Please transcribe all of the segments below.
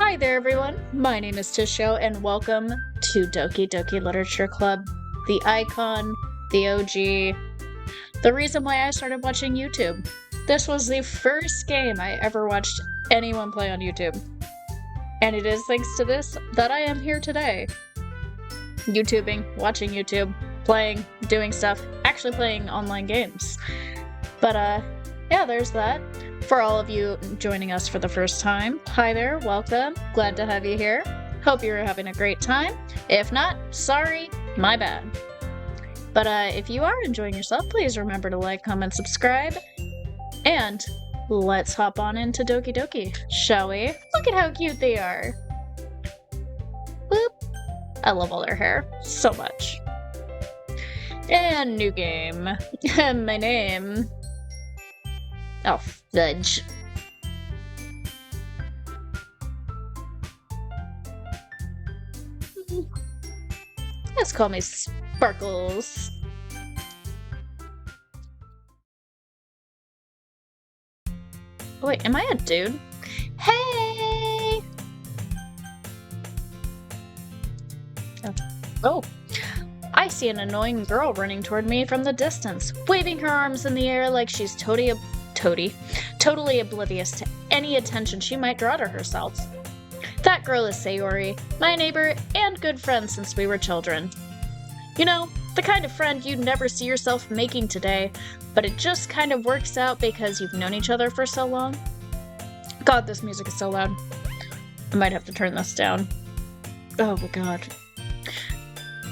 Hi there, everyone. My name is Tisho, and welcome to Doki Literature Club, the icon, the OG, the reason why I started watching YouTube. This was the first game I ever watched anyone play on YouTube. And it is thanks to this that I am here today. YouTubing, watching YouTube, playing, doing stuff, actually playing online games. But yeah, there's that. For all of you joining us for the first time, hi there, welcome, glad to have you here. Hope you're having a great time. If not, sorry, my bad. But if you are enjoying yourself, please remember to like, comment, subscribe, and let's hop on into Doki, shall we? Look at how cute they are. Boop. I love all their hair so much. And new game. My name... Oh, fudge. Let's call me Sparkles. Oh, wait, am I a dude? Hey! Oh. I see an annoying girl running toward me from the distance, waving her arms in the air like she's totally oblivious to any attention she might draw to herself. That girl is Sayori, my neighbor and good friend since we were children. You know, the kind of friend you'd never see yourself making today, but it just kind of works out because you've known each other for so long. God, this music is so loud. I might have to turn this down. Oh my god.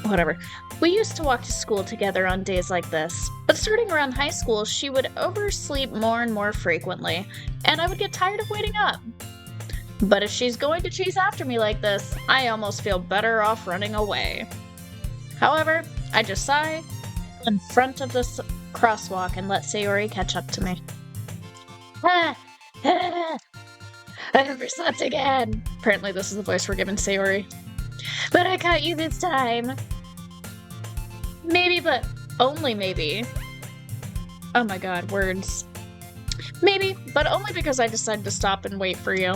Whatever. We used to walk to school together on days like this, but starting around high school, she would oversleep more and more frequently, and I would get tired of waiting up. But if she's going to chase after me like this, I almost feel better off running away. However, I just sigh in front of this crosswalk and let Sayori catch up to me. I overslept again. Apparently this is the voice we're giving Sayori. But I caught you this time. Maybe, but only maybe. Oh my god, words. Maybe, but only because I decided to stop and wait for you.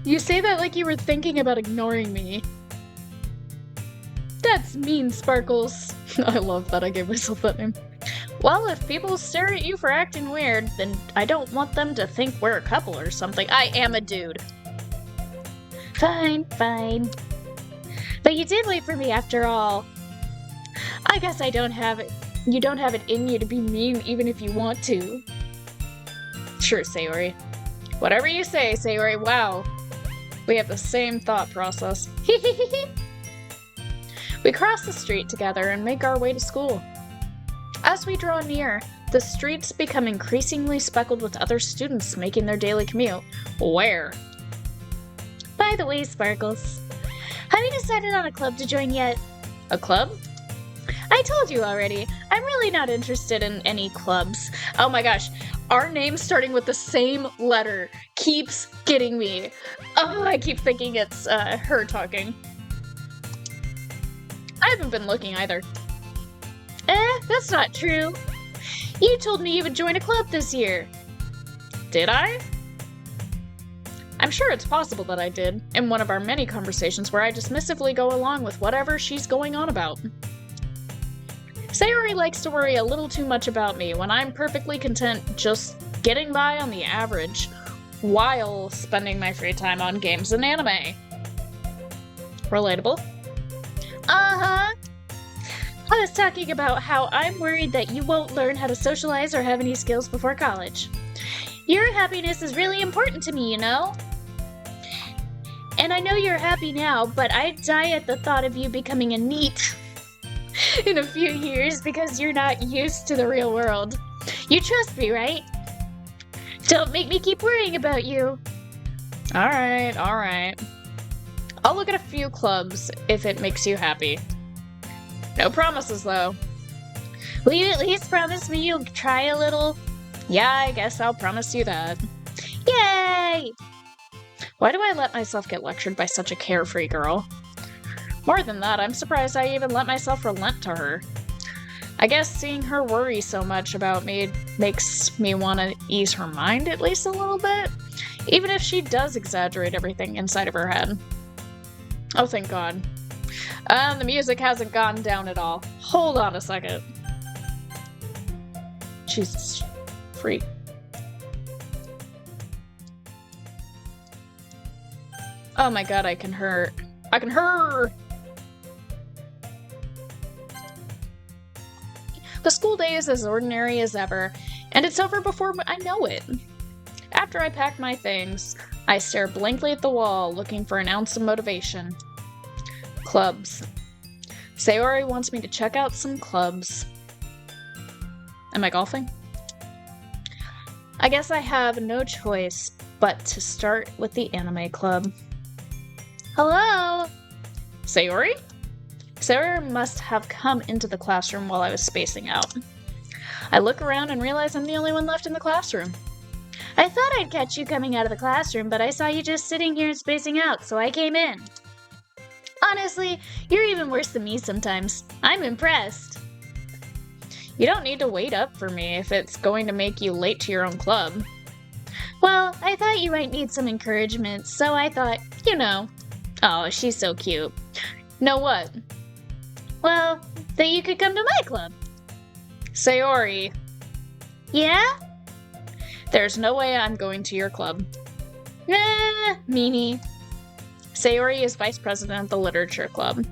You say that like you were thinking about ignoring me. That's mean, Sparkles. I love that I gave myself that name. Well, if people stare at you for acting weird, then I don't want them to think we're a couple or something. I am a dude. Fine. But you did wait for me after all. I guess I don't have it. You don't have it in you to be mean even if you want to. Sure, Sayori. Whatever you say, Sayori. Wow. We have the same thought process. We cross the street together and make our way to school. As we draw near, the streets become increasingly speckled with other students making their daily commute. Where? By the way, Sparkles, have you decided on a club to join yet? A club? I told you already. I'm really not interested in any clubs. Oh my gosh, our name starting with the same letter keeps getting me. Oh, I keep thinking it's her talking. I haven't been looking either. That's not true. You told me you would join a club this year. Did I? I'm sure it's possible that I did, in one of our many conversations where I dismissively go along with whatever she's going on about. Sayori likes to worry a little too much about me when I'm perfectly content just getting by on the average, while spending my free time on games and anime. Relatable? Uh-huh. I was talking about how I'm worried that you won't learn how to socialize or have any skills before college. Your happiness is really important to me, you know? And I know you're happy now, but I'd die at the thought of you becoming a NEET in a few years because you're not used to the real world. You trust me, right? Don't make me keep worrying about you. Alright. I'll look at a few clubs if it makes you happy. No promises, though. Will you at least promise me you'll try a little? Yeah, I guess I'll promise you that. Yay! Why do I let myself get lectured by such a carefree girl? More than that, I'm surprised I even let myself relent to her. I guess seeing her worry so much about me makes me want to ease her mind at least a little bit, even if she does exaggerate everything inside of her head. Oh, thank God. The music hasn't gone down at all. Hold on a second. Jesus. Freak. Oh my God, I can hurt. I can hurt! The school day is as ordinary as ever, and it's over before I know it. After I pack my things, I stare blankly at the wall, looking for an ounce of motivation. Clubs. Sayori wants me to check out some clubs. Am I golfing? I guess I have no choice but to start with the anime club. Hello? Sayori? Sayori must have come into the classroom while I was spacing out. I look around and realize I'm the only one left in the classroom. I thought I'd catch you coming out of the classroom, but I saw you just sitting here and spacing out, so I came in. Honestly, you're even worse than me sometimes. I'm impressed. You don't need to wait up for me if it's going to make you late to your own club. Well, I thought you might need some encouragement, so I thought, you know. Oh, she's so cute. Know what? Well, that you could come to my club. Sayori. Yeah? There's no way I'm going to your club. Nah, meanie. Sayori is vice president of the literature club.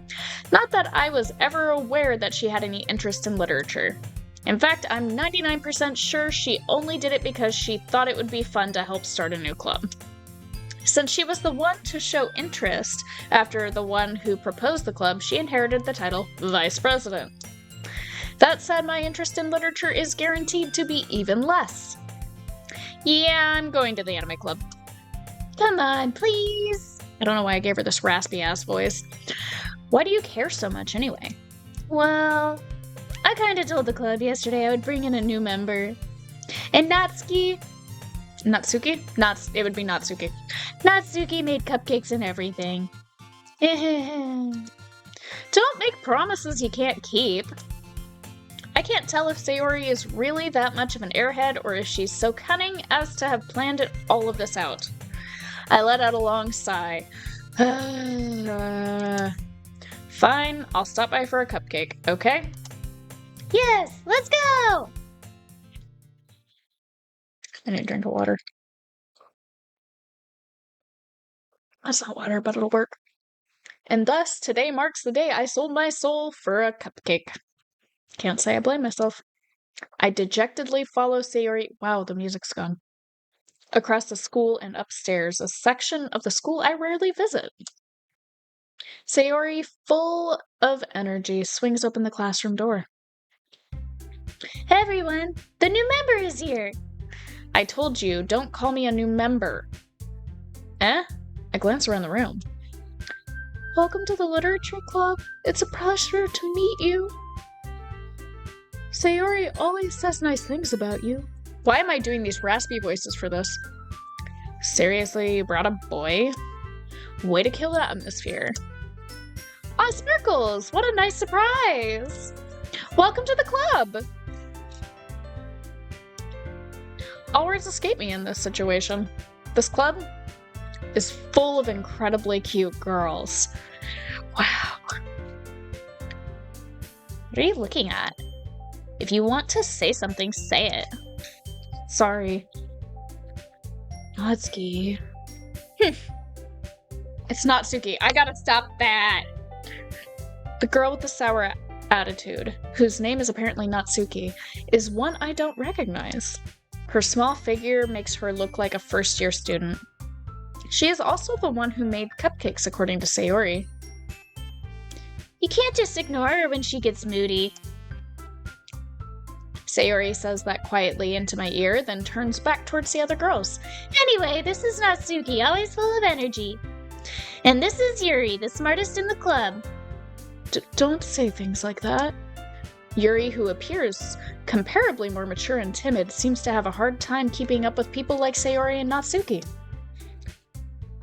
Not that I was ever aware that she had any interest in literature. In fact, I'm 99% sure she only did it because she thought it would be fun to help start a new club. Since she was the one to show interest after the one who proposed the club, she inherited the title Vice President. That said, my interest in literature is guaranteed to be even less. Yeah, I'm going to the anime club. Come on, please. I don't know why I gave her this raspy-ass voice. Why do you care so much anyway? Well, I kinda told the club yesterday I would bring in a new member. And Natsuki... Natsuki? It would be Natsuki. Natsuki made cupcakes and everything. Don't make promises you can't keep. I can't tell if Sayori is really that much of an airhead or if she's so cunning as to have planned all of this out. I let out a long sigh. Fine, I'll stop by for a cupcake, okay? Yes, let's go! I need a drink of water. That's not water, but it'll work. And thus, today marks the day I sold my soul for a cupcake. Can't say I blame myself. I dejectedly follow Sayori. Wow, the music's gone. Across the school and upstairs, a section of the school I rarely visit. Sayori, full of energy, swings open the classroom door. Hey everyone, the new member is here! I told you, don't call me a new member. Eh? I glance around the room. Welcome to the literature club. It's a pleasure to meet you. Sayori always says nice things about you. Why am I doing these raspy voices for this? Seriously, you brought a boy? Way to kill the atmosphere. Aw, Sparkles! What a nice surprise! Welcome to the club! All words escape me in this situation. This club is full of incredibly cute girls. Wow. What are you looking at? If you want to say something, say it. Sorry. Natsuki. It's Natsuki. I gotta stop that. The girl with the sour attitude, whose name is apparently Natsuki, is one I don't recognize. Her small figure makes her look like a first-year student. She is also the one who made cupcakes, according to Sayori. You can't just ignore her when she gets moody. Sayori says that quietly into my ear, then turns back towards the other girls. Anyway, this is Natsuki, always full of energy. And this is Yuri, the smartest in the club. Don't say things like that. Yuri, who appears comparably more mature and timid, seems to have a hard time keeping up with people like Sayori and Natsuki.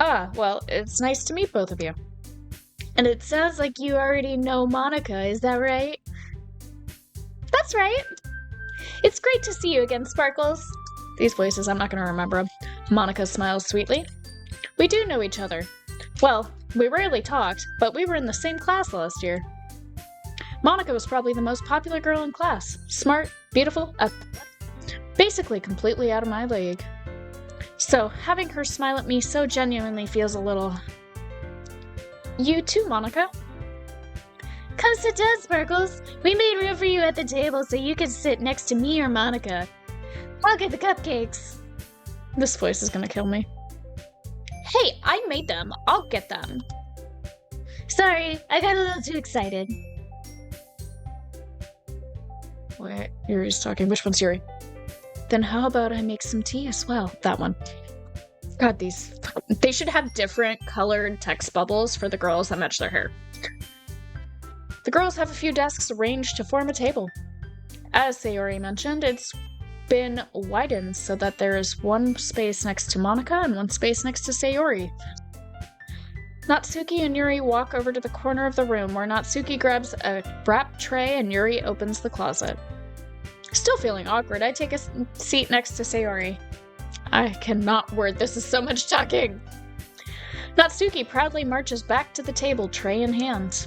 Ah, well, it's nice to meet both of you. And it sounds like you already know Monica, is that right? That's right. It's great to see you again, Sparkles. These voices, I'm not going to remember them. Monica smiles sweetly. We do know each other. Well, we rarely talked, but we were in the same class last year. Monica was probably the most popular girl in class. Smart, beautiful, basically completely out of my league. So, having her smile at me so genuinely feels a little... You too, Monica. Come sit down, Sparkles. We made room for you at the table so you can sit next to me or Monica. I'll get the cupcakes. This voice is gonna kill me. Hey, I made them. I'll get them. Sorry, I got a little too excited. Wait, Yuri's talking. Which one's Yuri? Then how about I make some tea as well? That one. God, they should have different colored text bubbles for the girls that match their hair. The girls have a few desks arranged to form a table. As Sayori mentioned, it's been widened so that there is one space next to Monica and one space next to Sayori. Natsuki and Yuri walk over to the corner of the room where Natsuki grabs a wrap tray and Yuri opens the closet. Still feeling awkward, I take a seat next to Sayori. I cannot word, this is so much talking! Natsuki proudly marches back to the table, tray in hand.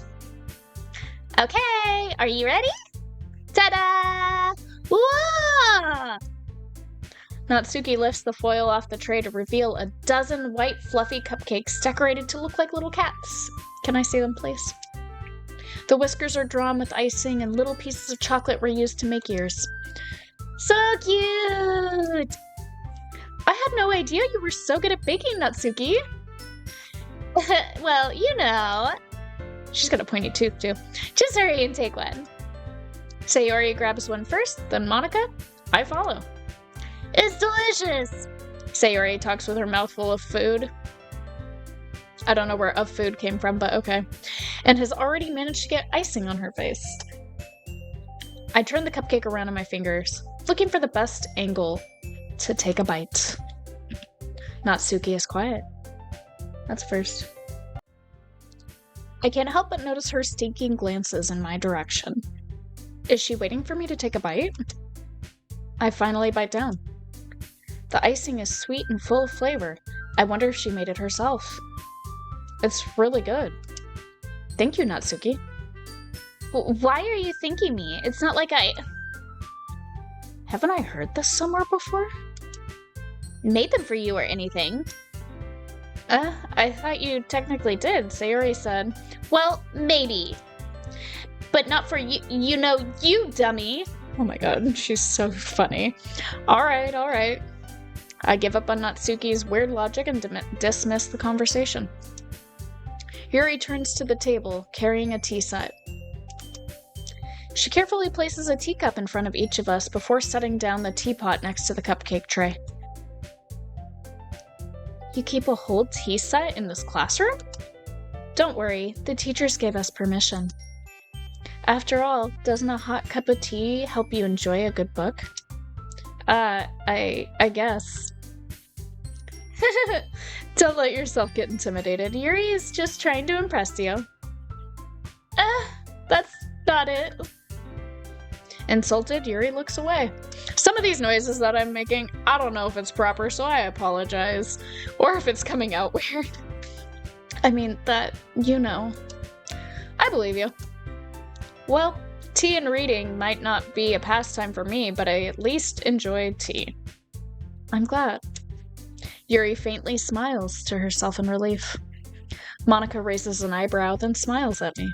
Okay, are you ready? Ta-da! Whoa! Natsuki lifts the foil off the tray to reveal a dozen white fluffy cupcakes decorated to look like little cats. Can I see them, please? The whiskers are drawn with icing and little pieces of chocolate were used to make ears. So cute! I had no idea you were so good at baking, Natsuki. Well, you know. She's got a pointy tooth, too. Just hurry and take one. Sayori grabs one first, then Monica. I follow. It's delicious! Sayori talks with her mouth full of food. I don't know where "of food" came from, but okay. And has already managed to get icing on her face. I turn the cupcake around in my fingers, looking for the best angle to take a bite. Natsuki is quiet. That's first. I can't help but notice her stinking glances in my direction. Is she waiting for me to take a bite? I finally bite down. The icing is sweet and full of flavor. I wonder if she made it herself. It's really good. Thank you, Natsuki. Why are you thanking me? It's not like Haven't I heard this somewhere before? Made them for you or anything. I thought you technically did, Sayori said. Well, maybe. But not for you, you dummy. Oh my god, she's so funny. Alright. I give up on Natsuki's weird logic and dismiss the conversation. Yuri turns to the table, carrying a tea set. She carefully places a teacup in front of each of us before setting down the teapot next to the cupcake tray. You keep a whole tea set in this classroom? Don't worry, the teachers gave us permission. After all, doesn't a hot cup of tea help you enjoy a good book? I guess. Don't let yourself get intimidated. Yuri is just trying to impress you. That's not it. Insulted, Yuri looks away. Some of these noises that I'm making, I don't know if it's proper, so I apologize. Or if it's coming out weird. I mean, I believe you. Well, tea and reading might not be a pastime for me, but I at least enjoy tea. I'm glad. Yuri faintly smiles to herself in relief. Monica raises an eyebrow, then smiles at me.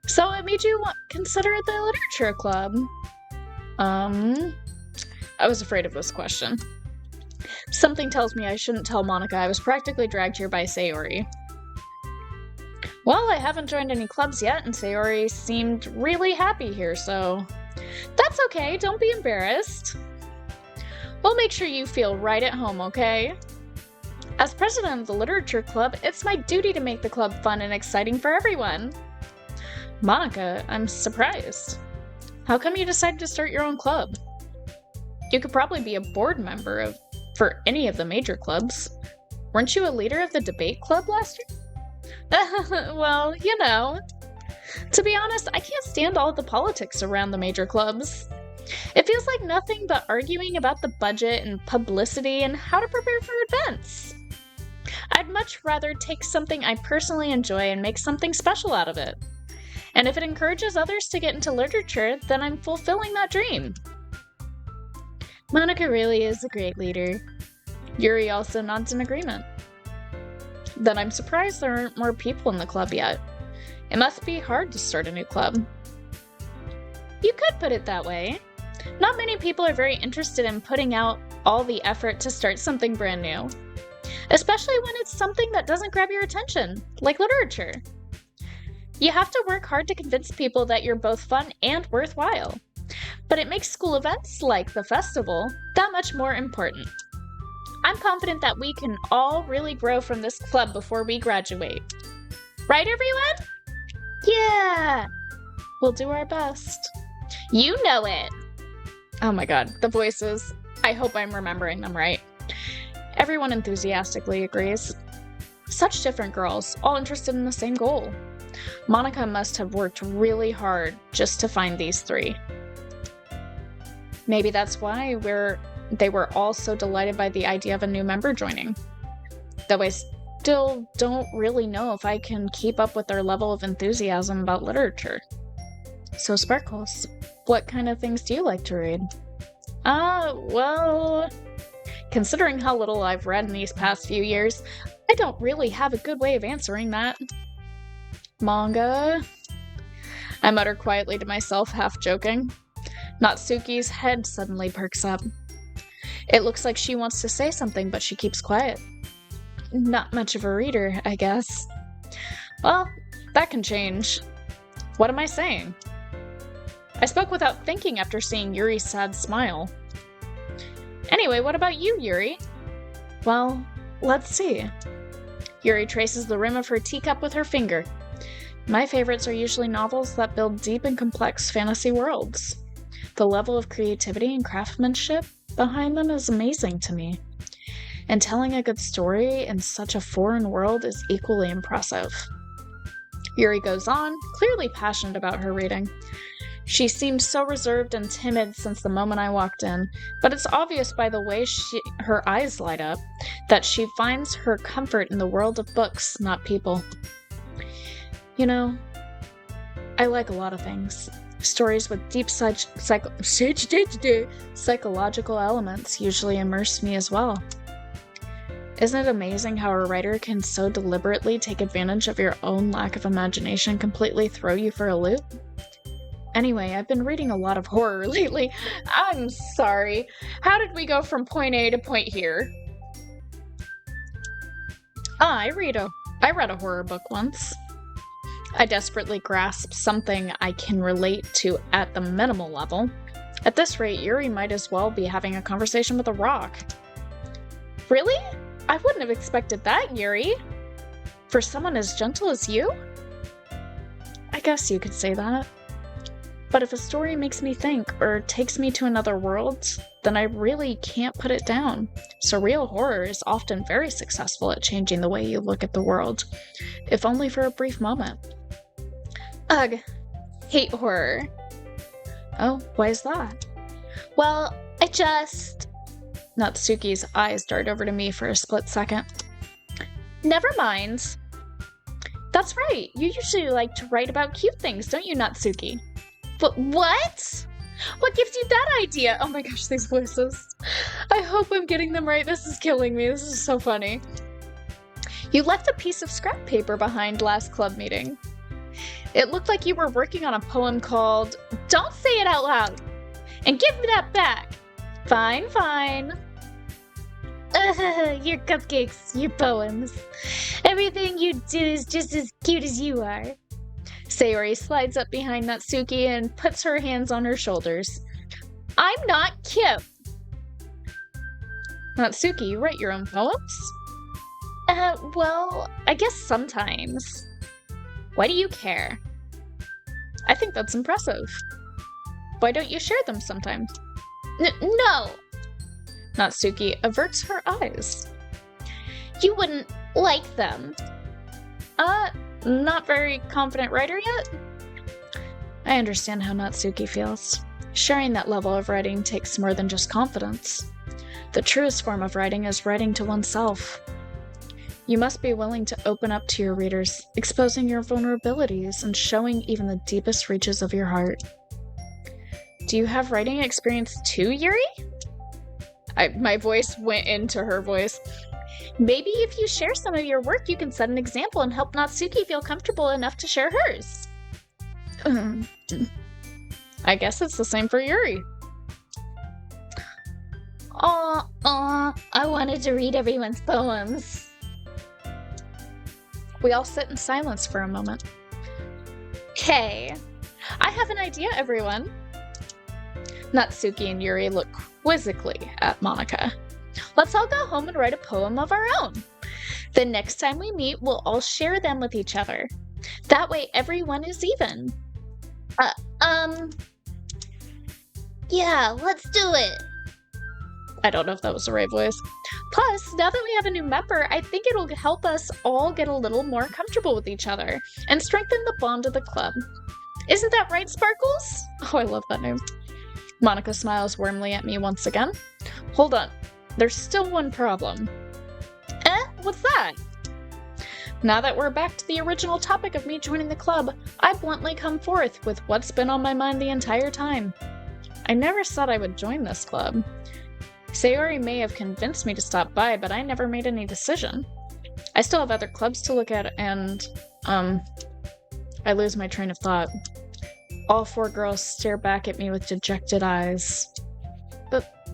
So it made you consider the literature club? I was afraid of this question. Something tells me I shouldn't tell Monica I was practically dragged here by Sayori. Well, I haven't joined any clubs yet, and Sayori seemed really happy here, so... That's okay, don't be embarrassed. We'll make sure you feel right at home, okay? As president of the literature club, it's my duty to make the club fun and exciting for everyone. Monica, I'm surprised. How come you decided to start your own club? You could probably be a board member for any of the major clubs. Weren't you a leader of the debate club last year? Well, To be honest, I can't stand all the politics around the major clubs. It feels like nothing but arguing about the budget and publicity and how to prepare for events. I'd much rather take something I personally enjoy and make something special out of it. And if it encourages others to get into literature, then I'm fulfilling that dream. Monica really is a great leader. Yuri also nods in agreement. Then I'm surprised there aren't more people in the club yet. It must be hard to start a new club. You could put it that way. Not many people are very interested in putting out all the effort to start something brand new. Especially when it's something that doesn't grab your attention, like literature. You have to work hard to convince people that you're both fun and worthwhile. But it makes school events, like the festival, that much more important. I'm confident that we can all really grow from this club before we graduate. Right, everyone? Yeah! We'll do our best. You know it! Oh my god, the voices. I hope I'm remembering them right. Everyone enthusiastically agrees. Such different girls, all interested in the same goal. Monica must have worked really hard just to find these three. Maybe that's why they were all so delighted by the idea of a new member joining. Though I still don't really know if I can keep up with their level of enthusiasm about literature. So Sparkles, what kind of things do you like to read? Well, considering how little I've read in these past few years, I don't really have a good way of answering that. Manga? I mutter quietly to myself, half joking. Natsuki's head suddenly perks up. It looks like she wants to say something, but she keeps quiet. Not much of a reader, I guess. Well, that can change. What am I saying? I spoke without thinking after seeing Yuri's sad smile. Anyway, what about you, Yuri? Well, let's see. Yuri traces the rim of her teacup with her finger. My favorites are usually novels that build deep and complex fantasy worlds. The level of creativity and craftsmanship behind them is amazing to me. And telling a good story in such a foreign world is equally impressive. Yuri goes on, clearly passionate about her reading. She seemed so reserved and timid since the moment I walked in, but it's obvious by the way her eyes light up that she finds her comfort in the world of books, not people. You know, I like a lot of things. Stories with deep psychological elements usually immerse me as well. Isn't it amazing how a writer can so deliberately take advantage of your own lack of imagination and completely throw you for a loop? Anyway, I've been reading a lot of horror lately. I'm sorry. How did we go from point A to point here? I read a horror book once. I desperately grasped something I can relate to at the minimal level. At this rate, Yuri might as well be having a conversation with a rock. Really? I wouldn't have expected that, Yuri. For someone as gentle as you? I guess you could say that. But if a story makes me think or takes me to another world, then I really can't put it down. Surreal horror is often very successful at changing the way you look at the world, if only for a brief moment. Ugh, hate horror. Oh, why is that? Well, Natsuki's eyes dart over to me for a split second. Never mind. That's right, you usually like to write about cute things, don't you, Natsuki? But what? What gives you that idea? Oh my gosh, these voices. I hope I'm getting them right. This is killing me. This is so funny. You left a piece of scrap paper behind last club meeting. It looked like you were working on a poem called Don't Say It Out Loud! And give me that back! Fine, fine. Your cupcakes, your poems. Everything you do is just as cute as you are. Sayori slides up behind Natsuki and puts her hands on her shoulders. I'm not cute! Natsuki, you write your own poems? Well, I guess sometimes. Why do you care? I think that's impressive. Why don't you share them sometimes? No! Natsuki averts her eyes. You wouldn't like them. Not very confident writer yet? I understand how Natsuki feels. Sharing that level of writing takes more than just confidence. The truest form of writing is writing to oneself. You must be willing to open up to your readers, exposing your vulnerabilities and showing even the deepest reaches of your heart. Do you have writing experience too, Yuri? My voice went into her voice. Maybe if you share some of your work, you can set an example and help Natsuki feel comfortable enough to share hers. I guess it's the same for Yuri. I wanted to read everyone's poems. We all sit in silence for a moment. Hey, I have an idea, everyone. Natsuki and Yuri look quizzically at Monika. Let's all go home and write a poem of our own. The next time we meet, we'll all share them with each other. That way everyone is even. Yeah, let's do it. I don't know if that was the right voice. Plus, now that we have a new member, I think it'll help us all get a little more comfortable with each other and strengthen the bond of the club. Isn't that right, Sparkles? Oh, I love that name. Monika smiles warmly at me once again. Hold on. There's still one problem. What's that? Now that we're back to the original topic of me joining the club, I bluntly come forth with what's been on my mind the entire time. I never said I would join this club. Sayori may have convinced me to stop by, but I never made any decision. I still have other clubs to look at, and, I lose my train of thought. All four girls stare back at me with dejected eyes.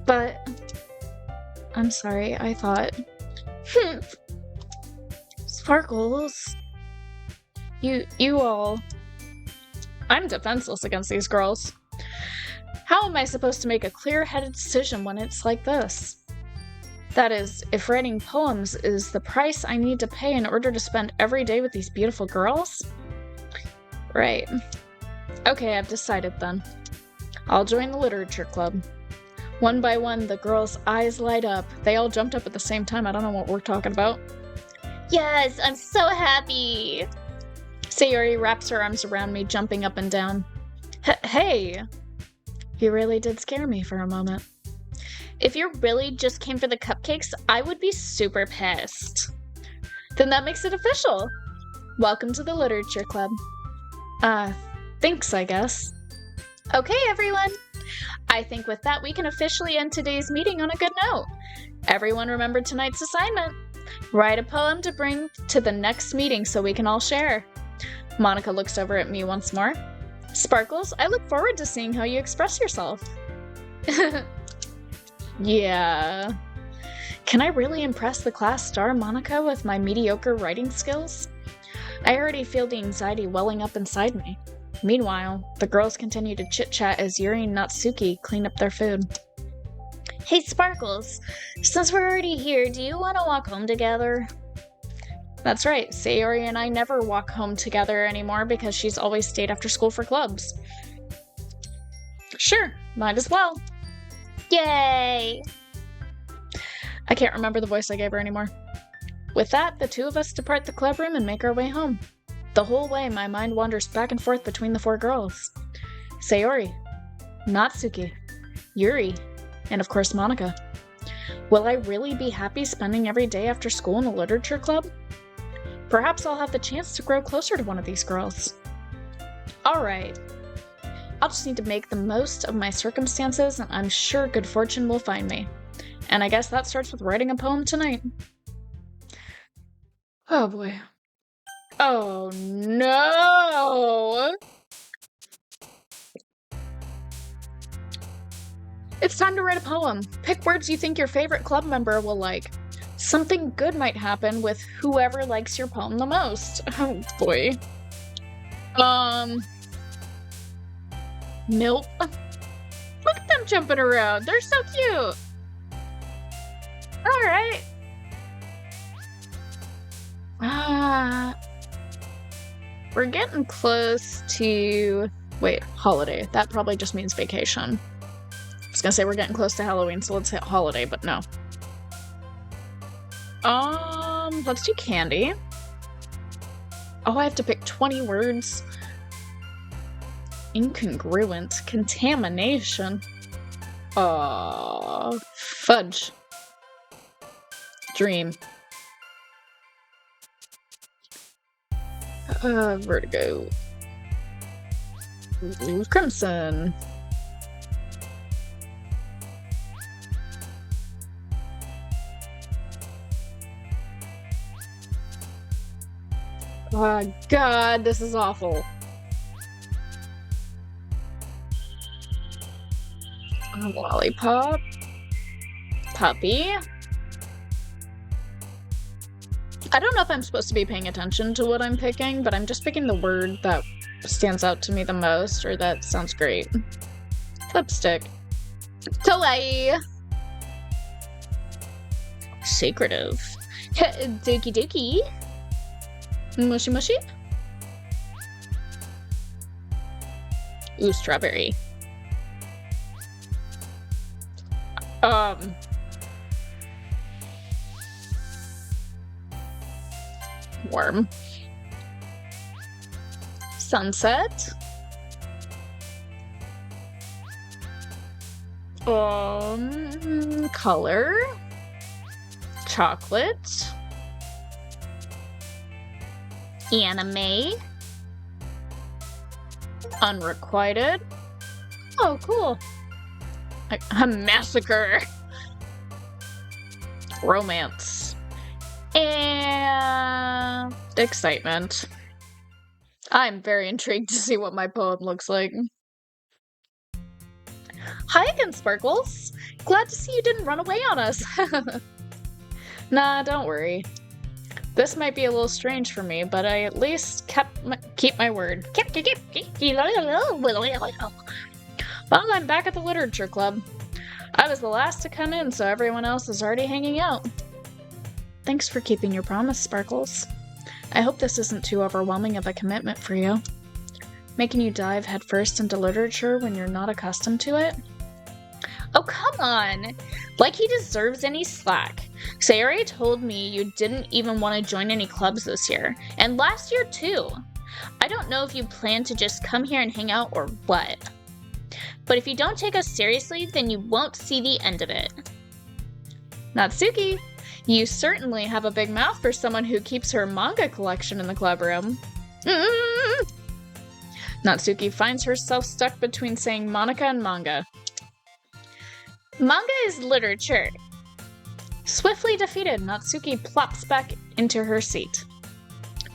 But... I'm sorry, I thought... Sparkles... You all... I'm defenseless against these girls. How am I supposed to make a clear-headed decision when it's like this? That is, if writing poems is the price I need to pay in order to spend every day with these beautiful girls? Right. Okay, I've decided then. I'll join the literature club. One by one, the girls' eyes light up. They all jumped up at the same time. I don't know what we're talking about. Yes, I'm so happy. Sayori wraps her arms around me, jumping up and down. Hey! You really did scare me for a moment. If you really just came for the cupcakes, I would be super pissed. Then that makes it official. Welcome to the literature club. Thanks, I guess. Okay, everyone. I think with that, we can officially end today's meeting on a good note. Everyone remember tonight's assignment. Write a poem to bring to the next meeting so we can all share. Monika looks over at me once more. Sparkles, I look forward to seeing how you express yourself. Yeah. Can I really impress the class star Monika with my mediocre writing skills? I already feel the anxiety welling up inside me. Meanwhile, the girls continue to chit-chat as Yuri and Natsuki clean up their food. Hey, Sparkles, since we're already here, do you want to walk home together? That's right, Sayori and I never walk home together anymore because she's always stayed after school for clubs. Sure, might as well. Yay! I can't remember the voice I gave her anymore. With that, the two of us depart the club room and make our way home. The whole way, my mind wanders back and forth between the four girls. Sayori, Natsuki, Yuri, and of course Monika. Will I really be happy spending every day after school in a literature club? Perhaps I'll have the chance to grow closer to one of these girls. Alright. I'll just need to make the most of my circumstances, and I'm sure good fortune will find me. And I guess that starts with writing a poem tonight. Oh boy. Oh no! It's time to write a poem. Pick words you think your favorite club member will like. Something good might happen with whoever likes your poem the most. Oh boy. Nope. Look at them jumping around. They're so cute. Alright. We're getting close to... Wait, holiday. That probably just means vacation. I was gonna say we're getting close to Halloween, so let's hit holiday, but no. Let's do candy. Oh, I have to pick 20 words. Incongruent. Contamination. Fudge. Dream. Vertigo. Crimson. Oh god, this is awful. Lollipop. Puppy. I don't know if I'm supposed to be paying attention to what I'm picking, but I'm just picking the word that stands out to me the most, or that sounds great. Lipstick. Toy. Secretive. Doki Doki. Mushy mushy. Ooh, strawberry. Worm. Sunset. Color. Chocolate. Anime. Unrequited. Oh, cool. A massacre. Romance. And excitement. I'm very intrigued to see what my poem looks like. Hi again, Sparkles. Glad to see you didn't run away on us. Nah, don't worry. This might be a little strange for me, but I at least keep my word. Well, I'm back at the literature club. I was the last to come in, so everyone else is already hanging out. Thanks for keeping your promise, Sparkles. I hope this isn't too overwhelming of a commitment for you. Making you dive headfirst into literature when you're not accustomed to it? Oh, come on! Like he deserves any slack. Sayori told me you didn't even want to join any clubs this year, and last year too. I don't know if you plan to just come here and hang out or what. But if you don't take us seriously, then you won't see the end of it. Natsuki, you certainly have a big mouth for someone who keeps her manga collection in the club room. Natsuki finds herself stuck between saying Monica and manga. Manga is literature. Swiftly defeated, Natsuki plops back into her seat.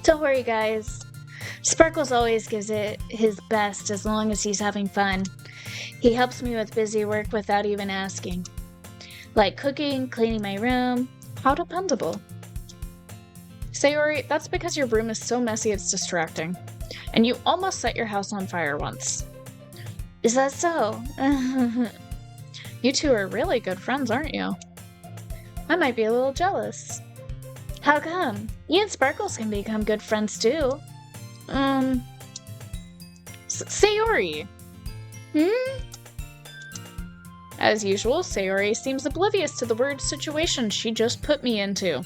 Don't worry, guys. Sparkles always gives it his best as long as he's having fun. He helps me with busy work without even asking. Like cooking, cleaning my room. How dependable. Sayori, that's because your room is so messy it's distracting. And you almost set your house on fire once. Is that so? You two are really good friends, aren't you? I might be a little jealous. How come? You and Sparkles can become good friends too. Sayori! As usual, Sayori seems oblivious to the weird situation she just put me into.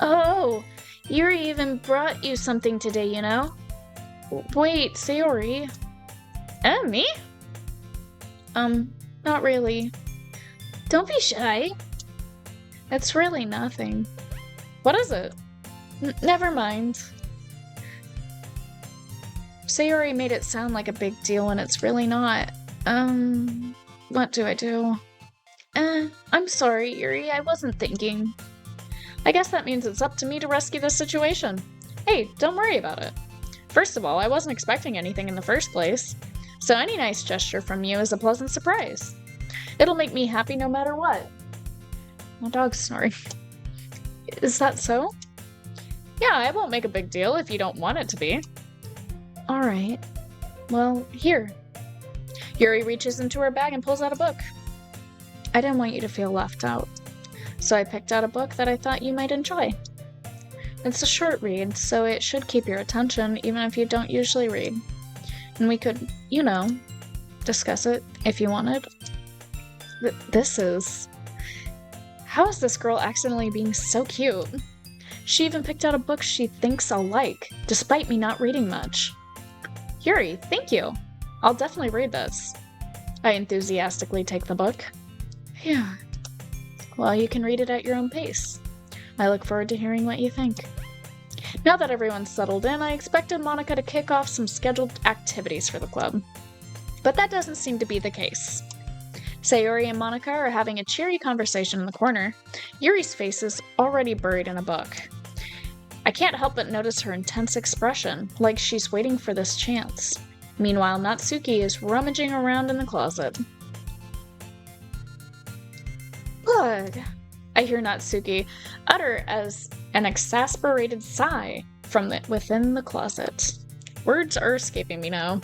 Oh, Yuri even brought you something today, you know? Wait, Sayori. Me? Not really. Don't be shy. It's really nothing. What is it? Never mind. Sayori made it sound like a big deal when it's really not. What do I do? I'm sorry, Yuri, I wasn't thinking. I guess that means it's up to me to rescue this situation. Hey, don't worry about it. First of all, I wasn't expecting anything in the first place, so any nice gesture from you is a pleasant surprise. It'll make me happy no matter what. My dog's snoring. Is that so? Yeah, I won't make a big deal if you don't want it to be. Alright. Well, here. Yuri reaches into her bag and pulls out a book. I didn't want you to feel left out, so I picked out a book that I thought you might enjoy. It's a short read, so it should keep your attention even if you don't usually read. And we could, you know, discuss it if you wanted. This is... How is this girl accidentally being so cute? She even picked out a book she thinks I'll like, despite me not reading much. Yuri, thank you. I'll definitely read this. I enthusiastically take the book. Yeah. Well, you can read it at your own pace. I look forward to hearing what you think. Now that everyone's settled in, I expected Monica to kick off some scheduled activities for the club. But that doesn't seem to be the case. Sayori and Monica are having a cheery conversation in the corner. Yuri's face is already buried in a book. I can't help but notice her intense expression, like she's waiting for this chance. Meanwhile, Natsuki is rummaging around in the closet. Ugh, I hear Natsuki utter as an exasperated sigh from within the closet. Words are escaping me now.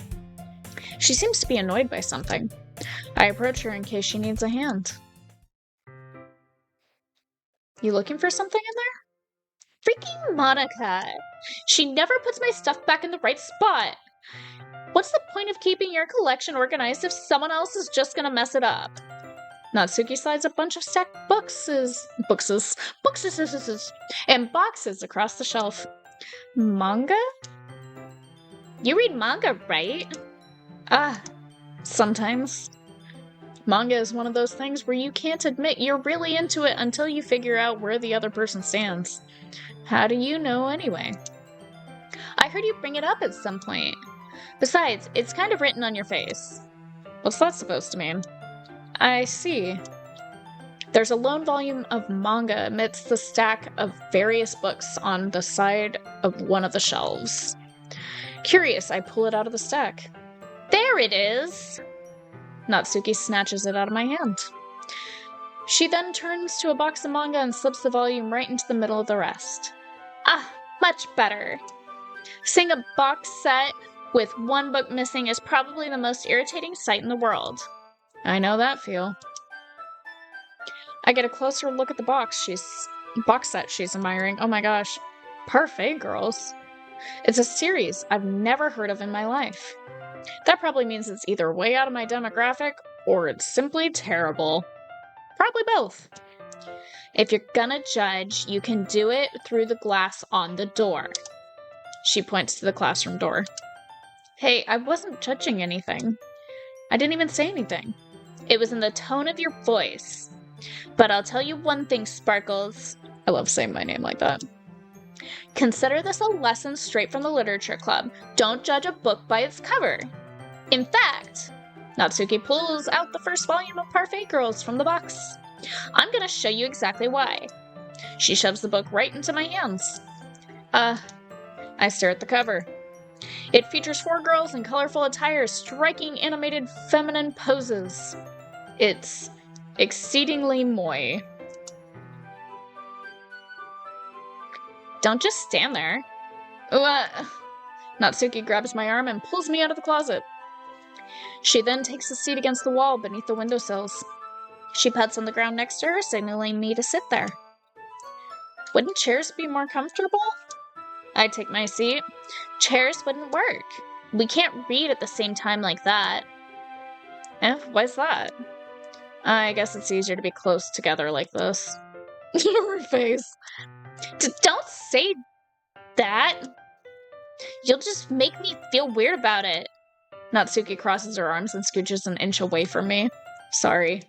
She seems to be annoyed by something. I approach her in case she needs a hand. You looking for something in there? Freaking Monica! She never puts my stuff back in the right spot! What's the point of keeping your collection organized if someone else is just gonna mess it up? Natsuki slides a bunch of stacked boxes, and boxes across the shelf. Manga? You read manga, right? Sometimes. Manga is one of those things where you can't admit you're really into it until you figure out where the other person stands. How do you know anyway? I heard you bring it up at some point. Besides, it's kind of written on your face. What's that supposed to mean? I see. There's a lone volume of manga amidst the stack of various books on the side of one of the shelves. Curious, I pull it out of the stack. There it is! Natsuki snatches it out of my hand. She then turns to a box of manga and slips the volume right into the middle of the rest. Much better. Seeing a box set with one book missing is probably the most irritating sight in the world. I know that feel. I get a closer look at the box set she's admiring. Oh my gosh. Parfait Girls. It's a series I've never heard of in my life. That probably means it's either way out of my demographic or it's simply terrible. Probably both. If you're gonna judge, you can do it through the glass on the door. She points to the classroom door. Hey, I wasn't judging anything. I didn't even say anything. It was in the tone of your voice. But I'll tell you one thing, Sparkles. I love saying my name like that. Consider this a lesson straight from the literature club. Don't judge a book by its cover. In fact, Natsuki pulls out the first volume of Parfait Girls from the box. I'm gonna show you exactly why. She shoves the book right into my hands. I stare at the cover. It features 4 girls in colorful attire striking animated feminine poses. It's exceedingly moe. Don't just stand there. Natsuki grabs my arm and pulls me out of the closet. She then takes a seat against the wall beneath the windowsills. She pats on the ground next to her, signaling me to sit there. Wouldn't chairs be more comfortable? I take my seat. Chairs wouldn't work. We can't read at the same time like that. Why's that? I guess it's easier to be close together like this. Her face. Don't say that. You'll just make me feel weird about it. Natsuki crosses her arms and scooches an inch away from me. Sorry.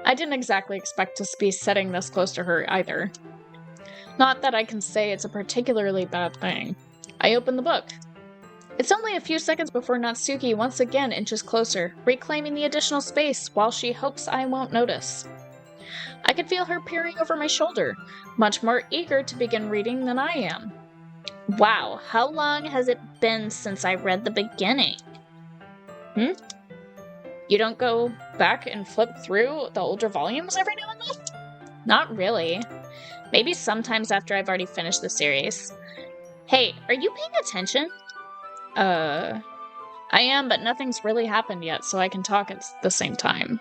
I didn't exactly expect to be sitting this close to her either. Not that I can say it's a particularly bad thing. I open the book. It's only a few seconds before Natsuki once again inches closer, reclaiming the additional space while she hopes I won't notice. I can feel her peering over my shoulder, much more eager to begin reading than I am. Wow, how long has it been since I read the beginning? You don't go back and flip through the older volumes every now and then? Not really. Maybe sometimes after I've already finished the series. Hey, are you paying attention? I am, but nothing's really happened yet, so I can talk at the same time.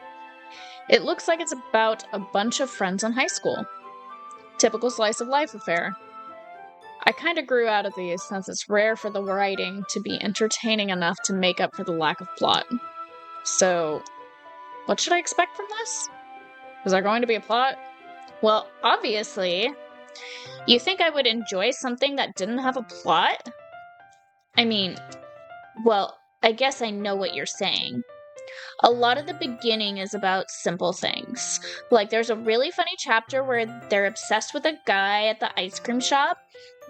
It looks like it's about a bunch of friends in high school. Typical slice of life affair. I kind of grew out of these since it's rare for the writing to be entertaining enough to make up for the lack of plot. So, what should I expect from this? Is there going to be a plot? Well, obviously. You think I would enjoy something that didn't have a plot? I mean, well, I guess I know what you're saying. A lot of the beginning is about simple things. Like, there's a really funny chapter where they're obsessed with a guy at the ice cream shop,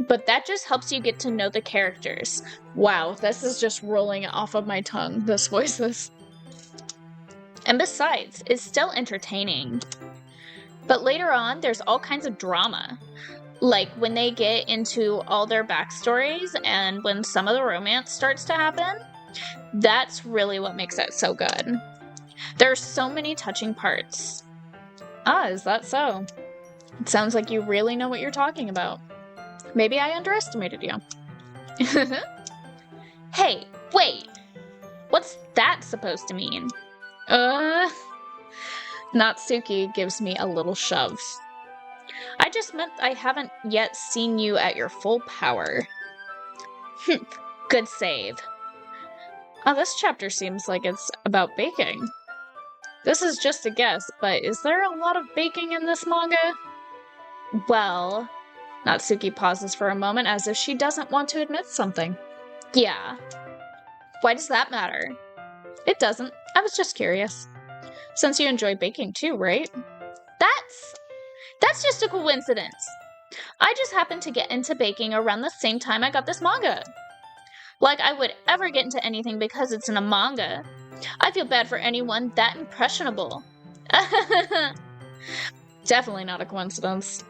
but that just helps you get to know the characters. Wow, this is just rolling off of my tongue, this voices. And besides, it's still entertaining. But later on, there's all kinds of drama. Like when they get into all their backstories and when some of the romance starts to happen, that's really what makes it so good. There's so many touching parts. Ah, is that so? It sounds like you really know what you're talking about. Maybe I underestimated you. Hey, wait! What's that supposed to mean? Natsuki gives me a little shove. I just meant I haven't yet seen you at your full power. Good save. Oh, this chapter seems like it's about baking. This is just a guess, but is there a lot of baking in this manga? Well, Natsuki pauses for a moment as if she doesn't want to admit something. yeah. Why does that matter? It doesn't. I was just curious. Since you enjoy baking too, right? That's just a coincidence. I just happened to get into baking around the same time I got this manga. Like I would ever get into anything because it's in a manga. I feel bad for anyone that impressionable. Definitely not a coincidence.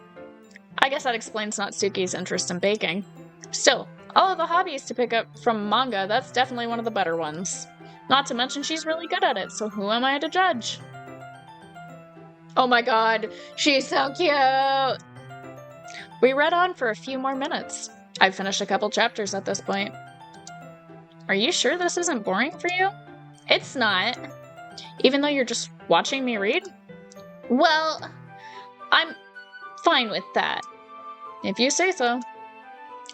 I guess that explains Natsuki's interest in baking. Still, all of the hobbies to pick up from manga, that's definitely one of the better ones. Not to mention she's really good at it, so who am I to judge? Oh my god, she's so cute! We read on for a few more minutes. I've finished a couple chapters at this point. Are you sure this isn't boring for you? It's not. Even though you're just watching me read? Well, I'm fine with that. If you say so.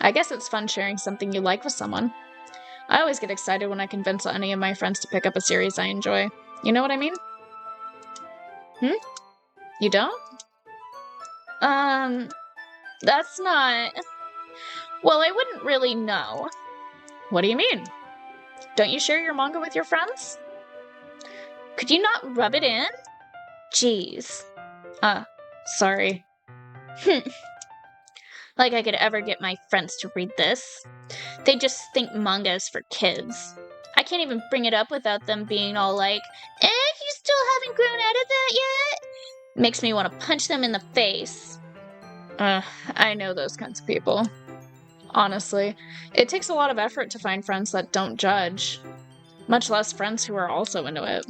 I guess it's fun sharing something you like with someone. I always get excited when I convince any of my friends to pick up a series I enjoy. You know what I mean? You don't? That's not... Well, I wouldn't really know. What do you mean? Don't you share your manga with your friends? Could you not rub it in? Jeez. Sorry. Like I could ever get my friends to read this. They just think manga is for kids. I can't even bring it up without them being all like, you still haven't grown out of that yet? Makes me want to punch them in the face. I know those kinds of people. Honestly, it takes a lot of effort to find friends that don't judge. Much less friends who are also into it.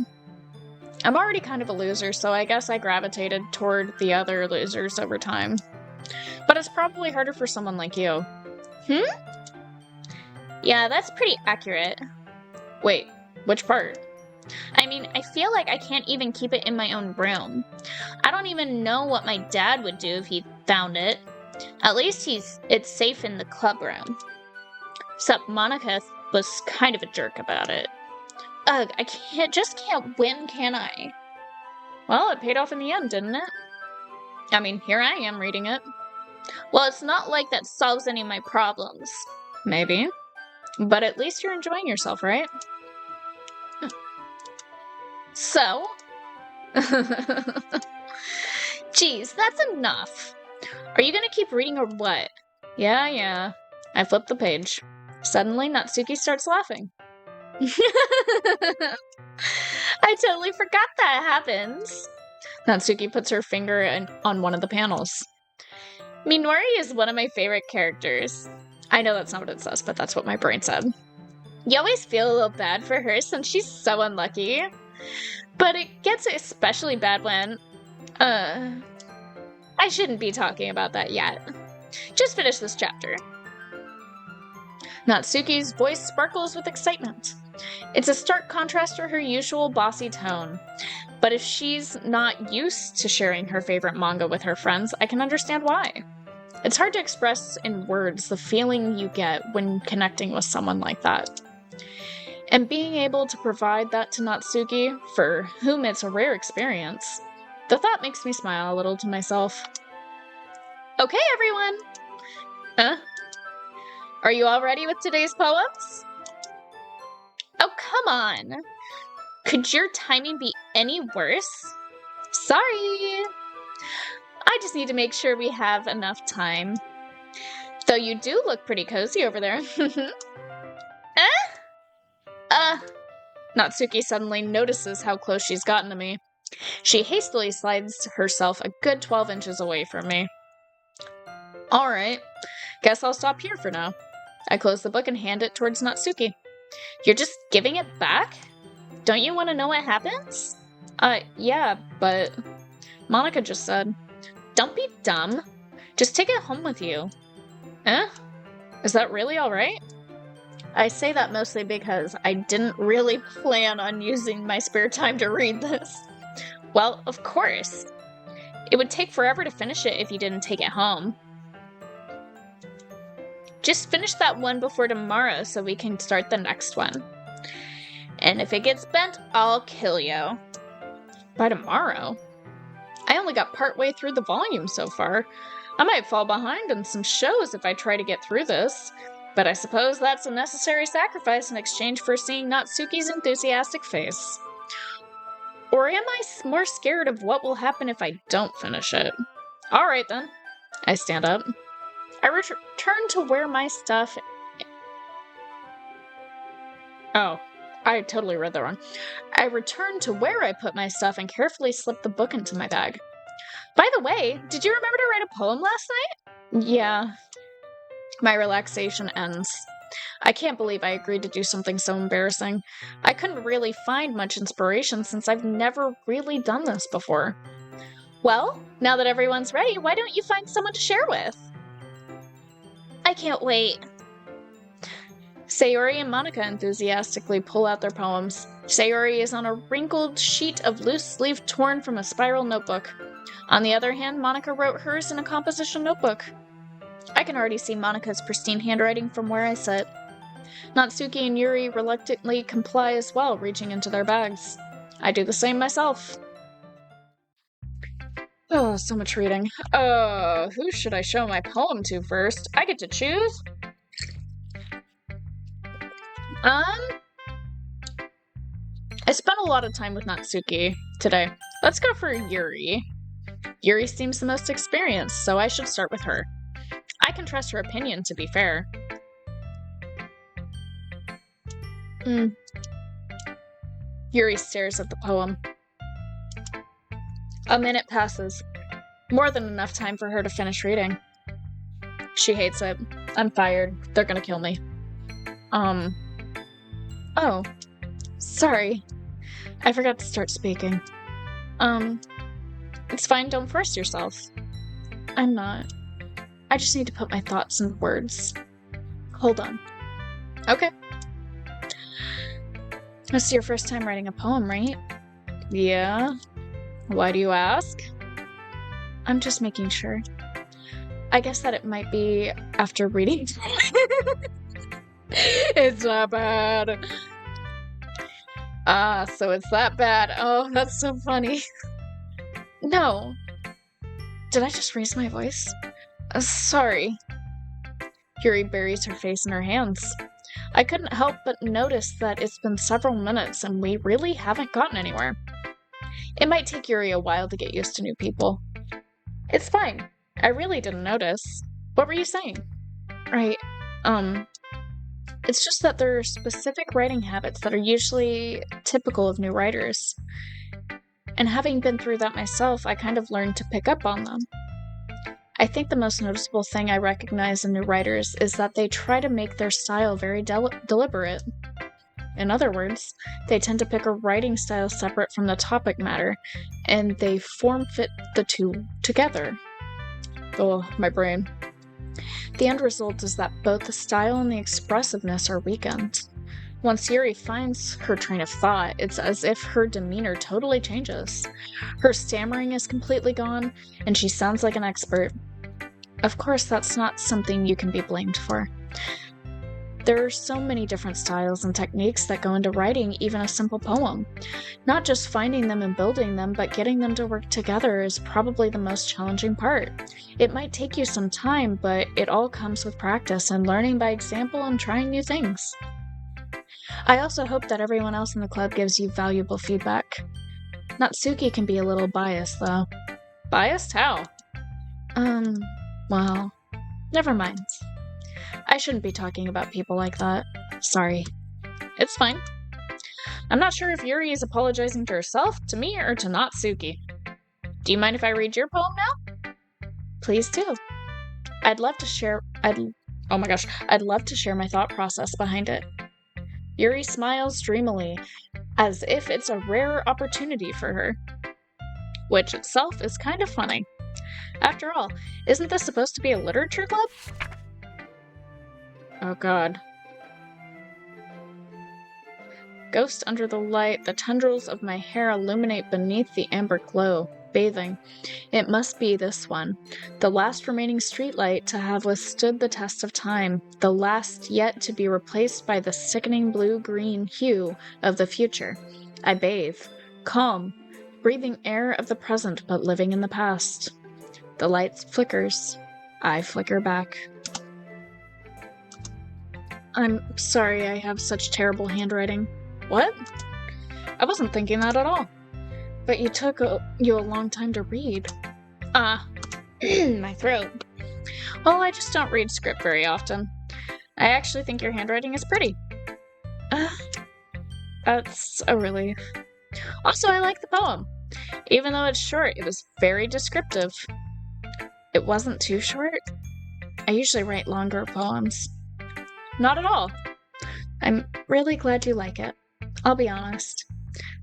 I'm already kind of a loser, so I guess I gravitated toward the other losers over time. But it's probably harder for someone like you. Yeah, that's pretty accurate. Wait, which part? I mean, I feel like I can't even keep it in my own room. I don't even know what my dad would do if he found it. At least it's safe in the club room. Except Monica was kind of a jerk about it. Ugh, I can't win, can I? Well, it paid off in the end, didn't it? I mean, here I am reading it. Well, it's not like that solves any of my problems. Maybe. But at least you're enjoying yourself, right? So? Geez, that's enough. Are you gonna keep reading or what? Yeah. I flipped the page. Suddenly, Natsuki starts laughing. I totally forgot that happens. Natsuki puts her finger on one of the panels. Minori is one of my favorite characters. I know that's not what it says, but that's what my brain said. You always feel a little bad for her since she's so unlucky. But it gets especially bad when... I shouldn't be talking about that yet. Just finish this chapter. Natsuki's voice sparkles with excitement. It's a stark contrast to her usual bossy tone. But if she's not used to sharing her favorite manga with her friends, I can understand why. It's hard to express in words the feeling you get when connecting with someone like that. And being able to provide that to Natsuki, for whom it's a rare experience, the thought makes me smile a little to myself. Okay, everyone! Are you all ready with today's poems? Oh, come on. Could your timing be any worse? Sorry. I just need to make sure we have enough time. Though you do look pretty cozy over there. Natsuki suddenly notices how close she's gotten to me. She hastily slides herself a good 12 inches away from me. Alright, guess I'll stop here for now. I close the book and hand it towards Natsuki. You're just giving it back? Don't you want to know what happens? Yeah, but... Monica just said. Don't be dumb. Just take it home with you. Is that really alright? I say that mostly because I didn't really plan on using my spare time to read this. Well, of course. It would take forever to finish it if you didn't take it home. Just finish that one before tomorrow so we can start the next one. And if it gets bent, I'll kill you. By tomorrow? I only got partway through the volume so far. I might fall behind on some shows if I try to get through this. But I suppose that's a necessary sacrifice in exchange for seeing Natsuki's enthusiastic face. Or am I more scared of what will happen if I don't finish it? Alright then. I stand up. I return to where my stuff... Oh, I totally read that wrong. I return to where I put my stuff and carefully slip the book into my bag. By the way, did you remember to write a poem last night? Yeah. My relaxation ends. I can't believe I agreed to do something so embarrassing. I couldn't really find much inspiration since I've never really done this before. Well, now that everyone's ready, why don't you find someone to share with? I can't wait. Sayori and Monica enthusiastically pull out their poems. Sayori is on a wrinkled sheet of loose sleeve torn from a spiral notebook. On the other hand, Monica wrote hers in a composition notebook. I can already see Monica's pristine handwriting from where I sit. Natsuki and Yuri reluctantly comply as well, reaching into their bags. I do the same myself. Oh, so much reading. Who should I show my poem to first? I get to choose? I spent a lot of time with Natsuki today. Let's go for Yuri. Yuri seems the most experienced, so I should start with her. I can trust her opinion, to be fair. Yuri stares at the poem. A minute passes. More than enough time for her to finish reading. She hates it. I'm fired. They're gonna kill me. Oh. Sorry. I forgot to start speaking. It's fine, don't force yourself. I'm not. I just need to put my thoughts in words. Hold on. Okay. This is your first time writing a poem, right? Yeah. Why do you ask? I'm just making sure. I guess that it might be after reading. It's not bad. So it's that bad. Oh, that's so funny. No. Did I just raise my voice? Sorry. Yuri buries her face in her hands. I couldn't help but notice that it's been several minutes and we really haven't gotten anywhere. It might take Yuri a while to get used to new people. It's fine. I really didn't notice. What were you saying? Right, it's just that there are specific writing habits that are usually typical of new writers. And having been through that myself, I kind of learned to pick up on them. I think the most noticeable thing I recognize in new writers is that they try to make their style very deliberate. In other words, they tend to pick a writing style separate from the topic matter, and they form-fit the two together. Oh, my brain. The end result is that both the style and the expressiveness are weakened. Once Yuri finds her train of thought, it's as if her demeanor totally changes. Her stammering is completely gone, and she sounds like an expert. Of course, that's not something you can be blamed for. There are so many different styles and techniques that go into writing even a simple poem. Not just finding them and building them, but getting them to work together is probably the most challenging part. It might take you some time, but it all comes with practice and learning by example and trying new things. I also hope that everyone else in the club gives you valuable feedback. Natsuki can be a little biased, though. Biased? How? Well, never mind. I shouldn't be talking about people like that. Sorry. It's fine. I'm not sure if Yuri is apologizing to herself, to me, or to Natsuki. Do you mind if I read your poem now? Please do. I'd love to share my thought process behind it. Yuri smiles dreamily, as if it's a rare opportunity for her. Which itself is kind of funny. After all, isn't this supposed to be a literature club? Oh god. Ghost under the light, the tendrils of my hair illuminate beneath the amber glow, bathing. It must be this one, the last remaining streetlight to have withstood the test of time, the last yet to be replaced by the sickening blue-green hue of the future. I bathe, calm, breathing air of the present but living in the past. The light flickers. I flicker back. I'm sorry I have such terrible handwriting. What? I wasn't thinking that at all. But you took you a long time to read. My throat. Well, I just don't read script very often. I actually think your handwriting is pretty. That's a relief. Also, I like the poem. Even though it's short, it was very descriptive. It wasn't too short? I usually write longer poems. Not at all. I'm really glad you like it. I'll be honest.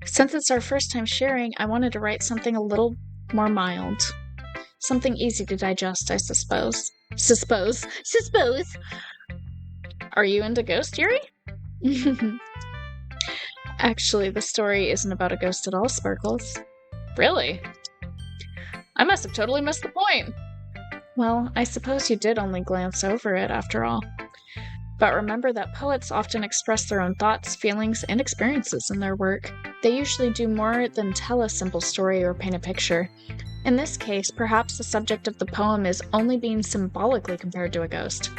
Since it's our first time sharing, I wanted to write something a little more mild. Something easy to digest, I suppose. Suppose. Are you into ghost, Yuri? Actually, the story isn't about a ghost at all, Sparkles. Really? I must have totally missed the point. Well, I suppose you did only glance over it after all. But remember that poets often express their own thoughts, feelings, and experiences in their work. They usually do more than tell a simple story or paint a picture. In this case, perhaps the subject of the poem is only being symbolically compared to a ghost,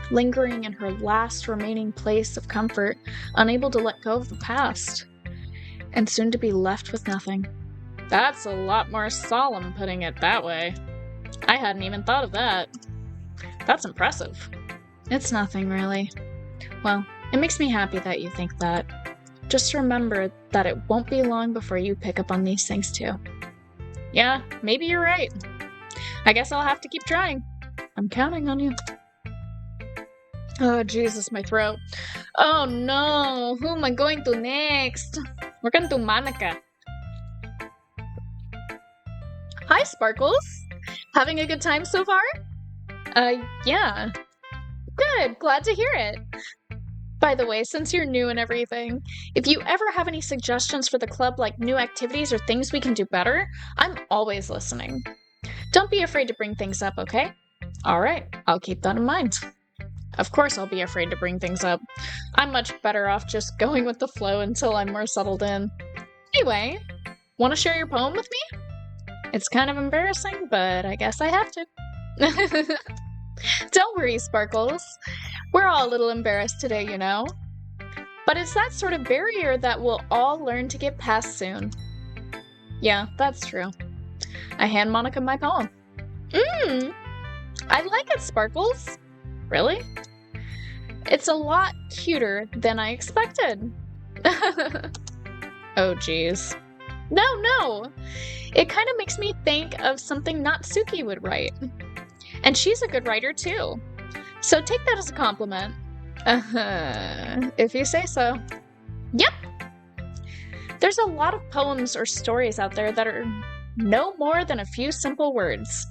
lingering in her last remaining place of comfort, unable to let go of the past, and soon to be left with nothing. That's a lot more solemn putting it that way. I hadn't even thought of that. That's impressive. It's nothing, really. Well, it makes me happy that you think that. Just remember that it won't be long before you pick up on these things too. Yeah, maybe you're right. I guess I'll have to keep trying. I'm counting on you. Oh, Jesus, my throat. Oh no, who am I going to next? We're going to Monica. Hi, Sparkles. Having a good time so far? Yeah. Good, glad to hear it. By the way, since you're new and everything, if you ever have any suggestions for the club, like new activities or things we can do better, I'm always listening. Don't be afraid to bring things up, okay? Alright, I'll keep that in mind. Of course I'll be afraid to bring things up. I'm much better off just going with the flow until I'm more settled in. Anyway, want to share your poem with me? It's kind of embarrassing, but I guess I have to. Don't worry, Sparkles. We're all a little embarrassed today, you know. But it's that sort of barrier that we'll all learn to get past soon. Yeah, that's true. I hand Monica my poem. I like it, Sparkles. Really? It's a lot cuter than I expected. Oh, geez. No. It kind of makes me think of something Natsuki would write. And she's a good writer, too. So take that as a compliment. If you say so. Yep. There's a lot of poems or stories out there that are no more than a few simple words.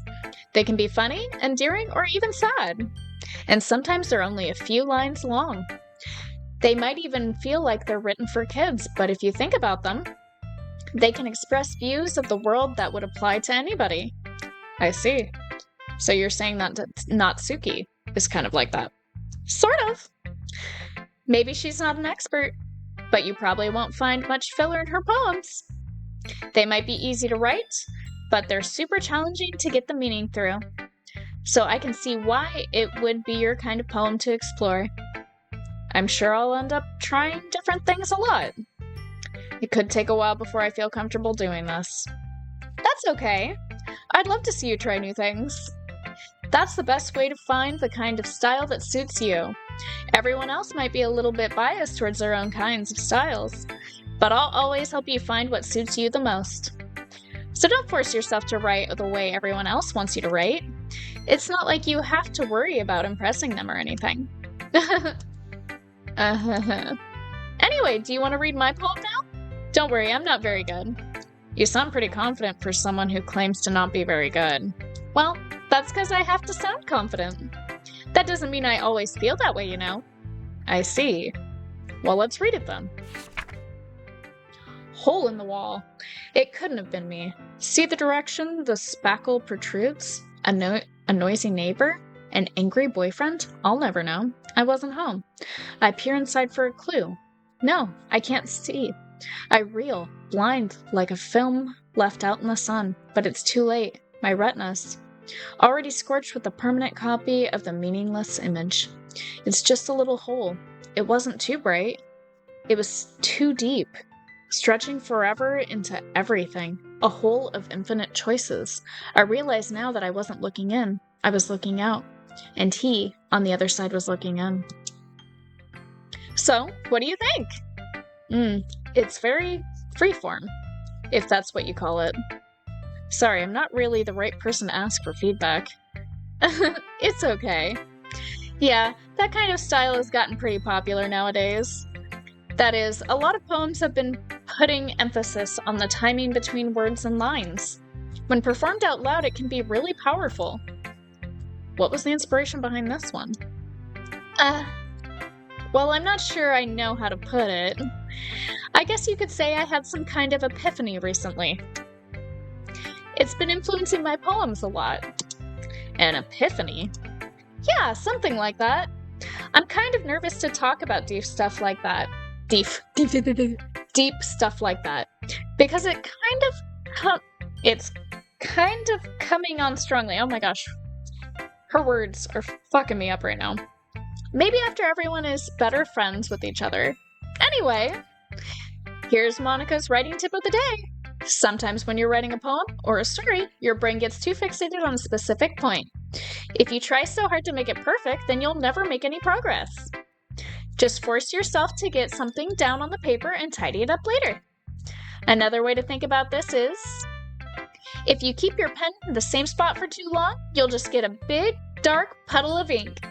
They can be funny, endearing, or even sad. And sometimes they're only a few lines long. They might even feel like they're written for kids, but if you think about them, they can express views of the world that would apply to anybody. I see. So you're saying that Natsuki is kind of like that? Sort of. Maybe she's not an expert, but you probably won't find much filler in her poems. They might be easy to write, but they're super challenging to get the meaning through. So I can see why it would be your kind of poem to explore. I'm sure I'll end up trying different things a lot. It could take a while before I feel comfortable doing this. That's okay. I'd love to see you try new things. That's the best way to find the kind of style that suits you. Everyone else might be a little bit biased towards their own kinds of styles, but I'll always help you find what suits you the most. So don't force yourself to write the way everyone else wants you to write. It's not like you have to worry about impressing them or anything. Anyway, do you want to read my poem now? Don't worry, I'm not very good. You sound pretty confident for someone who claims to not be very good. Well, that's because I have to sound confident. That doesn't mean I always feel that way, you know. I see. Well, let's read it then. Hole in the wall. It couldn't have been me. See the direction the spackle protrudes? A noisy neighbor? An angry boyfriend? I'll never know. I wasn't home. I peer inside for a clue. No, I can't see. I reel, blind, like a film left out in the sun, but it's too late. My retinas, already scorched with a permanent copy of the meaningless image. It's just a little hole. It wasn't too bright. It was too deep, stretching forever into everything. A hole of infinite choices. I realize now that I wasn't looking in. I was looking out. And he, on the other side, was looking in. So, what do you think? It's very freeform, if that's what you call it. Sorry, I'm not really the right person to ask for feedback. It's okay. Yeah, that kind of style has gotten pretty popular nowadays. That is, a lot of poems have been putting emphasis on the timing between words and lines. When performed out loud, it can be really powerful. What was the inspiration behind this one? Well, I'm not sure I know how to put it. I guess you could say I had some kind of epiphany recently. It's been influencing my poems a lot. An epiphany? Yeah, something like that. I'm kind of nervous to talk about deep stuff like that. Deep stuff like that. Because it's kind of coming on strongly. Oh my gosh. Her words are fucking me up right now. Maybe after everyone is better friends with each other. Anyway, here's Monica's writing tip of the day. Sometimes when you're writing a poem or a story, your brain gets too fixated on a specific point. If you try so hard to make it perfect, then you'll never make any progress. Just force yourself to get something down on the paper and tidy it up later. Another way to think about this is, if you keep your pen in the same spot for too long, you'll just get a big, dark puddle of ink.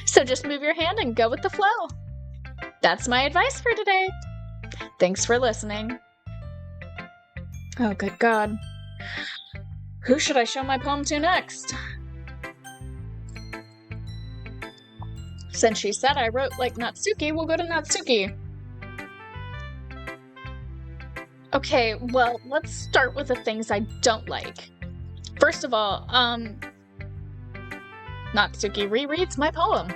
So just move your hand and go with the flow. That's my advice for today. Thanks for listening. Oh, good God. Who should I show my poem to next? Since she said I wrote like Natsuki, we'll go to Natsuki. Okay, well, let's start with the things I don't like. First of all, Natsuki rereads my poem.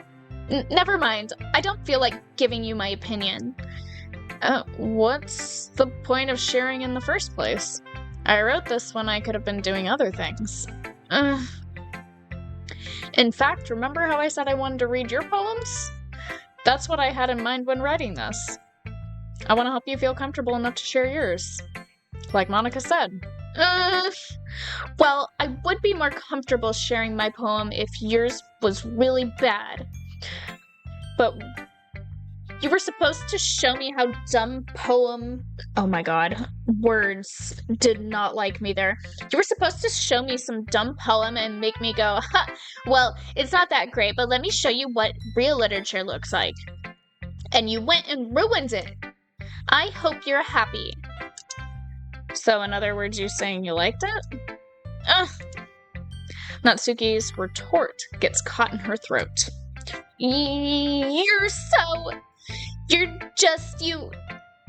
Never mind, I don't feel like giving you my opinion. What's the point of sharing in the first place? I wrote this when I could have been doing other things. In fact, remember how I said I wanted to read your poems? That's what I had in mind when writing this. I want to help you feel comfortable enough to share yours. Like Monica said. Well, I would be more comfortable sharing my poem if yours was really bad. But you were supposed to show me how dumb poem... Oh my god. Words did not like me there. You were supposed to show me some dumb poem and make me go, ha, well, it's not that great, but let me show you what real literature looks like. And you went and ruined it. I hope you're happy. So in other words, you're saying you liked it? Natsuki's retort gets caught in her throat. You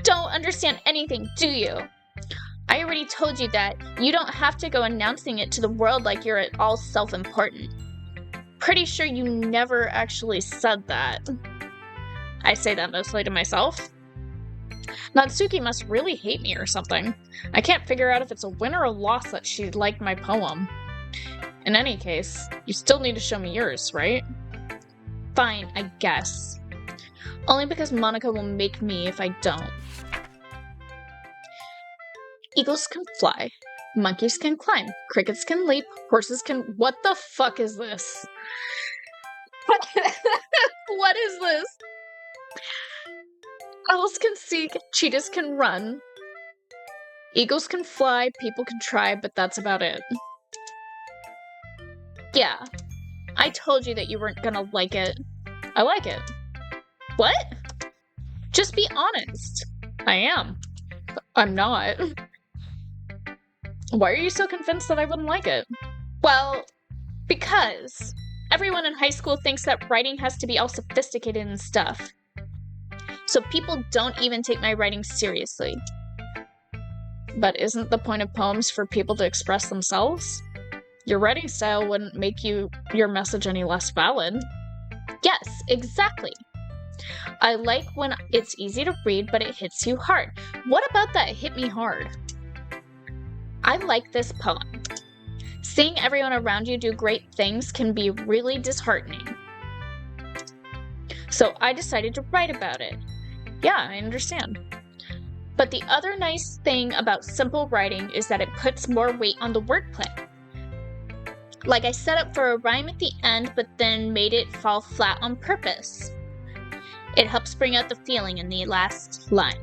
don't understand anything, do you? I already told you that. You don't have to go announcing it to the world like you're at all self-important. Pretty sure you never actually said that. I say that mostly to myself. Natsuki must really hate me or something. I can't figure out if it's a win or a loss that she liked my poem. In any case, you still need to show me yours, right? Fine, I guess. Only because Monica will make me if I don't. Eagles can fly. Monkeys can climb. Crickets can leap. Horses can... What the fuck is this? What is this? Owls can seek. Cheetahs can run. Eagles can fly. People can try, but that's about it. Yeah. I told you that you weren't gonna like it. I like it. What? Just be honest. I am. I'm not. Why are you so convinced that I wouldn't like it? Well, because everyone in high school thinks that writing has to be all sophisticated and stuff. So people don't even take my writing seriously. But isn't the point of poems for people to express themselves? Your writing style wouldn't make your message any less valid. Yes, exactly. I like when it's easy to read, but it hits you hard. What about that hit me hard? I like this poem. Seeing everyone around you do great things can be really disheartening. So I decided to write about it. Yeah, I understand. But the other nice thing about simple writing is that it puts more weight on the wordplay. Like I set up for a rhyme at the end, but then made it fall flat on purpose. It helps bring out the feeling in the last line.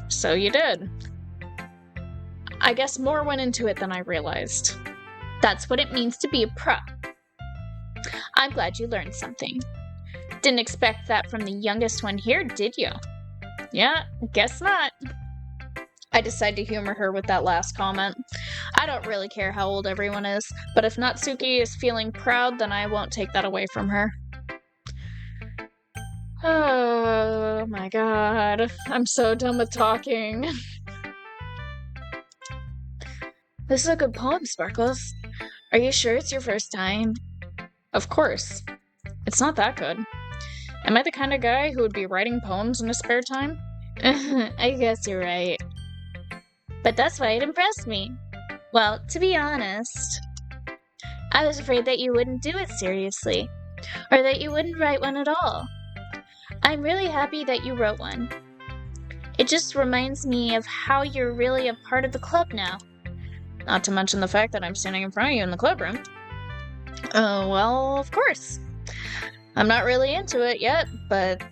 So you did. I guess more went into it than I realized. That's what it means to be a pro. I'm glad you learned something. Didn't expect that from the youngest one here, did you? Yeah, guess not. I decided to humor her with that last comment. I don't really care how old everyone is, but if Natsuki is feeling proud, then I won't take that away from her. Oh my god, I'm so done with talking. This is a good poem, Sparkles. Are you sure it's your first time? Of course. It's not that good. Am I the kind of guy who would be writing poems in his spare time? I guess you're right. But that's why it impressed me. Well, to be honest, I was afraid that you wouldn't do it seriously, or that you wouldn't write one at all. I'm really happy that you wrote one. It just reminds me of how you're really a part of the club now. Not to mention the fact that I'm standing in front of you in the clubroom. Well, of course. I'm not really into it yet, but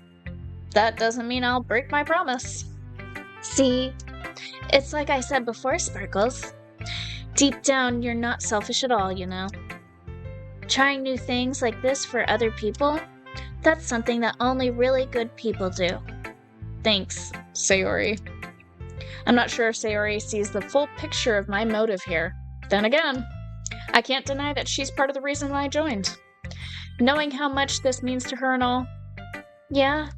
that doesn't mean I'll break my promise. See, it's like I said before, Sparkles. Deep down, you're not selfish at all, you know. Trying new things like this for other people, that's something that only really good people do. Thanks, Sayori. I'm not sure if Sayori sees the full picture of my motive here. Then again, I can't deny that she's part of the reason I joined. Knowing how much this means to her and all. Yeah,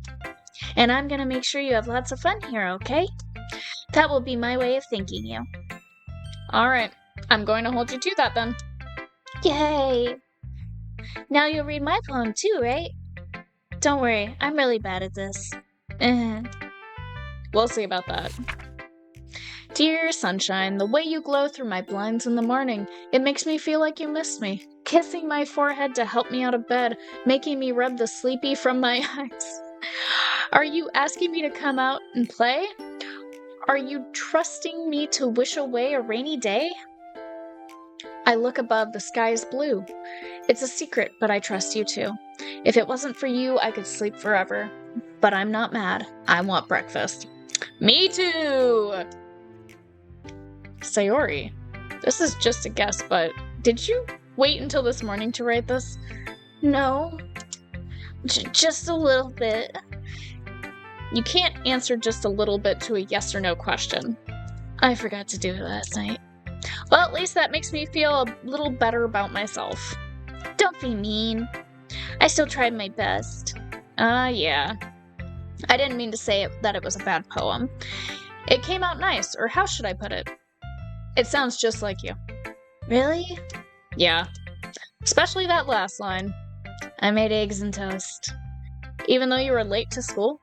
and I'm gonna make sure you have lots of fun here, okay? That will be my way of thanking you. Alright, I'm going to hold you to that then. Yay! Now you'll read my poem too, right? Don't worry, I'm really bad at this. We'll see about that. Dear sunshine, the way you glow through my blinds in the morning, it makes me feel like you missed me. Kissing my forehead to help me out of bed, making me rub the sleepy from my eyes. Are you asking me to come out and play? Are you trusting me to wish away a rainy day? I look above, the sky is blue. It's a secret, but I trust you too. If it wasn't for you, I could sleep forever. But I'm not mad. I want breakfast. Me too! Sayori, this is just a guess, but did you wait until this morning to write this? No. Just a little bit. You can't answer just a little bit to a yes or no question. I forgot to do it last night. Well, at least that makes me feel a little better about myself. Don't be mean. I still tried my best. Yeah. I didn't mean to say that it was a bad poem. It came out nice, or how should I put it? It sounds just like you. Really? Yeah. Especially that last line. I made eggs and toast. Even though you were late to school?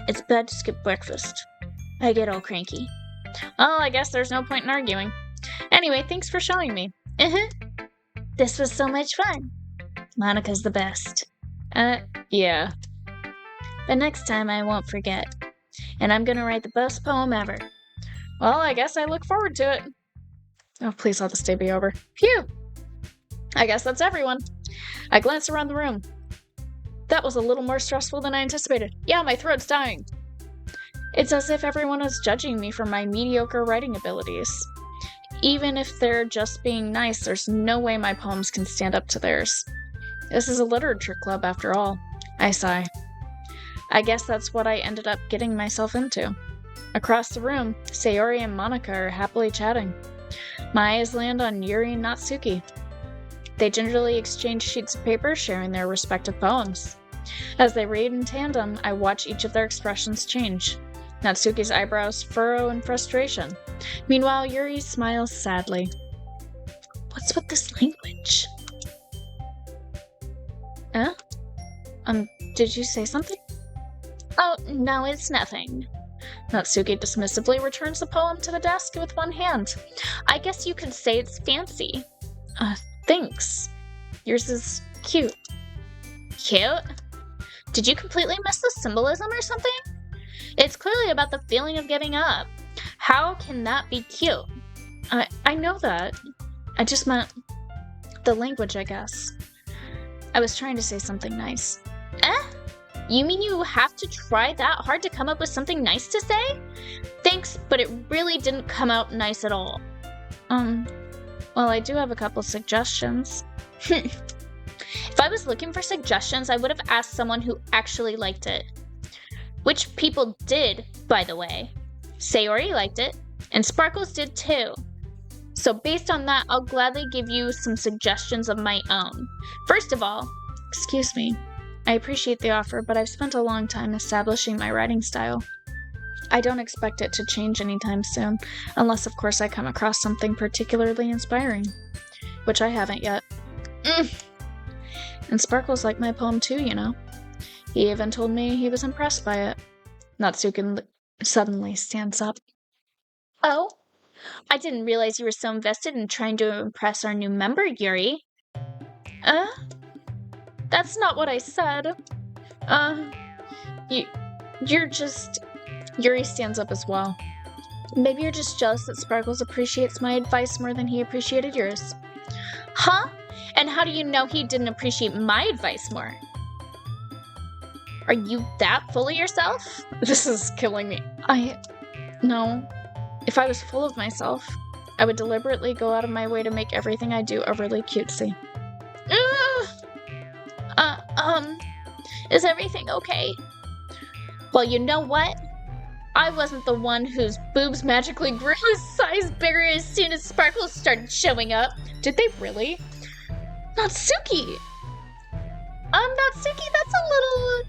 It's bad to skip breakfast. I get all cranky. Well, I guess there's no point in arguing. Anyway, thanks for showing me. This was so much fun. Monica's the best. Yeah. but next time I won't forget. And I'm gonna write the best poem ever. Well, I guess I look forward to it. Oh, please let this day be over. Phew! I guess that's everyone. I glanced around the room. That was a little more stressful than I anticipated. Yeah, my throat's dying. It's as if everyone is judging me for my mediocre writing abilities. Even if they're just being nice, there's no way my poems can stand up to theirs. This is a literature club, after all. I sigh. I guess that's what I ended up getting myself into. Across the room, Sayori and Monica are happily chatting. My eyes land on Yuri and Natsuki. They gingerly exchange sheets of paper, sharing their respective poems. As they read in tandem, I watch each of their expressions change. Natsuki's eyebrows furrow in frustration. Meanwhile, Yuri smiles sadly. What's with this language? Did you say something? Oh, no, it's nothing. Natsuki dismissively returns the poem to the desk with one hand. I guess you could say it's fancy. Thanks. Yours is cute. Cute? Did you completely miss the symbolism or something? It's clearly about the feeling of giving up. How can that be cute? I know that. I just meant the language, I guess. I was trying to say something nice. You mean you have to try that hard to come up with something nice to say? Thanks, but it really didn't come out nice at all. Well, I do have a couple suggestions. If I was looking for suggestions, I would have asked someone who actually liked it. Which people did, by the way. Sayori liked it, and Sparkles did too. So based on that, I'll gladly give you some suggestions of my own. First of all, excuse me. I appreciate the offer, but I've spent a long time establishing my writing style. I don't expect it to change anytime soon, unless of course I come across something particularly inspiring, which I haven't yet. And Sparkles liked my poem too, you know. He even told me he was impressed by it. Natsuki suddenly stands up. Oh? I didn't realize you were so invested in trying to impress our new member, Yuri. That's not what I said. You're just... Yuri stands up as well. Maybe you're just jealous that Sparkles appreciates my advice more than he appreciated yours. Huh? And how do you know he didn't appreciate my advice more? Are you that full of yourself? This is killing me. No. If I was full of myself, I would deliberately go out of my way to make everything I do overly cutesy. Is everything okay? Well, you know what? I wasn't the one whose boobs magically grew a size bigger as soon as Sparkles started showing up. Did they really? Natsuki! Natsuki, that's a little...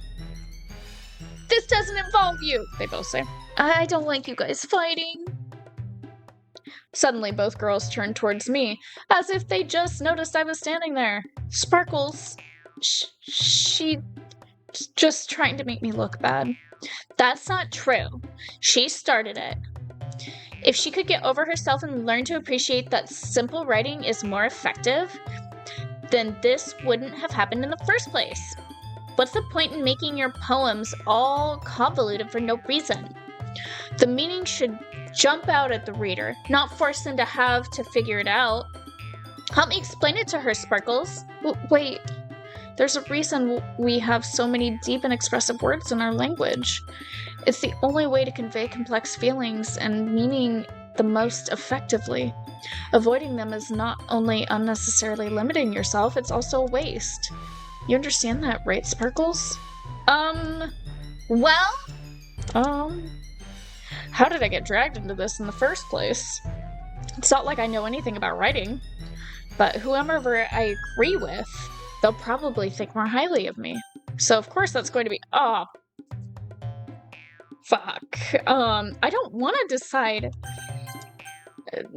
This doesn't involve you, they both say. I don't like you guys fighting. Suddenly, both girls turned towards me, as if they just noticed I was standing there. Sparkles, she's just trying to make me look bad. That's not true. She started it. If she could get over herself and learn to appreciate that simple writing is more effective, then this wouldn't have happened in the first place. What's the point in making your poems all convoluted for no reason? The meaning should jump out at the reader, not force them to have to figure it out. Help me explain it to her, Sparkles. Wait, there's a reason we have so many deep and expressive words in our language. It's the only way to convey complex feelings and meaning the most effectively. Avoiding them is not only unnecessarily limiting yourself, it's also a waste. You understand that, right, Sparkles? Well? How did I get dragged into this in the first place? It's not like I know anything about writing, but whoever I agree with, they'll probably think more highly of me. So of course that's going to be, fuck. I don't want to decide.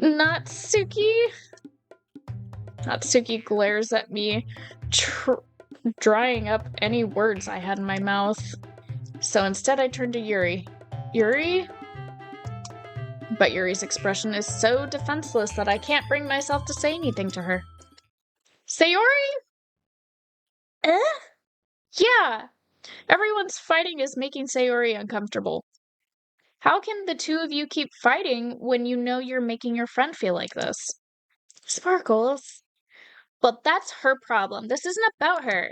Natsuki glares at me, drying up any words I had in my mouth. So instead I turn to Yuri. Yuri? But Yuri's expression is so defenseless that I can't bring myself to say anything to her. Sayori? Yeah. Everyone's fighting is making Sayori uncomfortable. How can the two of you keep fighting when you know you're making your friend feel like this? Sparkles. Well, that's her problem. This isn't about her.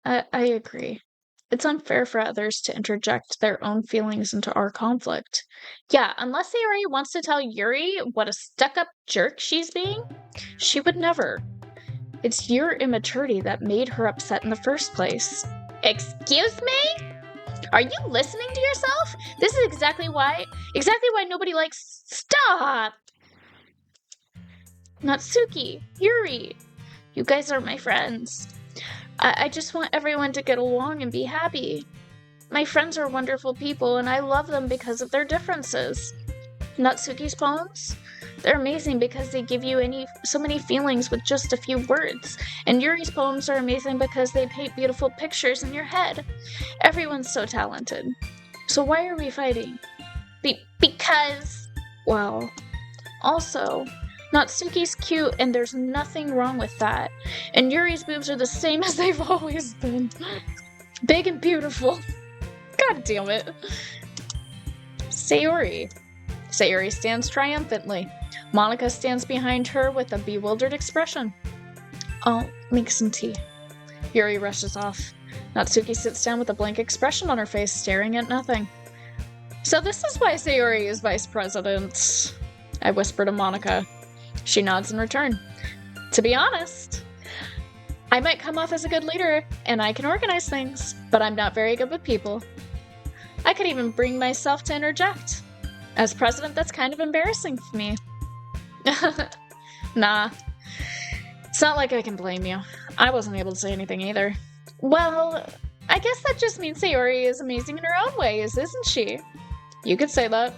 I agree. It's unfair for others to interject their own feelings into our conflict. Yeah, unless Sayori wants to tell Yuri what a stuck-up jerk she's being, she would never. It's your immaturity that made her upset in the first place. Excuse me? Are you listening to yourself? This is exactly why nobody likes. Stop! Natsuki, Yuri, you guys are my friends. I just want everyone to get along and be happy. My friends are wonderful people, and I love them because of their differences. Natsuki's poems? They're amazing because they give you so many feelings with just a few words. And Yuri's poems are amazing because they paint beautiful pictures in your head. Everyone's so talented. So why are we fighting? Because... Well... Also, Natsuki's cute and there's nothing wrong with that. And Yuri's boobs are the same as they've always been. Big and beautiful. God damn it. Sayori. Sayori stands triumphantly. Monica stands behind her with a bewildered expression. I'll make some tea. Yuri rushes off. Natsuki sits down with a blank expression on her face, staring at nothing. So this is why Sayori is vice president, I whisper to Monica. She nods in return. To be honest, I might come off as a good leader, and I can organize things, but I'm not very good with people. I could even bring myself to interject. As president, that's kind of embarrassing for me. Nah. It's not like I can blame you. I wasn't able to say anything either. Well, I guess that just means Sayori is amazing in her own ways, isn't she? You could say that.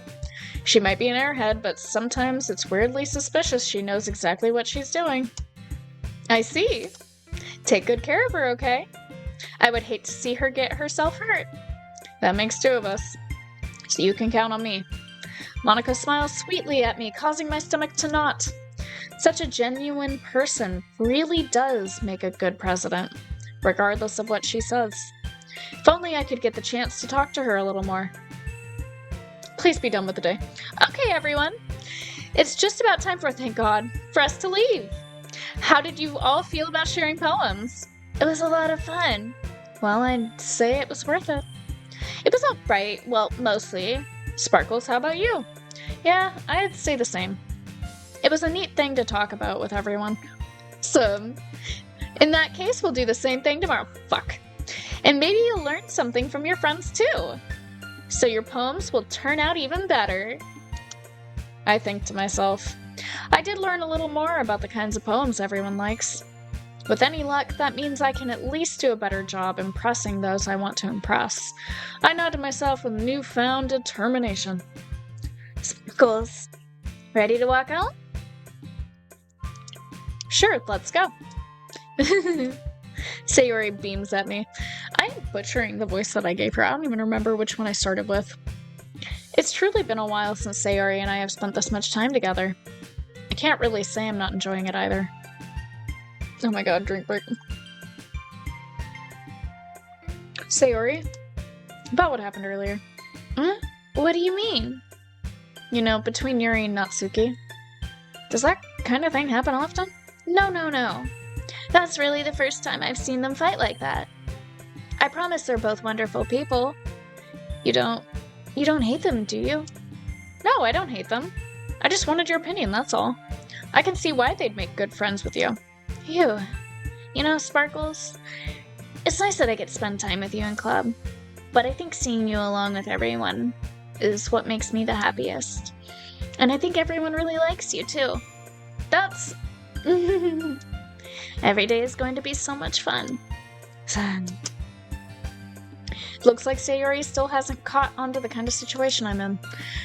She might be an airhead, but sometimes it's weirdly suspicious she knows exactly what she's doing. I see. Take good care of her, okay? I would hate to see her get herself hurt. That makes two of us. So you can count on me. Monica smiles sweetly at me, causing my stomach to knot. Such a genuine person really does make a good president, regardless of what she says. If only I could get the chance to talk to her a little more. Please be done with the day. Okay, everyone. It's just about time thank God, for us to leave. How did you all feel about sharing poems? It was a lot of fun. Well, I'd say it was worth it. It was alright, well, mostly. Sparkles, how about you? Yeah, I'd say the same. It was a neat thing to talk about with everyone. So, in that case, we'll do the same thing tomorrow. Fuck. And maybe you'll learn something from your friends too. So your poems will turn out even better. I think to myself. I did learn a little more about the kinds of poems everyone likes. With any luck, that means I can at least do a better job impressing those I want to impress. I nod to myself with newfound determination. Sparkles, ready to walk out? Sure, let's go. Sayori beams at me. I'm butchering the voice that I gave her. I don't even remember which one I started with. It's truly been a while since Sayori and I have spent this much time together. I can't really say I'm not enjoying it either. Oh my god, drink break. Sayori? About what happened earlier. Huh? What do you mean? You know, between Yuri and Natsuki. Does that kind of thing happen often? No. That's really the first time I've seen them fight like that. I promise they're both wonderful people. You don't hate them, do you? No, I don't hate them. I just wanted your opinion, that's all. I can see why they'd make good friends with you. Phew. You know, Sparkles, it's nice that I get to spend time with you in club, but I think seeing you along with everyone is what makes me the happiest. And I think everyone really likes you, too. That's... Every day is going to be so much fun. Looks like Sayori still hasn't caught on to the kind of situation I'm in.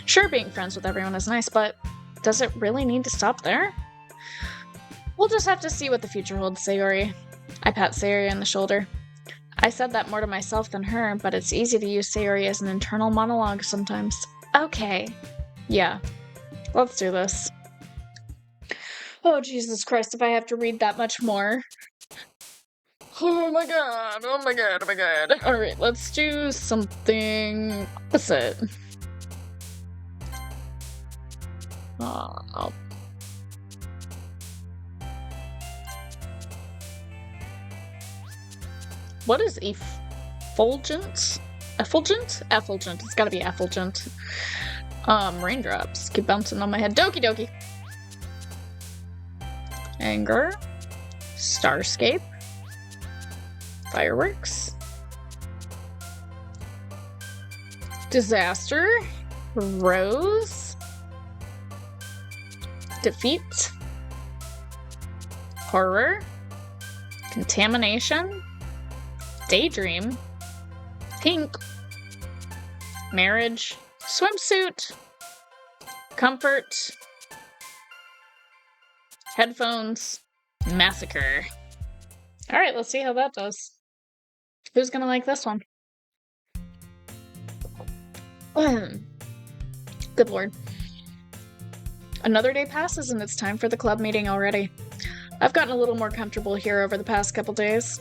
Sure, being friends with everyone is nice, but does it really need to stop there? We'll just have to see what the future holds, Sayori. I pat Sayori on the shoulder. I said that more to myself than her, but it's easy to use Sayori as an internal monologue sometimes. Okay. Yeah. Let's do this. Oh, Jesus Christ, if I have to read that much more. Oh my god, oh my god, oh my god. Alright, let's do something... What's it? What is effulgent? Effulgent? Effulgent. It's gotta be effulgent. Raindrops keep bouncing on my head. Doki Doki! Anger. Starscape. Fireworks. Disaster. Rose. Defeat. Horror. Contamination. Daydream. Pink. Marriage. Swimsuit. Comfort. Headphones. Massacre. Alright, let's see how that does. Who's gonna like this one? Good lord. Another day passes and it's time for the club meeting already. I've gotten a little more comfortable here over the past couple days.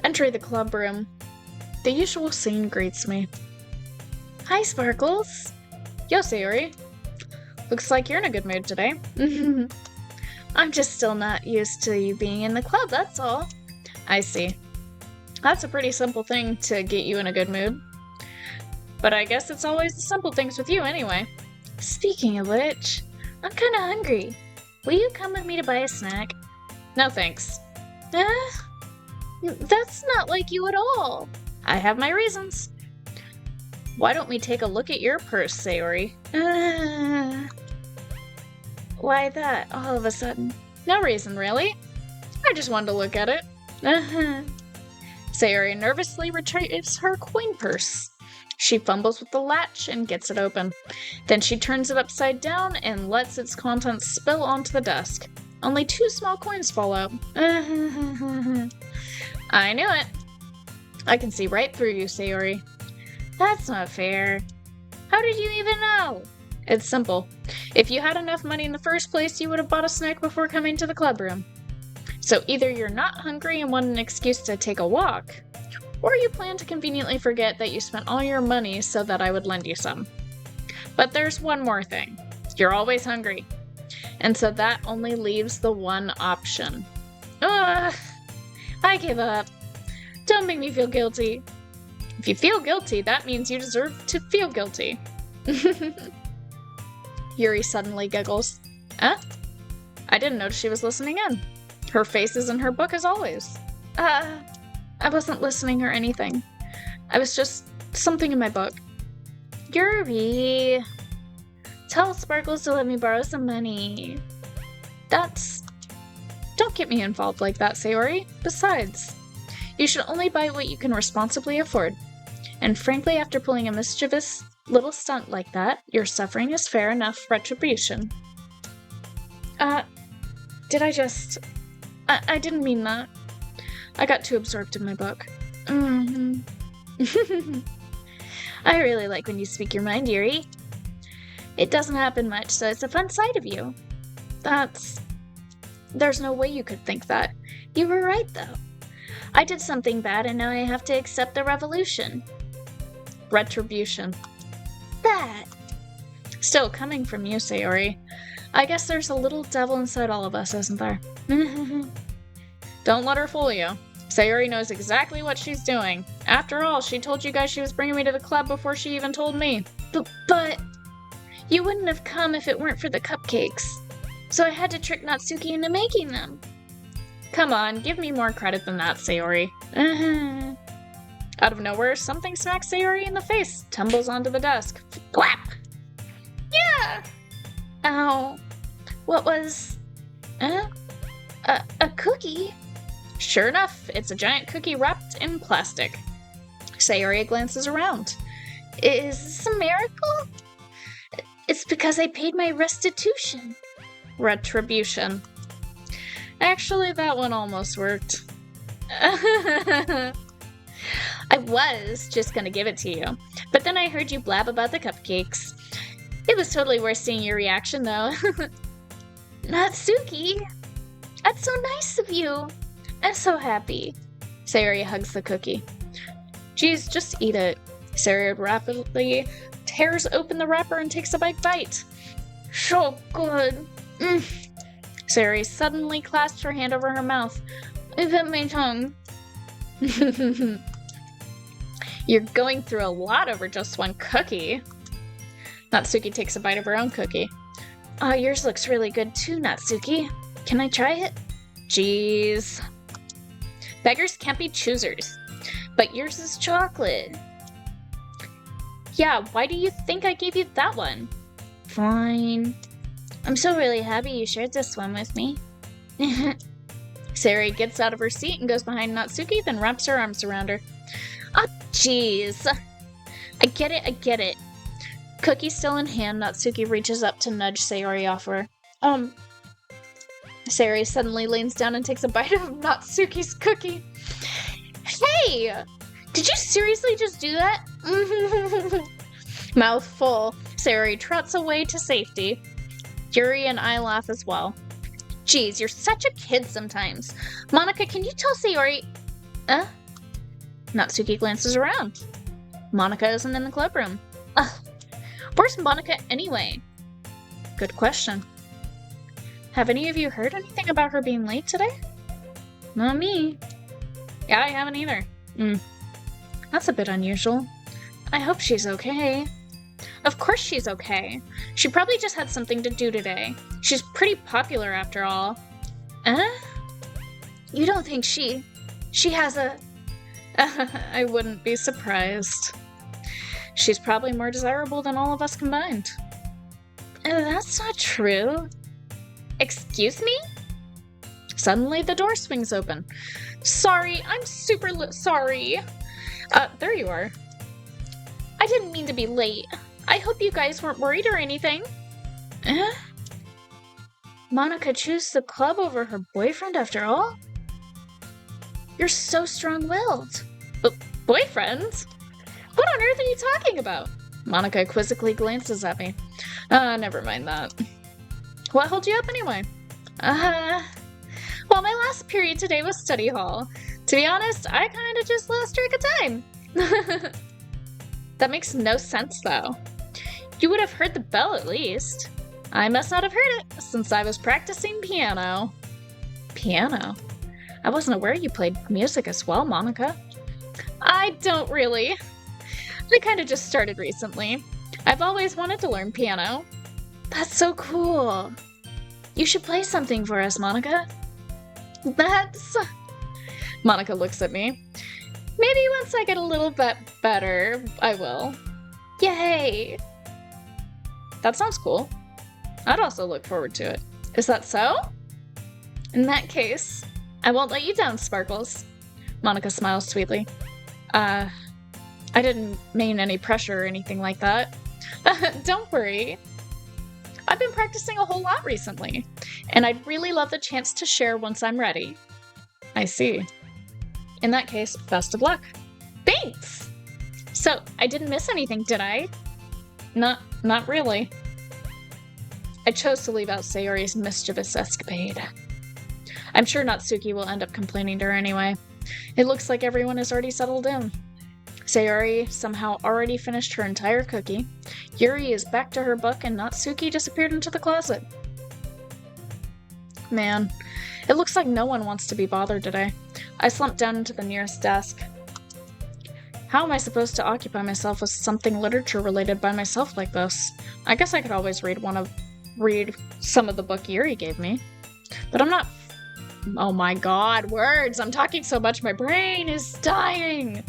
Entering the club room. The usual scene greets me. Hi, Sparkles. Yo, Sayori. Looks like you're in a good mood today. I'm just still not used to you being in the club, that's all. I see. That's a pretty simple thing to get you in a good mood. But I guess it's always the simple things with you anyway. Speaking of which, I'm kinda hungry. Will you come with me to buy a snack? No thanks. That's not like you at all. I have my reasons. Why don't we take a look at your purse, Sayori? Why that, all of a sudden? No reason, really. I just wanted to look at it. Sayori nervously retrieves her coin purse. She fumbles with the latch and gets it open. Then she turns it upside down and lets its contents spill onto the desk. Only 2 small coins fall out. I knew it. I can see right through you, Sayori. That's not fair. How did you even know? It's simple. If you had enough money in the first place, you would have bought a snack before coming to the club room. So either you're not hungry and want an excuse to take a walk, or you plan to conveniently forget that you spent all your money so that I would lend you some. But there's one more thing. You're always hungry. And so that only leaves the one option. Ugh! I give up. Don't make me feel guilty. If you feel guilty, that means you deserve to feel guilty. Yuri suddenly giggles. Huh? I didn't notice she was listening in. Her face is in her book as always. I wasn't listening or anything. I was just something in my book. Yuri! Tell Sparkles to let me borrow some money. Don't get me involved like that, Sayori. Besides, you should only buy what you can responsibly afford. And frankly, after pulling a mischievous little stunt like that, your suffering is fair enough retribution. Did I just... I didn't mean that. I got too absorbed in my book. I really like when you speak your mind, Yuri. It doesn't happen much, so it's a fun side of you. There's no way you could think that. You were right, though. I did something bad, and now I have to accept the revolution. Retribution. That. Still, coming from you, Sayori, I guess there's a little devil inside all of us, isn't there? Don't let her fool you. Sayori knows exactly what she's doing. After all, she told you guys she was bringing me to the club before she even told me. But you wouldn't have come if it weren't for the cupcakes. So I had to trick Natsuki into making them. Come on, give me more credit than that, Sayori. Out of nowhere, something smacks Sayori in the face, tumbles onto the desk. Flap! Yeah! Ow. What was... A cookie? Sure enough, it's a giant cookie wrapped in plastic. Sayori glances around. Is this a miracle? It's because I paid my restitution. Retribution. Actually, that one almost worked. I was just gonna give it to you, but then I heard you blab about the cupcakes. It was totally worth seeing your reaction, though. Natsuki! That's so nice of you. I'm so happy. Sayori hugs the cookie. Geez, just eat it. Sayori rapidly tears open the wrapper and takes a big bite. So good. Sayori suddenly clasps her hand over her mouth. I bit my tongue. You're going through a lot over just one cookie. Natsuki takes a bite of her own cookie. Oh, yours looks really good too, Natsuki. Can I try it? Jeez. Beggars can't be choosers. But yours is chocolate. Yeah, why do you think I gave you that one? Fine. I'm so really happy you shared this one with me. Sayori gets out of her seat and goes behind Natsuki, then wraps her arms around her. Ah, jeez. I get it. Cookie still in hand, Natsuki reaches up to nudge Sayori off her. Sayori suddenly leans down and takes a bite of Natsuki's cookie. Hey! Did you seriously just do that? Mouth full, Sayori trots away to safety. Yuri and I laugh as well. Geez, you're such a kid sometimes. Monika, can you tell Sayori... Natsuki glances around. Monika isn't in the clubroom. Where's Monika anyway? Good question. Have any of you heard anything about her being late today? Not me. Yeah, I haven't either. That's a bit unusual. I hope she's okay. Of course she's okay. She probably just had something to do today. She's pretty popular after all. You don't think she has a... I wouldn't be surprised. She's probably more desirable than all of us combined. That's not true. Excuse me? Suddenly the door swings open. Sorry, I'm super sorry. There you are. I didn't mean to be late. I hope you guys weren't worried or anything. Monika chose the club over her boyfriend after all? You're so strong-willed. Boyfriend? What on earth are you talking about? Monika quizzically glances at me. Never mind that. What held you up anyway? Well, my last period today was study hall. To be honest, I kinda just lost track of time. That makes no sense, though. You would have heard the bell at least. I must not have heard it, since I was practicing piano. Piano? I wasn't aware you played music as well, Monika. I don't really. I kinda just started recently. I've always wanted to learn piano. That's so cool. You should play something for us, Monika. Monika looks at me. Maybe once I get a little bit better, I will. Yay! That sounds cool. I'd also look forward to it. Is that so? In that case, I won't let you down, Sparkles. Monika smiles sweetly. I didn't mean any pressure or anything like that. Don't worry. I've been practicing a whole lot recently, and I'd really love the chance to share once I'm ready. I see. In that case, best of luck. Thanks! So, I didn't miss anything, did I? Not really. I chose to leave out Sayori's mischievous escapade. I'm sure Natsuki will end up complaining to her anyway. It looks like everyone is already settled in. Sayori somehow already finished her entire cookie. Yuri is back to her book, and Natsuki disappeared into the closet. Man, it looks like no one wants to be bothered today. I slumped down into the nearest desk. How am I supposed to occupy myself with something literature-related by myself like this? I guess I could always read some of the book Yuri gave me. But I'm not... Oh my god, words! I'm talking so much my brain is dying!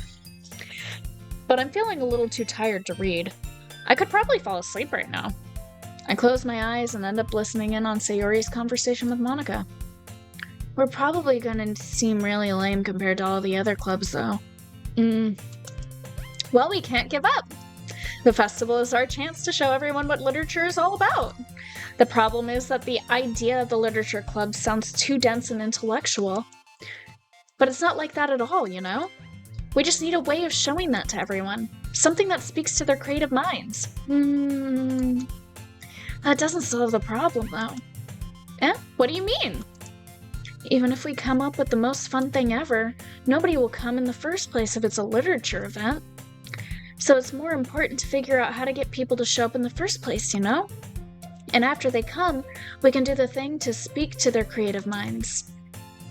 But I'm feeling a little too tired to read. I could probably fall asleep right now. I close my eyes and end up listening in on Sayori's conversation with Monika. We're probably gonna seem really lame compared to all the other clubs, though. Well, we can't give up. The festival is our chance to show everyone what literature is all about. The problem is that the idea of the literature club sounds too dense and intellectual. But it's not like that at all, you know? We just need a way of showing that to everyone. Something that speaks to their creative minds. That doesn't solve the problem, though. What do you mean? Even if we come up with the most fun thing ever, nobody will come in the first place if it's a literature event. So it's more important to figure out how to get people to show up in the first place, you know? And after they come, we can do the thing to speak to their creative minds.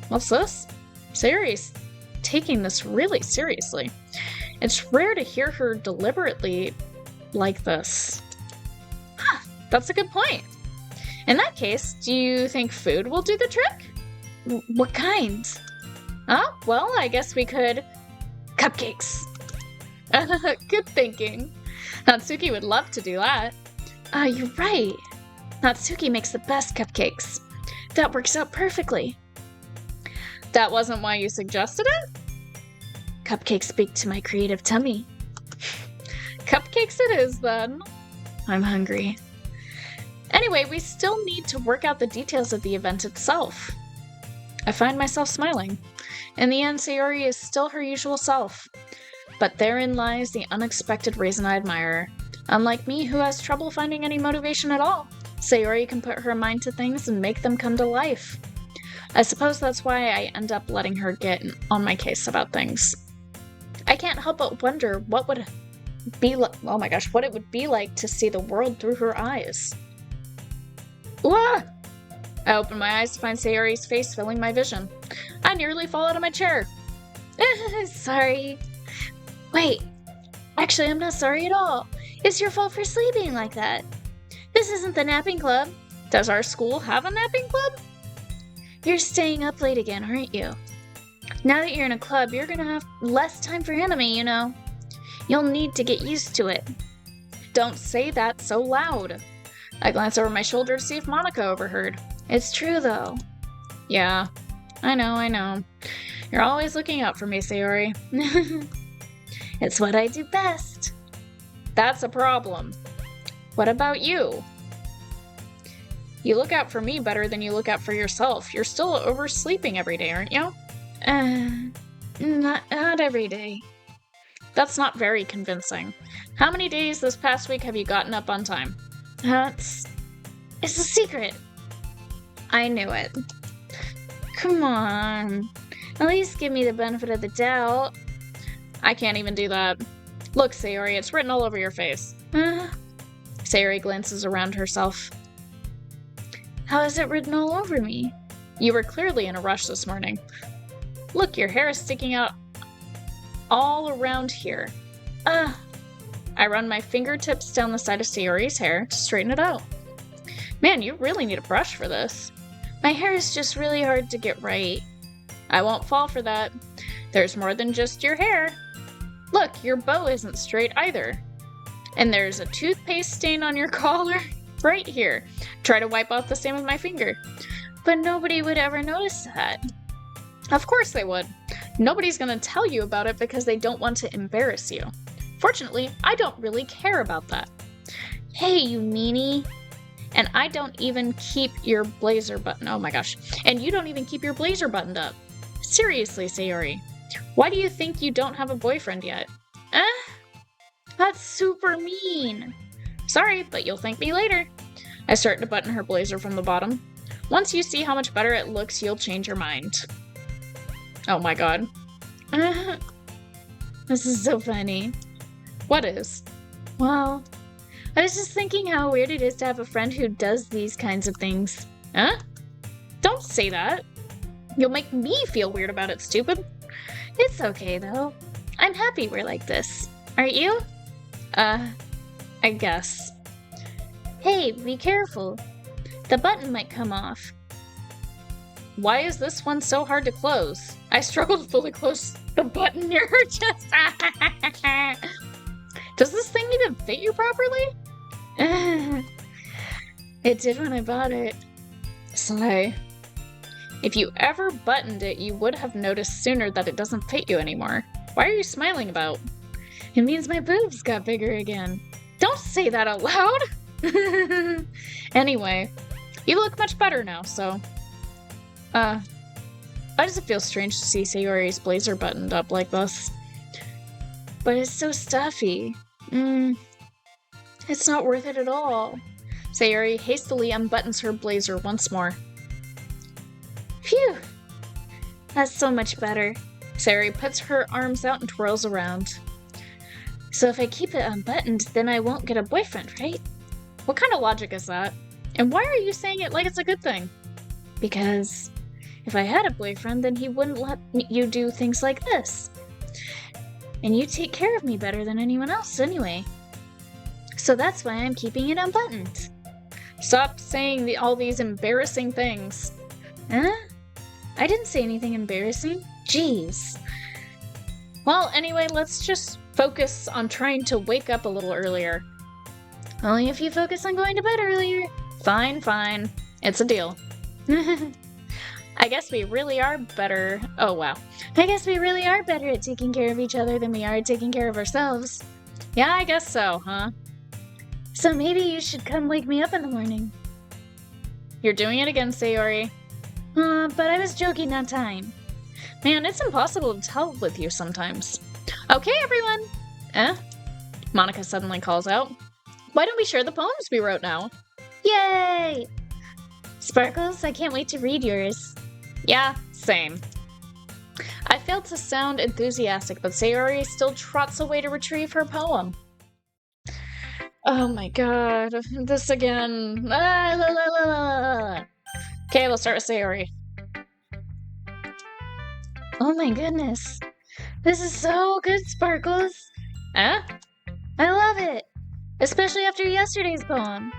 What's this? Sayori's taking this really seriously. It's rare to hear her deliberately like this. Huh, that's a good point. In that case, do you think food will do the trick? What kind? Oh, well, I guess we could... Cupcakes. Good thinking. Natsuki would love to do that. You're right. Natsuki makes the best cupcakes. That works out perfectly. That wasn't why you suggested it? Cupcakes speak to my creative tummy. Cupcakes it is, then. I'm hungry. Anyway, we still need to work out the details of the event itself. I find myself smiling. In the end, Sayori is still her usual self. But therein lies the unexpected reason I admire her. Unlike me, who has trouble finding any motivation at all, Sayori can put her mind to things and make them come to life. I suppose that's why I end up letting her get on my case about things. I can't help but wonder what would be like. Oh my gosh, what it would be like to see the world through her eyes. Wah! I open my eyes to find Sayori's face filling my vision. I nearly fall out of my chair. Sorry. Wait, actually, I'm not sorry at all. It's your fault for sleeping like that. This isn't the napping club. Does our school have a napping club? You're staying up late again, aren't you? Now that you're in a club, you're gonna have less time for anime, you know. You'll need to get used to it. Don't say that so loud. I glance over my shoulder to see if Monica overheard. It's true, though. Yeah, I know. You're always looking out for me, Sayori. It's what I do best. That's a problem. What about you? You look out for me better than you look out for yourself. You're still oversleeping every day, aren't you? Not every day. That's not very convincing. How many days this past week have you gotten up on time? It's a secret. I knew it. Come on. At least give me the benefit of the doubt. I can't even do that. Look, Sayori, it's written all over your face. Sayori glances around herself. How is it written all over me? You were clearly in a rush this morning. Look, your hair is sticking out all around here. I run my fingertips down the side of Sayori's hair to straighten it out. Man, you really need a brush for this. My hair is just really hard to get right. I won't fall for that. There's more than just your hair. Look, your bow isn't straight either. And there's a toothpaste stain on your collar right here. Try to wipe off the stain with my finger. But nobody would ever notice that. Of course they would. Nobody's gonna tell you about it because they don't want to embarrass you. Fortunately, I don't really care about that. Hey, you meanie. And I don't even keep your blazer button. Oh my gosh. And you don't even keep your blazer buttoned up. Seriously, Sayori. Why do you think you don't have a boyfriend yet? That's super mean. Sorry, but you'll thank me later. I start to button her blazer from the bottom. Once you see how much better it looks, you'll change your mind. Oh my god. This is so funny. What is? Well, I was just thinking how weird it is to have a friend who does these kinds of things. Huh? Don't say that. You'll make me feel weird about it, stupid. It's okay, though. I'm happy we're like this. Aren't you? I guess. Hey, be careful. The button might come off. Why is this one so hard to close? I struggle to fully close the button near her chest. Does this thing even fit you properly? It did when I bought it. Sigh. If you ever buttoned it, you would have noticed sooner that it doesn't fit you anymore. Why are you smiling about? It means my boobs got bigger again. Don't say that out loud! Anyway, you look much better now, so... Why does it feel strange to see Sayori's blazer buttoned up like this? But it's so stuffy. It's not worth it at all. Sayori hastily unbuttons her blazer once more. Phew! That's so much better. Sayori puts her arms out and twirls around. So if I keep it unbuttoned, then I won't get a boyfriend, right? What kind of logic is that? And why are you saying it like it's a good thing? Because if I had a boyfriend, then he wouldn't let you do things like this. And you take care of me better than anyone else anyway. So that's why I'm keeping it unbuttoned. Stop saying all these embarrassing things. Huh? I didn't say anything embarrassing. Jeez. Well, anyway, let's just focus on trying to wake up a little earlier. Only if you focus on going to bed earlier. Fine, fine. It's a deal. I guess we really are better. Oh, wow. I guess we really are better at taking care of each other than we are at taking care of ourselves. Yeah, I guess so, huh? So maybe you should come wake me up in the morning. You're doing it again, Sayori. But I was joking that time. Man, it's impossible to tell with you sometimes. Okay, everyone! Monica suddenly calls out. Why don't we share the poems we wrote now? Yay! Sparkles, I can't wait to read yours. Yeah, same. I failed to sound enthusiastic, but Sayori still trots away to retrieve her poem. Oh my god, this again. Ah, la, la, la, la. Okay, we'll start with Sayori. Oh my goodness. This is so good, Sparkles. Eh? I love it. Especially after yesterday's poem.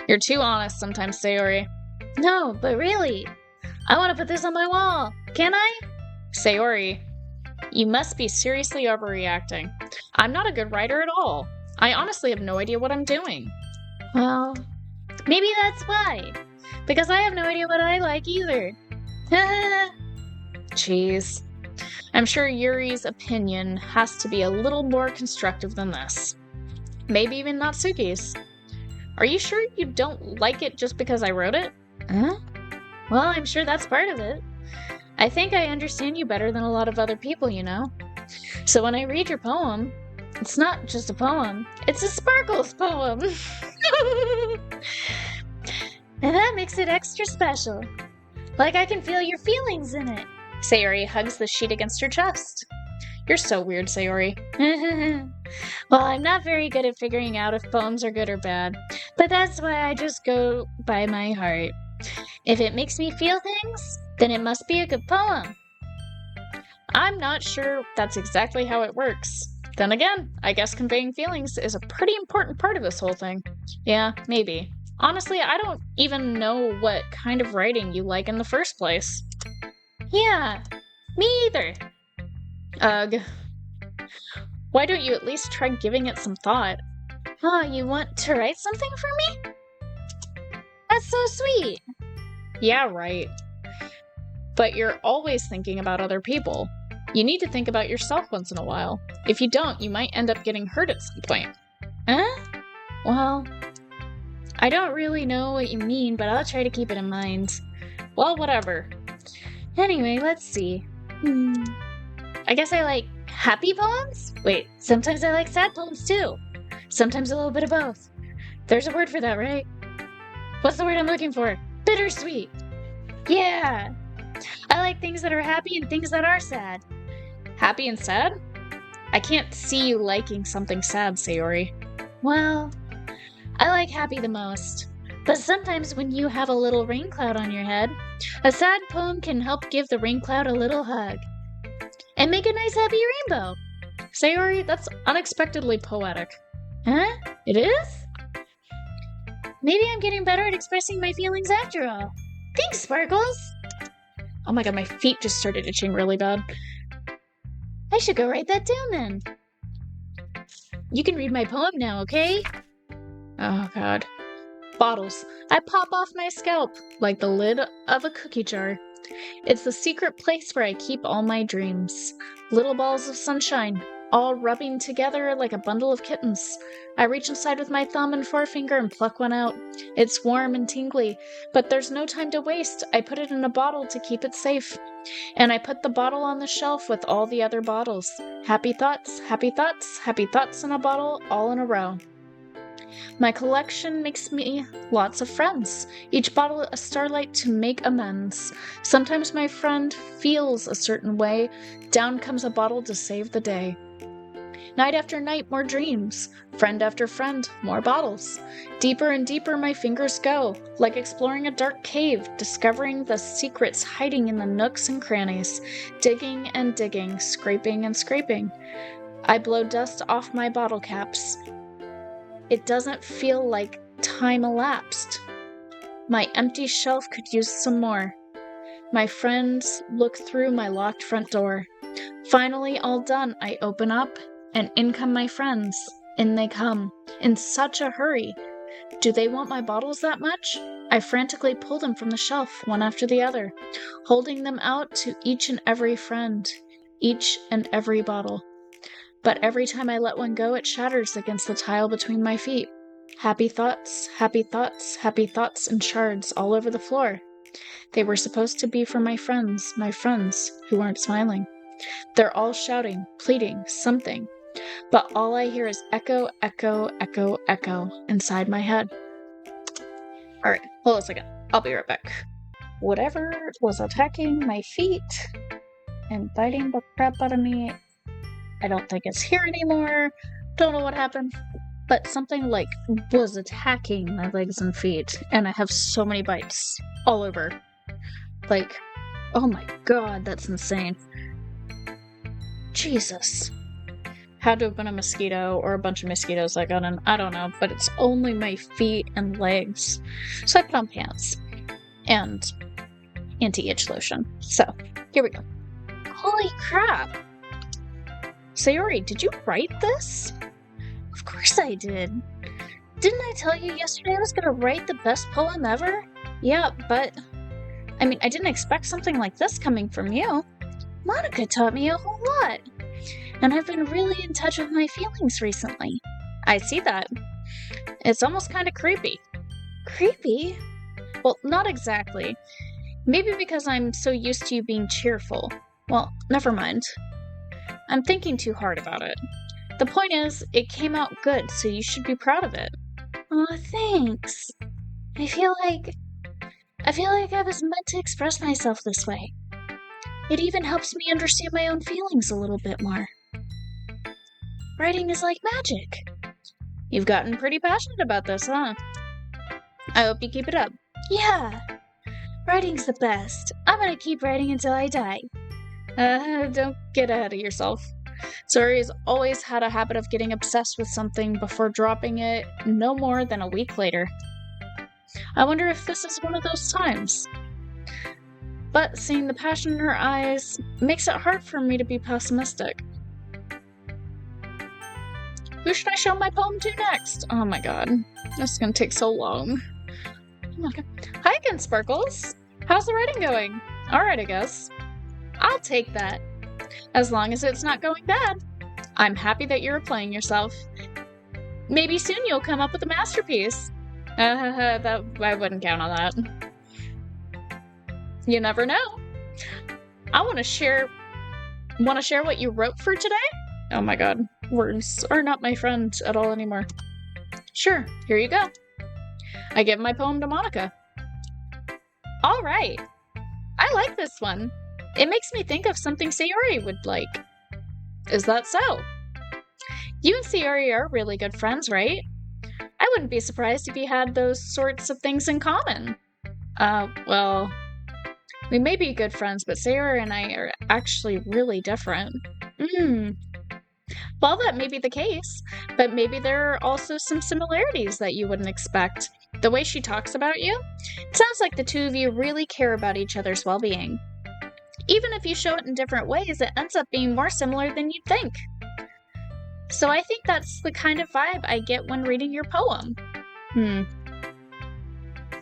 You're too honest sometimes, Sayori. No, but really. I want to put this on my wall. Can I? Sayori, you must be seriously overreacting. I'm not a good writer at all. I honestly have no idea what I'm doing. Well, maybe that's why. Because I have no idea what I like either. Jeez. I'm sure Yuri's opinion has to be a little more constructive than this. Maybe even Natsuki's. Are you sure you don't like it just because I wrote it? Huh? Well, I'm sure that's part of it. I think I understand you better than a lot of other people, you know? So when I read your poem, it's not just a poem, it's a Sparkles poem! And that makes it extra special. Like I can feel your feelings in it. Sayori hugs the sheet against her chest. You're so weird, Sayori. Well, I'm not very good at figuring out if poems are good or bad, but that's why I just go by my heart. If it makes me feel things, then it must be a good poem. I'm not sure that's exactly how it works. Then again, I guess conveying feelings is a pretty important part of this whole thing. Yeah, maybe. Honestly, I don't even know what kind of writing you like in the first place. Yeah, me either. Ugh. Why don't you at least try giving it some thought? Oh, you want to write something for me? That's so sweet. Yeah, right. But you're always thinking about other people. You need to think about yourself once in a while. If you don't, you might end up getting hurt at some point. Huh? Well, I don't really know what you mean, but I'll try to keep it in mind. Well, whatever. Anyway, let's see. I guess I like happy poems? Wait, sometimes I like sad poems too. Sometimes a little bit of both. There's a word for that, right? What's the word I'm looking for? Bittersweet. Yeah. I like things that are happy and things that are sad. Happy and sad? I can't see you liking something sad, Sayori. Well, I like happy the most. But sometimes when you have a little rain cloud on your head, a sad poem can help give the rain cloud a little hug. And make a nice happy rainbow. Sayori, that's unexpectedly poetic. Huh? It is? Maybe I'm getting better at expressing my feelings after all. Thanks, Sparkles! Oh my god, my feet just started itching really bad. I should go write that down then. You can read my poem now, okay? Oh god. Bottles. I pop off my scalp like the lid of a cookie jar. It's the secret place where I keep all my dreams. Little balls of sunshine, all rubbing together like a bundle of kittens. I reach inside with my thumb and forefinger and pluck one out. It's warm and tingly, but there's no time to waste. I put it in a bottle to keep it safe. And I put the bottle on the shelf with all the other bottles. Happy thoughts, happy thoughts, happy thoughts in a bottle, all in a row. My collection makes me lots of friends, each bottle a starlight to make amends. Sometimes my friend feels a certain way, down comes a bottle to save the day. Night after night, more dreams. Friend after friend, more bottles. Deeper and deeper my fingers go, like exploring a dark cave, discovering the secrets hiding in the nooks and crannies. Digging and digging, scraping and scraping. I blow dust off my bottle caps. It doesn't feel like time elapsed. My empty shelf could use some more. My friends look through my locked front door. Finally, all done, I open up, and in come my friends. In they come, in such a hurry. Do they want my bottles that much? I frantically pull them from the shelf, one after the other, holding them out to each and every friend, each and every bottle. But every time I let one go, it shatters against the tile between my feet. Happy thoughts, happy thoughts, happy thoughts in shards all over the floor. They were supposed to be for my friends who aren't smiling. They're all shouting, pleading, something. But all I hear is echo, echo, echo, echo inside my head. Alright, hold on a second. I'll be right back. Whatever was attacking my feet and biting the crap out of me, I don't think it's here anymore. Don't know what happened. But something like was attacking my legs and feet, and I have so many bites all over. Like, oh my god, that's insane. Jesus. Had to have been a mosquito or a bunch of mosquitoes that got in. I don't know, but it's only my feet and legs. So I put on pants and anti-itch lotion. So, here we go. Holy crap! Sayori, did you write this? Of course I did. Didn't I tell you yesterday I was gonna write the best poem ever? Yeah, but... I mean, I didn't expect something like this coming from you. Monica taught me a whole lot. And I've been really in touch with my feelings recently. I see that. It's almost kind of creepy. Creepy? Well, not exactly. Maybe because I'm so used to you being cheerful. Well, never mind. I'm thinking too hard about it. The point is, it came out good, so you should be proud of it. Aw, thanks. I feel like I was meant to express myself this way. It even helps me understand my own feelings a little bit more. Writing is like magic. You've gotten pretty passionate about this, huh? I hope you keep it up. Yeah. Writing's the best. I'm gonna keep writing until I die. Don't get ahead of yourself. Suri has always had a habit of getting obsessed with something before dropping it no more than a week later. I wonder if this is one of those times. But seeing the passion in her eyes makes it hard for me to be pessimistic. Who should I show my poem to next? Oh my god, this is gonna take so long. Oh my god. Hi again, Sparkles. How's the writing going? Alright, I guess. I'll take that. As long as it's not going bad. I'm happy that you're applying yourself. Maybe soon you'll come up with a masterpiece. That I wouldn't count on that. You never know. I want to share what you wrote for today? Oh my god, words are not my friend at all anymore. Sure, here you go. I give my poem to Monica. All right. I like this one. It makes me think of something Sayori would like. Is that so? You and Sayori are really good friends, right? I wouldn't be surprised if you had those sorts of things in common. Well, we may be good friends, but Sayori and I are actually really different. Well, that may be the case, but maybe there are also some similarities that you wouldn't expect. The way she talks about you, it sounds like the two of you really care about each other's well-being. Even if you show it in different ways, it ends up being more similar than you'd think. So I think that's the kind of vibe I get when reading your poem.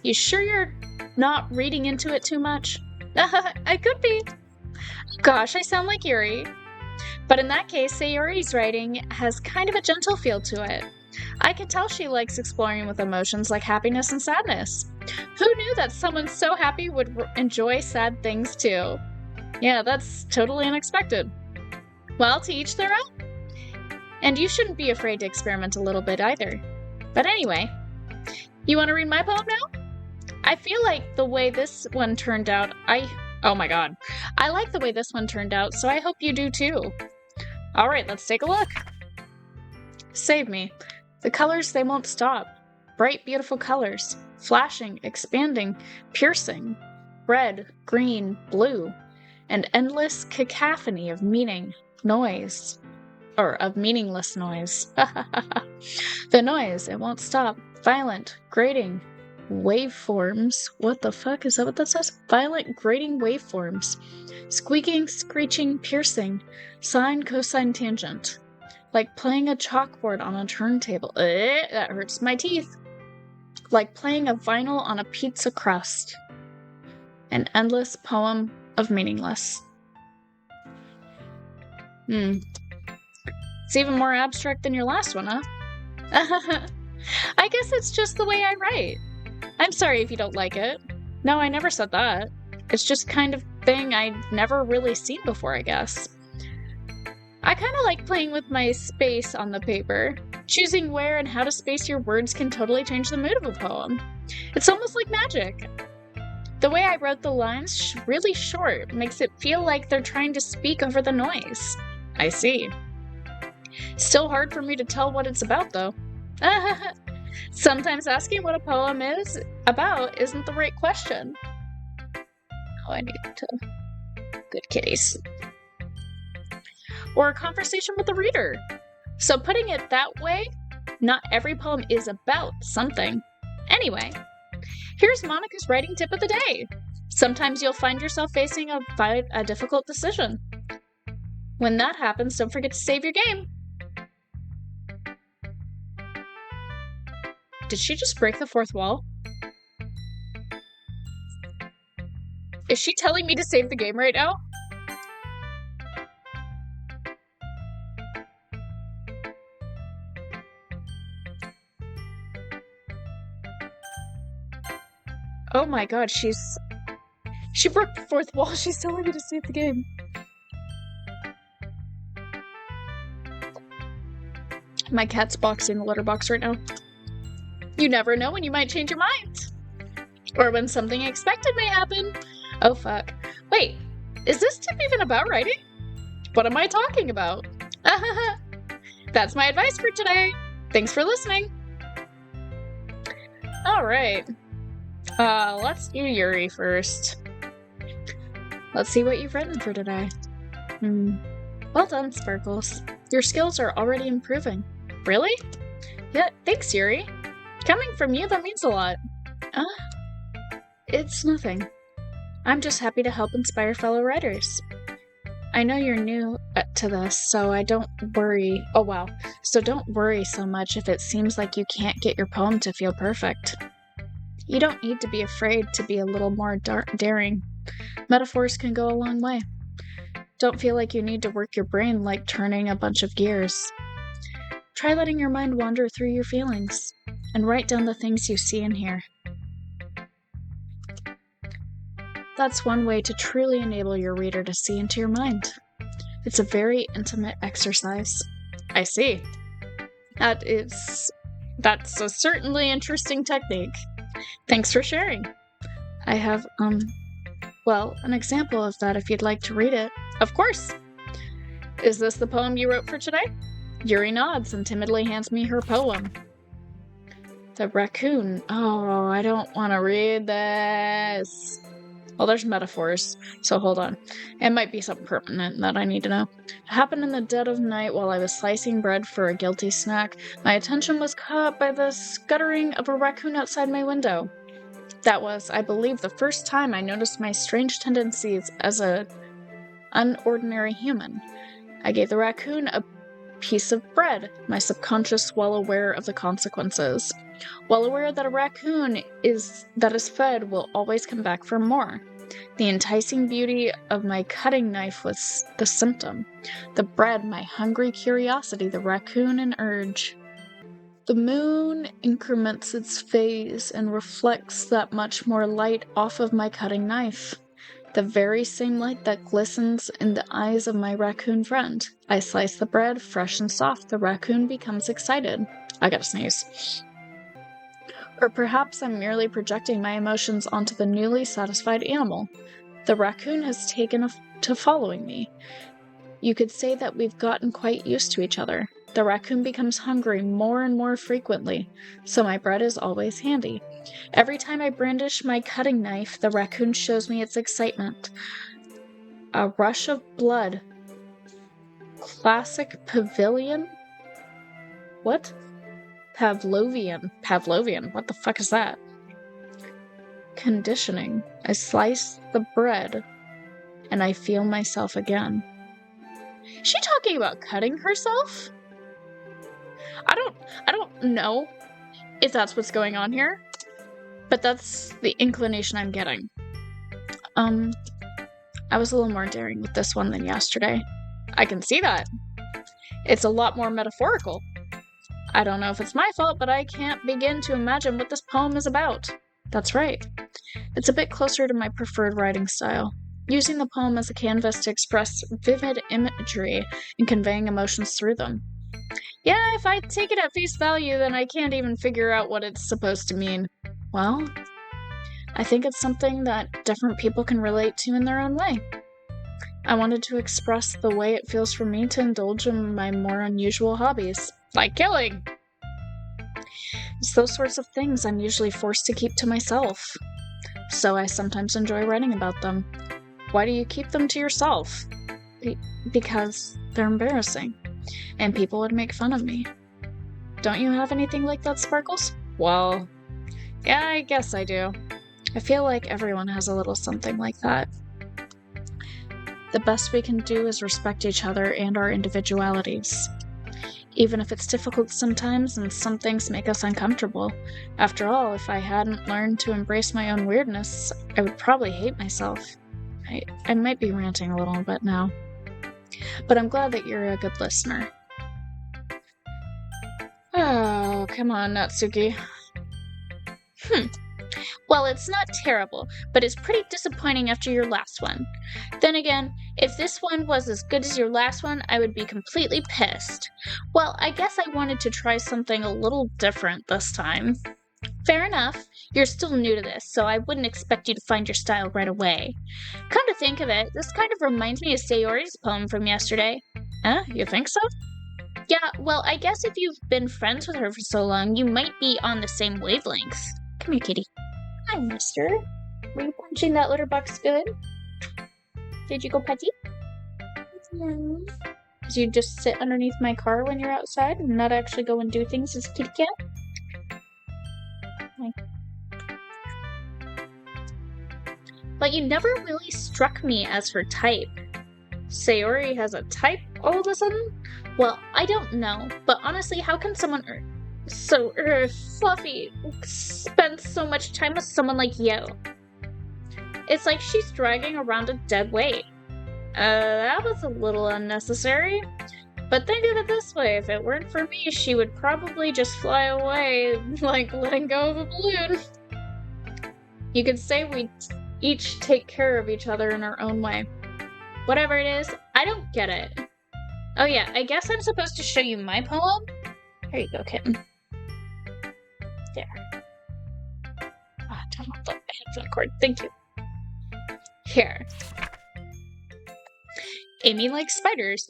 You sure you're not reading into it too much? I could be. Gosh, I sound like Yuri. But in that case, Sayori's writing has kind of a gentle feel to it. I can tell she likes exploring with emotions like happiness and sadness. Who knew that someone so happy would enjoy sad things too? Yeah, that's totally unexpected. Well, to each their own. And you shouldn't be afraid to experiment a little bit either. But anyway, you want to read my poem now? I feel like the way this one turned out, oh my god. I like the way this one turned out, so I hope you do too. Alright, let's take a look. Save me. The colors, they won't stop. Bright, beautiful colors. Flashing, expanding, piercing. Red, green, blue. An endless cacophony of meaning, noise. Or of meaningless noise. The noise, it won't stop. Violent, grating, waveforms. What the fuck? Is that what that says? Violent, grating waveforms. Squeaking, screeching, piercing. Sine, cosine, tangent. Like playing a chalkboard on a turntable. That hurts my teeth. Like playing a vinyl on a pizza crust. An endless poem of meaningless. It's even more abstract than your last one, huh? I guess it's just the way I write. I'm sorry if you don't like it. No, I never said that. It's just kind of thing I'd never really seen before, I guess. I kind of like playing with my space on the paper. Choosing where and how to space your words can totally change the mood of a poem. It's almost like magic. The way I wrote the lines really short makes it feel like they're trying to speak over the noise. I see. Still hard for me to tell what it's about, though. Sometimes asking what a poem is about isn't the right question. Oh, I need to... Good kitties. Or a conversation with the reader. So putting it that way, not every poem is about something. Anyway, here's Monica's writing tip of the day. Sometimes you'll find yourself facing a difficult decision. When that happens, don't forget to save your game. Did she just break the fourth wall? Is she telling me to save the game right now? Oh my god, she broke the fourth wall. She's telling me to save the game. My cat's boxing the litter box right now. You never know when you might change your mind. Or when something unexpected may happen. Oh fuck. Wait, is this tip even about writing? What am I talking about? That's my advice for today. Thanks for listening. Alright. Let's do Yuri first. Let's see what you've written for today. Well done, Sparkles. Your skills are already improving. Really? Yeah, thanks, Yuri. Coming from you, that means a lot. It's nothing. I'm just happy to help inspire fellow writers. I know you're new to this, so don't worry so much if it seems like you can't get your poem to feel perfect. You don't need to be afraid to be a little more daring. Metaphors can go a long way. Don't feel like you need to work your brain like turning a bunch of gears. Try letting your mind wander through your feelings, and write down the things you see and hear. That's one way to truly enable your reader to see into your mind. It's a very intimate exercise. I see. That's a certainly interesting technique. Thanks for sharing. I have, an example of that if you'd like to read it. Of course! Is this the poem you wrote for today? Yuri nods and timidly hands me her poem. The raccoon. Oh, I don't want to read this. Well, there's metaphors, so hold on. It might be something pertinent that I need to know. It happened in the dead of night while I was slicing bread for a guilty snack. My attention was caught by the scuttering of a raccoon outside my window. That was, I believe, the first time I noticed my strange tendencies as an unordinary human. I gave the raccoon a piece of bread, my subconscious well aware of the consequences. Well aware that a raccoon that is fed will always come back for more. The enticing beauty of my cutting knife was the symptom. The bread, my hungry curiosity, the raccoon, an urge. The moon increments its phase and reflects that much more light off of my cutting knife. The very same light that glistens in the eyes of my raccoon friend. I slice the bread, fresh and soft. The raccoon becomes excited. I gotta sneeze. Or perhaps I'm merely projecting my emotions onto the newly satisfied animal. The raccoon has taken to following me. You could say that we've gotten quite used to each other. The raccoon becomes hungry more and more frequently, so my bread is always handy. Every time I brandish my cutting knife, the raccoon shows me its excitement. A rush of blood. Classic pavilion? What? Pavlovian. Pavlovian. What the fuck is that? Conditioning. I slice the bread, and I feel myself again. Is she talking about cutting herself? I don't know if that's what's going on here, but that's the inclination I'm getting. I was a little more daring with this one than yesterday. I can see that. It's a lot more metaphorical. I don't know if it's my fault, but I can't begin to imagine what this poem is about. That's right. It's a bit closer to my preferred writing style, using the poem as a canvas to express vivid imagery and conveying emotions through them. Yeah, if I take it at face value, then I can't even figure out what it's supposed to mean. Well, I think it's something that different people can relate to in their own way. I wanted to express the way it feels for me to indulge in my more unusual hobbies, like killing. It's those sorts of things I'm usually forced to keep to myself, so I sometimes enjoy writing about them. Why do you keep them to yourself? Because they're embarrassing, and people would make fun of me. Don't you have anything like that, Sparkles? Well, yeah, I guess I do. I feel like everyone has a little something like that. The best we can do is respect each other and our individualities. Even if it's difficult sometimes and some things make us uncomfortable. After all, if I hadn't learned to embrace my own weirdness, I would probably hate myself. I might be ranting a little bit now. But I'm glad that you're a good listener. Oh, come on, Natsuki. Well, it's not terrible, but it's pretty disappointing after your last one. Then again, if this one was as good as your last one, I would be completely pissed. Well, I guess I wanted to try something a little different this time. Fair enough, you're still new to this, so I wouldn't expect you to find your style right away. Come to think of it, this kind of reminds me of Sayori's poem from yesterday. You think so? Yeah, well, I guess if you've been friends with her for so long, you might be on the same wavelengths. Come here, kitty. Hi, mister. Were you punching that litter box good? Did you go potty? No. Did you just sit underneath my car when you're outside and not actually go and do things as a kitty cat? But you never really struck me as her type. Sayori has a type all of a sudden? Well, I don't know, but honestly, how can someone so fluffy spend so much time with someone like you? It's like she's dragging around a dead weight. That was a little unnecessary. But think of it this way, if it weren't for me, she would probably just fly away, like letting go of a balloon. You could say we each take care of each other in our own way. Whatever it is, I don't get it. Oh yeah, I guess I'm supposed to show you my poem? Here you go, kitten. There. Turn off the headphone cord. Thank you. Here. Amy likes spiders.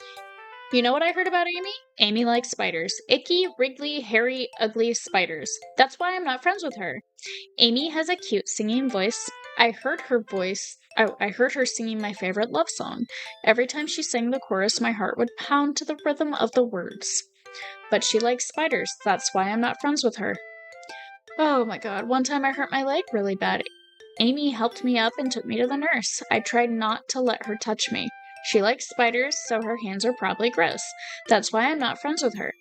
You know what I heard about Amy? Amy likes spiders. Icky, wriggly, hairy, ugly spiders. That's why I'm not friends with her. Amy has a cute singing voice. I heard her singing my favorite love song. Every time she sang the chorus, my heart would pound to the rhythm of the words. But she likes spiders. That's why I'm not friends with her. Oh my god, one time I hurt my leg really bad. Amy helped me up and took me to the nurse. I tried not to let her touch me. She likes spiders, so her hands are probably gross. That's why I'm not friends with her.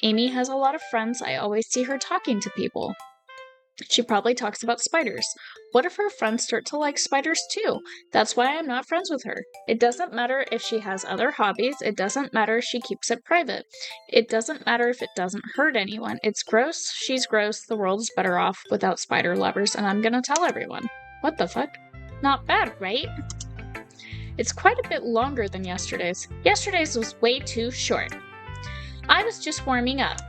Amy has a lot of friends. I always see her talking to people. She probably talks about spiders. What if her friends start to like spiders too? That's why I'm not friends with her. It doesn't matter if she has other hobbies. It doesn't matter if she keeps it private. It doesn't matter if it doesn't hurt anyone. It's gross. She's gross. The world is better off without spider lovers, and I'm gonna tell everyone. What the fuck? Not bad, right? It's quite a bit longer than yesterday's. Yesterday's was way too short. I was just warming up.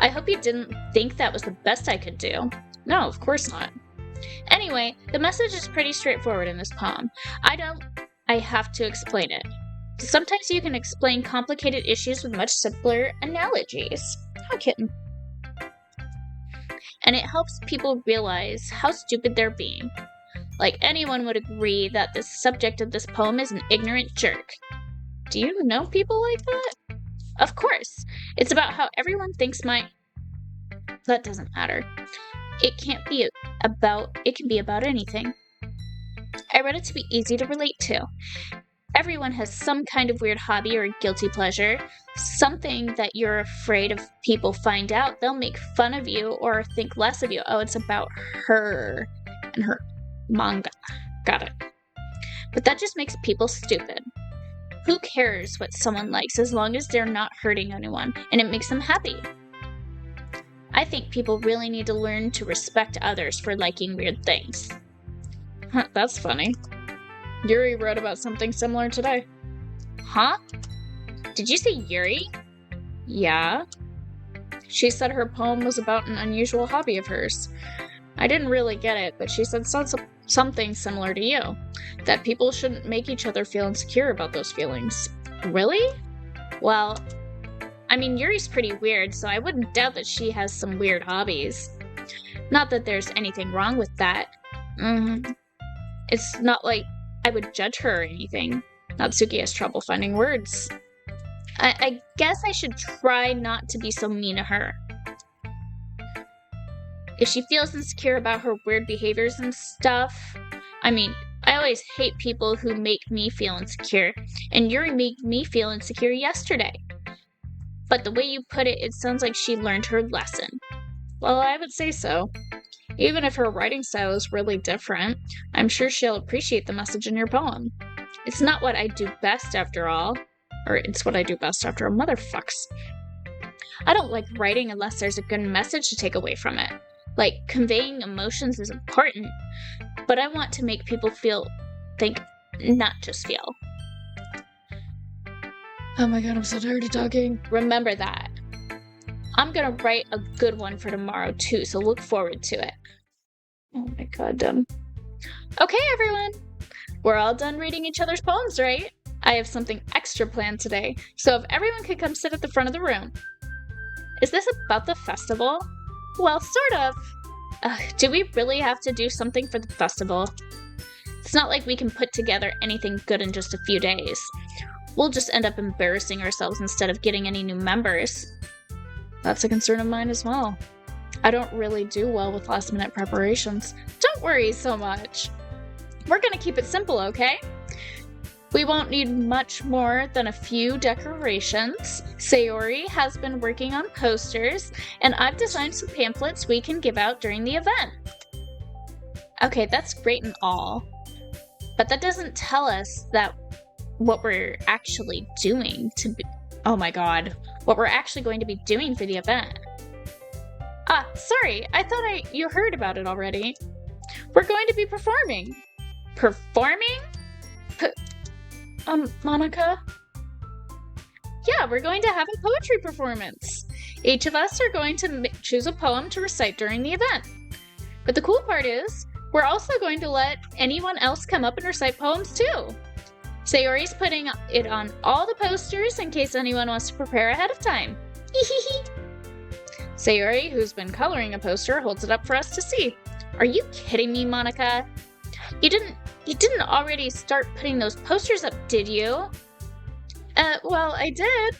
I hope you didn't think that was the best I could do. No, of course not. Anyway, the message is pretty straightforward in this poem. I have to explain it. Sometimes you can explain complicated issues with much simpler analogies. Hi, kitten. And it helps people realize how stupid they're being. Like, anyone would agree that the subject of this poem is an ignorant jerk. Do you know people like that? Of course. It's about how everyone thinks That doesn't matter. It can be about anything. I read it to be easy to relate to. Everyone has some kind of weird hobby or guilty pleasure, something that you're afraid if people find out, they'll make fun of you or think less of you. Oh, it's about her and her manga. Got it. But that just makes people stupid. Who cares what someone likes as long as they're not hurting anyone and it makes them happy? I think people really need to learn to respect others for liking weird things. That's funny. Yuri wrote about something similar today. Huh? Did you say Yuri? Yeah. She said her poem was about an unusual hobby of hers. I didn't really get it, but she said something similar to you. That people shouldn't make each other feel insecure about those feelings. Really? Well, I mean, Yuri's pretty weird, so I wouldn't doubt that she has some weird hobbies. Not that there's anything wrong with that. It's not like I would judge her or anything. Natsuki has trouble finding words. I guess I should try not to be so mean to her. If she feels insecure about her weird behaviors and stuff, I mean, I always hate people who make me feel insecure, and Yuri made me feel insecure yesterday. But the way you put it, it sounds like she learned her lesson. Well, I would say so. Even if her writing style is really different, I'm sure she'll appreciate the message in your poem. It's not what I do best after all. Or it's what I do best after all, motherfucks. I don't like writing unless there's a good message to take away from it. Like, conveying emotions is important, but I want to make people think, not just feel. Oh my god, I'm so tired of talking. Remember that. I'm gonna write a good one for tomorrow too, so look forward to it. Oh my god, dumb. Okay, everyone. We're all done reading each other's poems, right? I have something extra planned today, so if everyone could come sit at the front of the room. Is this about the festival? Well, sort of. Do we really have to do something for the festival? It's not like we can put together anything good in just a few days. We'll just end up embarrassing ourselves instead of getting any new members. That's a concern of mine as well. I don't really do well with last-minute preparations. Don't worry so much. We're gonna keep it simple, okay? We won't need much more than a few decorations. Sayori has been working on posters, and I've designed some pamphlets we can give out during the event. Okay, that's great and all, but that doesn't tell us that what we're actually doing what we're actually going to be doing for the event. Sorry, I thought you heard about it already. We're going to be performing. Performing? Monica? Yeah, we're going to have a poetry performance. Each of us are going to choose a poem to recite during the event. But the cool part is, we're also going to let anyone else come up and recite poems too. Sayori's putting it on all the posters in case anyone wants to prepare ahead of time. Sayori, who's been coloring a poster, holds it up for us to see. Are you kidding me, Monica? You didn't already start putting those posters up, did you? Well, I did.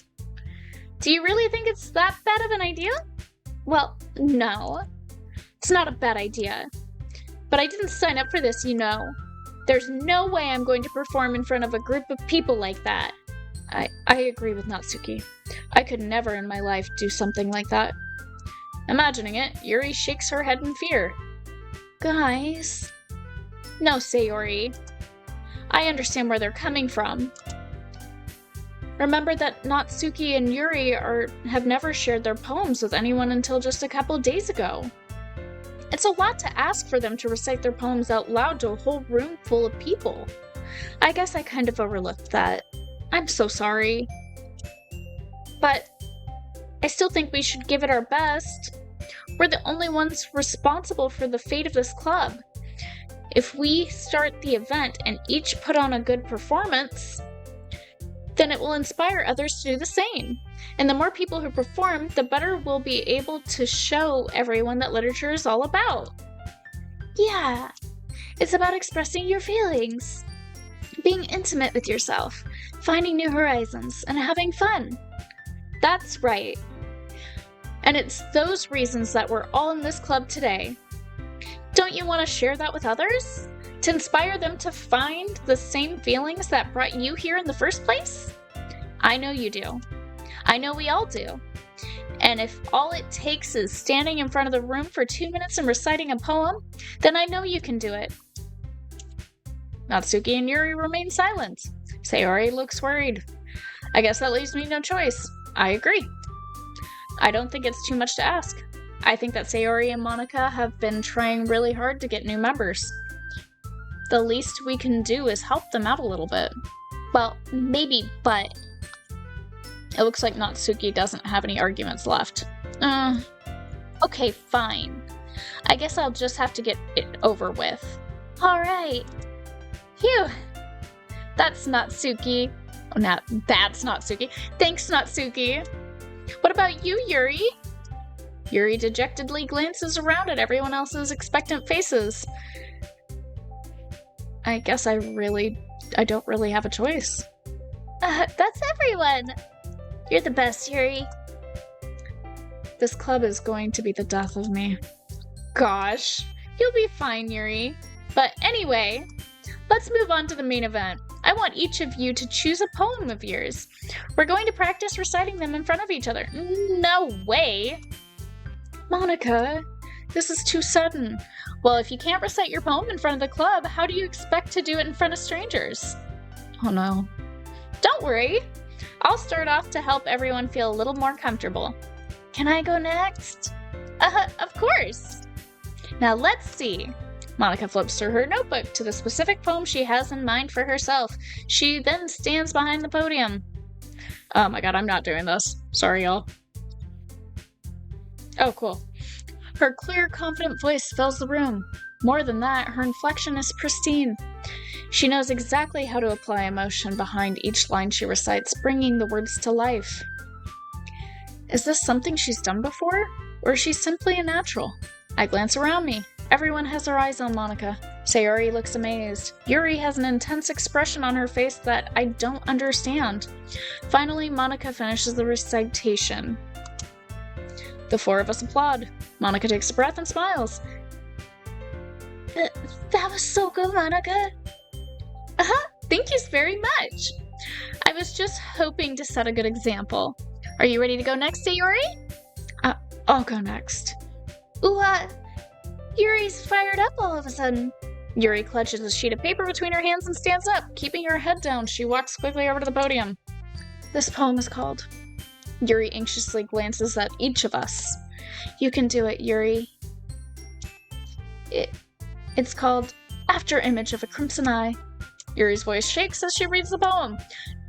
Do you really think it's that bad of an idea? Well, no. It's not a bad idea. But I didn't sign up for this, you know. There's no way I'm going to perform in front of a group of people like that. I agree with Natsuki. I could never in my life do something like that. Imagining it, Yuri shakes her head in fear. Guys. No, Sayori. I understand where they're coming from. Remember that Natsuki and Yuri have never shared their poems with anyone until just a couple days ago. It's a lot to ask for them to recite their poems out loud to a whole room full of people. I guess I kind of overlooked that. I'm so sorry. But I still think we should give it our best. We're the only ones responsible for the fate of this club. If we start the event and each put on a good performance, then it will inspire others to do the same. And the more people who perform, the better we'll be able to show everyone that literature is all about. Yeah, it's about expressing your feelings, being intimate with yourself, finding new horizons, and having fun. That's right. And it's those reasons that we're all in this club today. Don't you want to share that with others? To inspire them to find the same feelings that brought you here in the first place? I know you do. I know we all do. And if all it takes is standing in front of the room for 2 minutes and reciting a poem, then I know you can do it. Natsuki and Yuri remain silent. Sayori looks worried. I guess that leaves me no choice. I agree. I don't think it's too much to ask. I think that Sayori and Monica have been trying really hard to get new members. The least we can do is help them out a little bit. Well, maybe, but... It looks like Natsuki doesn't have any arguments left. Okay, fine. I guess I'll just have to get it over with. Alright. Phew. That's Natsuki. Oh, that's Natsuki. Thanks, Natsuki. What about you, Yuri? Yuri dejectedly glances around at everyone else's expectant faces. I guess I don't really have a choice. That's everyone. You're the best, Yuri. This club is going to be the death of me. Gosh, you'll be fine, Yuri. But anyway, let's move on to the main event. I want each of you to choose a poem of yours. We're going to practice reciting them in front of each other. No way! Monica, this is too sudden. Well, if you can't recite your poem in front of the club, how do you expect to do it in front of strangers? Oh no. Don't worry. I'll start off to help everyone feel a little more comfortable. Can I go next? Of course. Now let's see. Monica flips through her notebook to the specific poem she has in mind for herself. She then stands behind the podium. Oh my god, I'm not doing this. Sorry, y'all. Oh, cool. Her clear, confident voice fills the room. More than that, her inflection is pristine. She knows exactly how to apply emotion behind each line she recites, bringing the words to life. Is this something she's done before, or is she simply a natural? I glance around me. Everyone has their eyes on Monica. Sayori looks amazed. Yuri has an intense expression on her face that I don't understand. Finally, Monica finishes the recitation. The four of us applaud. Monica takes a breath and smiles. That was so good, Monica. Thank you very much. I was just hoping to set a good example. Are you ready to go next, Sayori? I'll go next. Ooh, Yuri's fired up all of a sudden. Yuri clutches a sheet of paper between her hands and stands up. Keeping her head down, she walks quickly over to the podium. This poem is called... Yuri anxiously glances at each of us. You can do it, Yuri. It's called After Image of a Crimson Eye. Yuri's voice shakes as she reads the poem.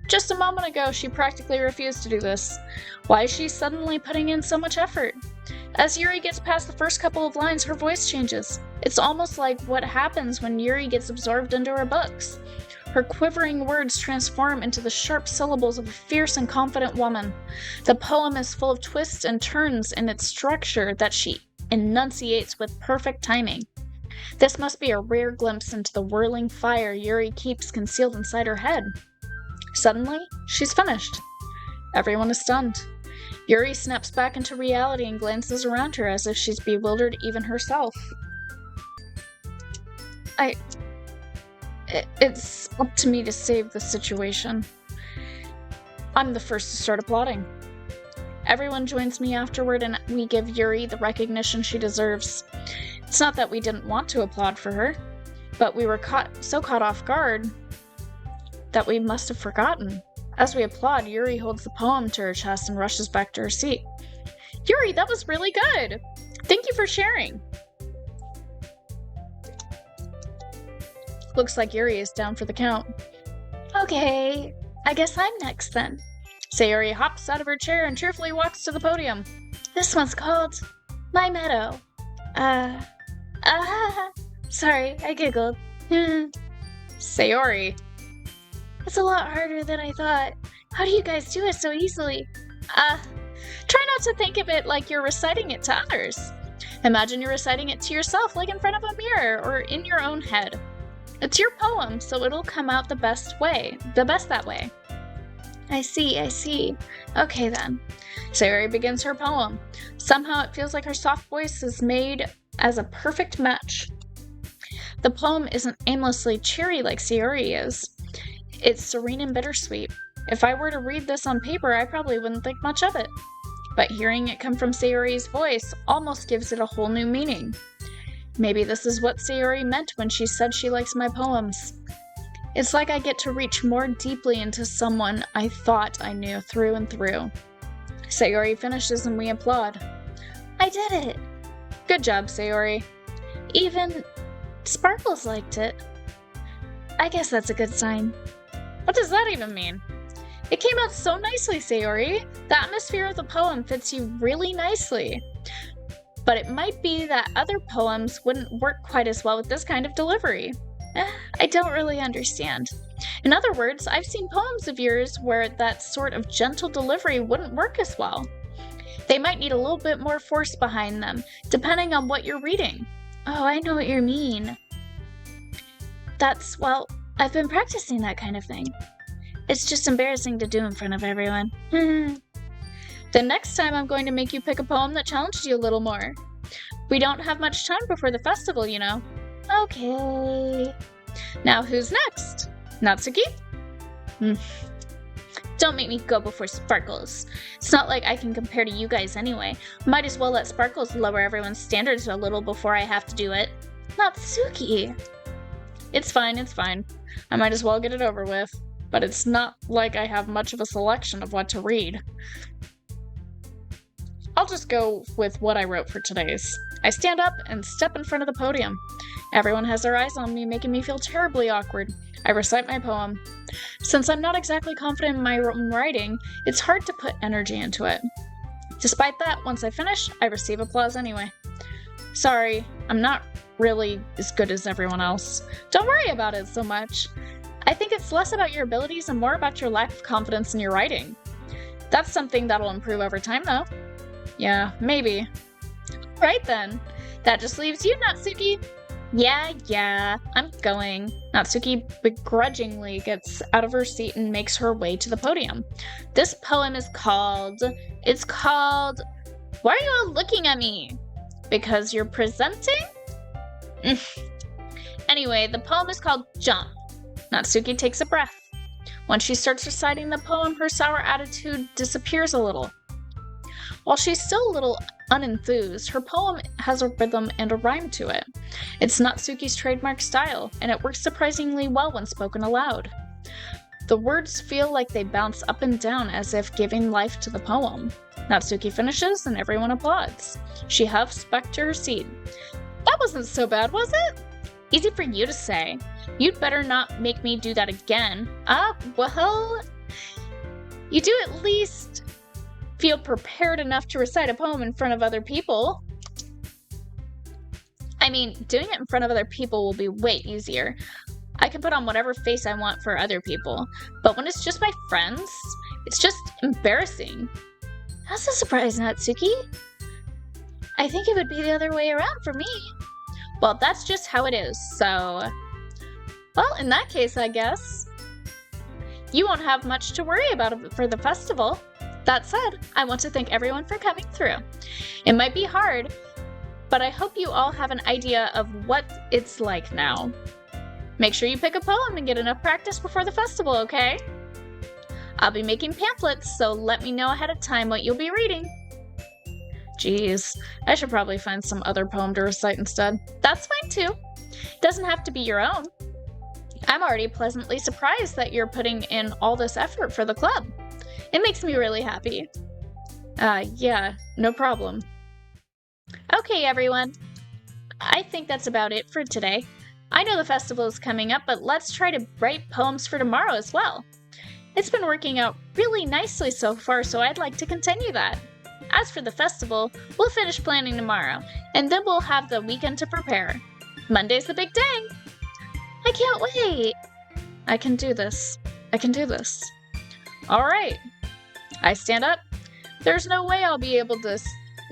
Just a moment ago, she practically refused to do this. Why is she suddenly putting in so much effort? As Yuri gets past the first couple of lines, her voice changes. It's almost like what happens when Yuri gets absorbed into her books. Her quivering words transform into the sharp syllables of a fierce and confident woman. The poem is full of twists and turns in its structure that she enunciates with perfect timing. This must be a rare glimpse into the whirling fire Yuri keeps concealed inside her head. Suddenly, she's finished. Everyone is stunned. Yuri snaps back into reality and glances around her as if she's bewildered even herself. It's up to me to save the situation. I'm the first to start applauding. Everyone joins me afterward and we give Yuri the recognition she deserves. It's not that we didn't want to applaud for her, but we were so caught off guard that we must have forgotten. As we applaud, Yuri holds the poem to her chest and rushes back to her seat. Yuri, that was really good! Thank you for sharing! Looks like Yuri is down for the count. Okay, I guess I'm next then. Sayori hops out of her chair and cheerfully walks to the podium. This one's called My Meadow. Sorry, I giggled. Sayori. It's a lot harder than I thought. How do you guys do it so easily? Try not to think of it like you're reciting it to others. Imagine you're reciting it to yourself, like in front of a mirror or in your own head. It's your poem, so it'll come out the best that way. I see. Okay then. Sayori begins her poem. Somehow it feels like her soft voice is made as a perfect match. The poem isn't aimlessly cheery like Sayori is. It's serene and bittersweet. If I were to read this on paper, I probably wouldn't think much of it. But hearing it come from Sayori's voice almost gives it a whole new meaning. Maybe this is what Sayori meant when she said she likes my poems. It's like I get to reach more deeply into someone I thought I knew through and through. Sayori finishes and we applaud. I did it! Good job, Sayori. Even Sparkles liked it. I guess that's a good sign. What does that even mean? It came out so nicely, Sayori. The atmosphere of the poem fits you really nicely. But it might be that other poems wouldn't work quite as well with this kind of delivery. I don't really understand. In other words, I've seen poems of yours where that sort of gentle delivery wouldn't work as well. They might need a little bit more force behind them, depending on what you're reading. Oh, I know what you mean. I've been practicing that kind of thing. It's just embarrassing to do in front of everyone. The next time I'm going to make you pick a poem that challenges you a little more. We don't have much time before the festival, you know. Okay. Now who's next? Natsuki? Don't make me go before Sparkles. It's not like I can compare to you guys anyway. Might as well let Sparkles lower everyone's standards a little before I have to do it. Natsuki! It's fine. I might as well get it over with. But it's not like I have much of a selection of what to read. I'll just go with what I wrote for today's. I stand up and step in front of the podium. Everyone has their eyes on me, making me feel terribly awkward. I recite my poem. Since I'm not exactly confident in my own writing, it's hard to put energy into it. Despite that, once I finish, I receive applause anyway. Sorry, I'm not really as good as everyone else. Don't worry about it so much. I think it's less about your abilities and more about your lack of confidence in your writing. That's something that'll improve over time, though. Yeah, maybe. Right then. That just leaves you, Natsuki. Yeah, I'm going. Natsuki begrudgingly gets out of her seat and makes her way to the podium. This poem is called... Why are you all looking at me? Because you're presenting? Anyway, the poem is called Jump. Natsuki takes a breath. When she starts reciting the poem, her sour attitude disappears a little. While she's still a little unenthused, her poem has a rhythm and a rhyme to it. It's Natsuki's trademark style, and it works surprisingly well when spoken aloud. The words feel like they bounce up and down as if giving life to the poem. Natsuki finishes and everyone applauds. She huffs back to her seat. That wasn't so bad, was it? Easy for you to say. You'd better not make me do that again. Well, you do at least feel prepared enough to recite a poem in front of other people. I mean, doing it in front of other people will be way easier. I can put on whatever face I want for other people, but when it's just my friends, it's just embarrassing. That's a surprise, Natsuki. I think it would be the other way around for me. Well, that's just how it is, so... Well, in that case, I guess you won't have much to worry about for the festival. That said, I want to thank everyone for coming through. It might be hard, but I hope you all have an idea of what it's like now. Make sure you pick a poem and get enough practice before the festival, okay? I'll be making pamphlets, so let me know ahead of time what you'll be reading. Jeez, I should probably find some other poem to recite instead. That's fine too. Doesn't have to be your own. I'm already pleasantly surprised that you're putting in all this effort for the club. It makes me really happy. Yeah, no problem. Okay, everyone. I think that's about it for today. I know the festival is coming up, but let's try to write poems for tomorrow as well. It's been working out really nicely so far, so I'd like to continue that. As for the festival, we'll finish planning tomorrow, and then we'll have the weekend to prepare. Monday's the big day. I can't wait. I can do this. I can do this. All right. I stand up. There's no way I'll be able to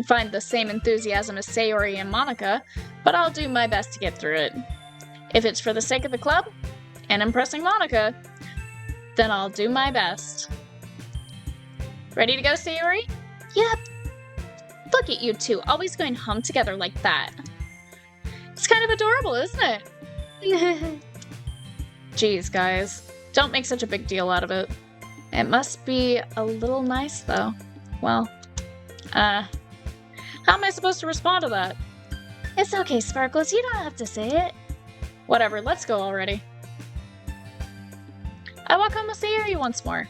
find the same enthusiasm as Sayori and Monica, but I'll do my best to get through it. If it's for the sake of the club and impressing Monica, then I'll do my best. Ready to go, Sayori? Yep. Look at you two, always going home together like that. It's kind of adorable, isn't it? Jeez, guys. Don't make such a big deal out of it. It must be a little nice, though. Well, how am I supposed to respond to that? It's okay, Sparkles. You don't have to say it. Whatever, let's go already. I walk home with Sayori once more.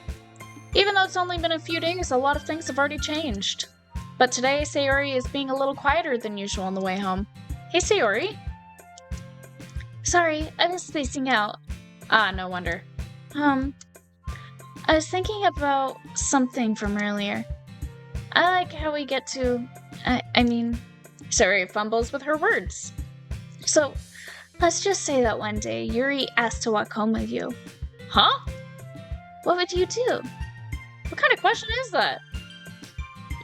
Even though it's only been a few days, a lot of things have already changed. But today, Sayori is being a little quieter than usual on the way home. Hey, Sayori. Sorry, I was spacing out. Ah, no wonder. I was thinking about something from earlier. I like how we get to... I mean... Sayori fumbles with her words. So, let's just say that one day, Yuri asked to walk home with you. Huh? What would you do? What kind of question is that?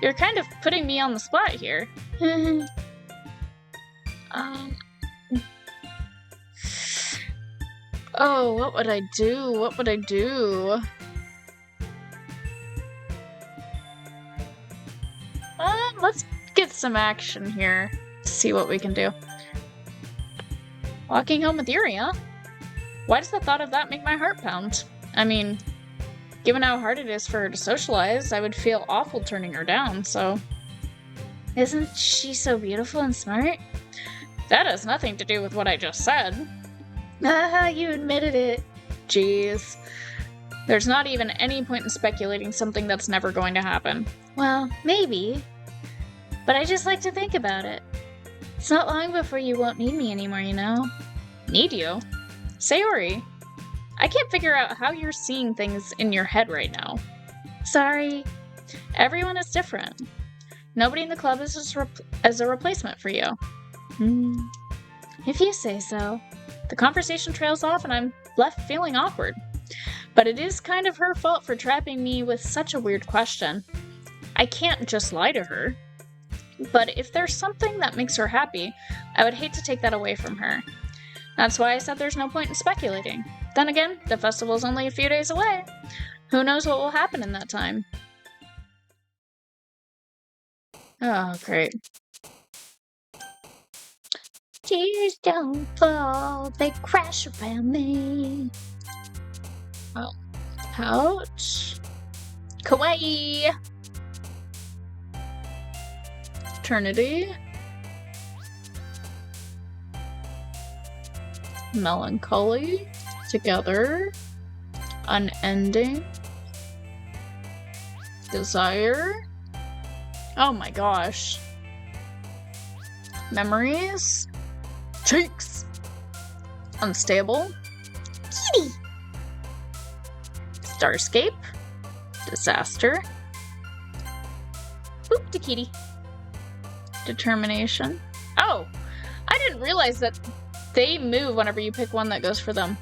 You're kind of putting me on the spot here. Oh, what would I do? What would I do? Let's get some action here. See what we can do. Walking home with Yuri, huh? Why does the thought of that make my heart pound? I mean, given how hard it is for her to socialize, I would feel awful turning her down, so... Isn't she so beautiful and smart? That has nothing to do with what I just said. Ah, you admitted it. Jeez. There's not even any point in speculating something that's never going to happen. Well, maybe. But I just like to think about it. It's not long before you won't need me anymore, you know? Need you? Sayori, I can't figure out how you're seeing things in your head right now. Sorry. Everyone is different. Nobody in the club is as a replacement for you. If you say so. The conversation trails off and I'm left feeling awkward. But it is kind of her fault for trapping me with such a weird question. I can't just lie to her. But if there's something that makes her happy, I would hate to take that away from her. That's why I said there's no point in speculating. Then again, the festival's only a few days away. Who knows what will happen in that time? Oh, great. Tears don't fall, they crash around me. Oh, ouch. Kawaii! Eternity. Melancholy. Together. Unending. Desire. Oh my gosh. Memories. Cheeks. Unstable. Kitty. Starscape. Disaster. Boop to kitty. Determination. Oh, I didn't realize that they move whenever you pick one that goes for them.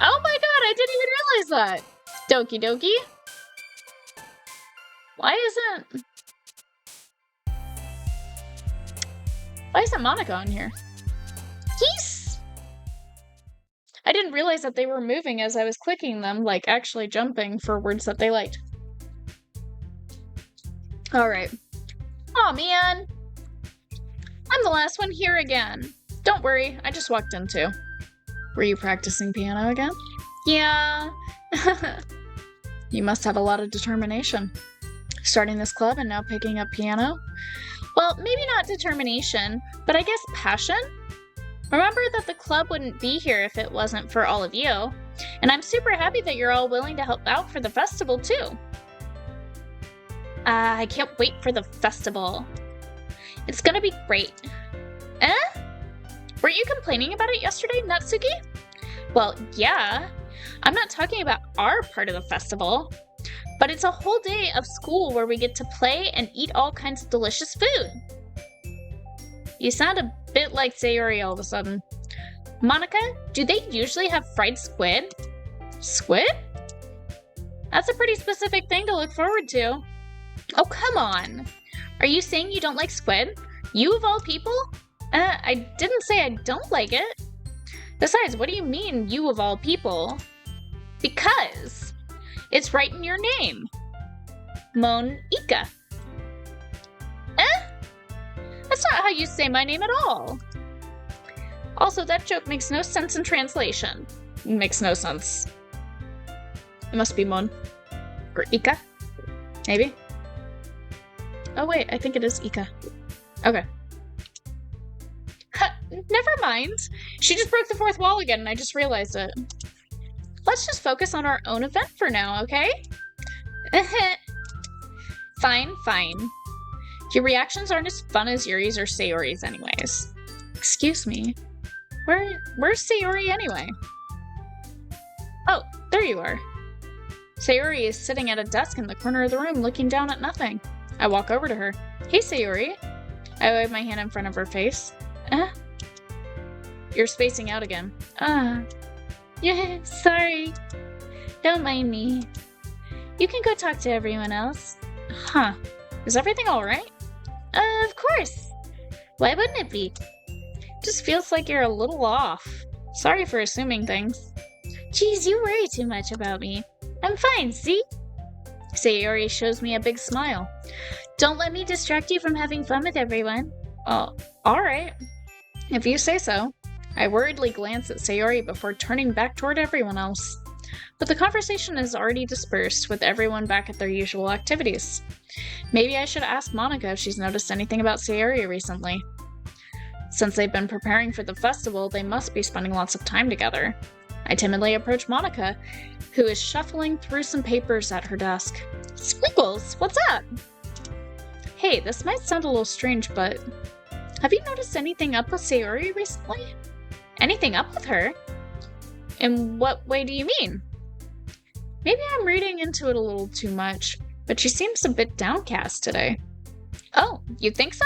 Oh my god, I didn't even realize that. Doki Doki. Why isn't Monica on here? Yes! I didn't realize that they were moving as I was clicking them, like actually jumping for words that they liked. Alright. Aw, man. I'm the last one here again. Don't worry, I just walked in too. Were you practicing piano again? Yeah. You must have a lot of determination. Starting this club and now picking up piano? Well, maybe not determination, but I guess passion? Remember that the club wouldn't be here if it wasn't for all of you. And I'm super happy that you're all willing to help out for the festival too. I can't wait for the festival. It's gonna be great. Eh? Weren't you complaining about it yesterday, Natsuki? Well, yeah. I'm not talking about our part of the festival, but it's a whole day of school where we get to play and eat all kinds of delicious food. You sound a bit like Sayori all of a sudden. Monica, do they usually have fried squid? Squid? That's a pretty specific thing to look forward to. Oh, come on. Are you saying you don't like squid? You of all people? I didn't say I don't like it. Besides, what do you mean, you of all people? Because it's right in your name. Monika. That's not how you say my name at all. Also, that joke makes no sense in translation. It makes no sense. It must be Mon. Or Ika? Maybe? Oh wait, I think it is Ika. Okay. Never mind. She just broke the fourth wall again and I just realized it. Let's just focus on our own event for now, okay? Fine. Your reactions aren't as fun as Yuri's or Sayori's anyways. Excuse me. Where's Sayori anyway? Oh, there you are. Sayori is sitting at a desk in the corner of the room looking down at nothing. I walk over to her. Hey, Sayori. I wave my hand in front of her face. You're spacing out again. Yeah, sorry. Don't mind me. You can go talk to everyone else. Huh. Is everything alright? Of course. Why wouldn't it be? Just feels like you're a little off. Sorry for assuming things. Geez, you worry too much about me. I'm fine, see? Sayori shows me a big smile. Don't let me distract you from having fun with everyone. Oh, alright. If you say so. I worriedly glance at Sayori before turning back toward everyone else. But the conversation is already dispersed, with everyone back at their usual activities. Maybe I should ask Monica if she's noticed anything about Sayori recently. Since they've been preparing for the festival, they must be spending lots of time together. I timidly approach Monica, who is shuffling through some papers at her desk. Squiggles, what's up? Hey, this might sound a little strange, but have you noticed anything up with Sayori recently? Anything up with her? In what way do you mean? Maybe I'm reading into it a little too much, but she seems a bit downcast today. Oh, you think so?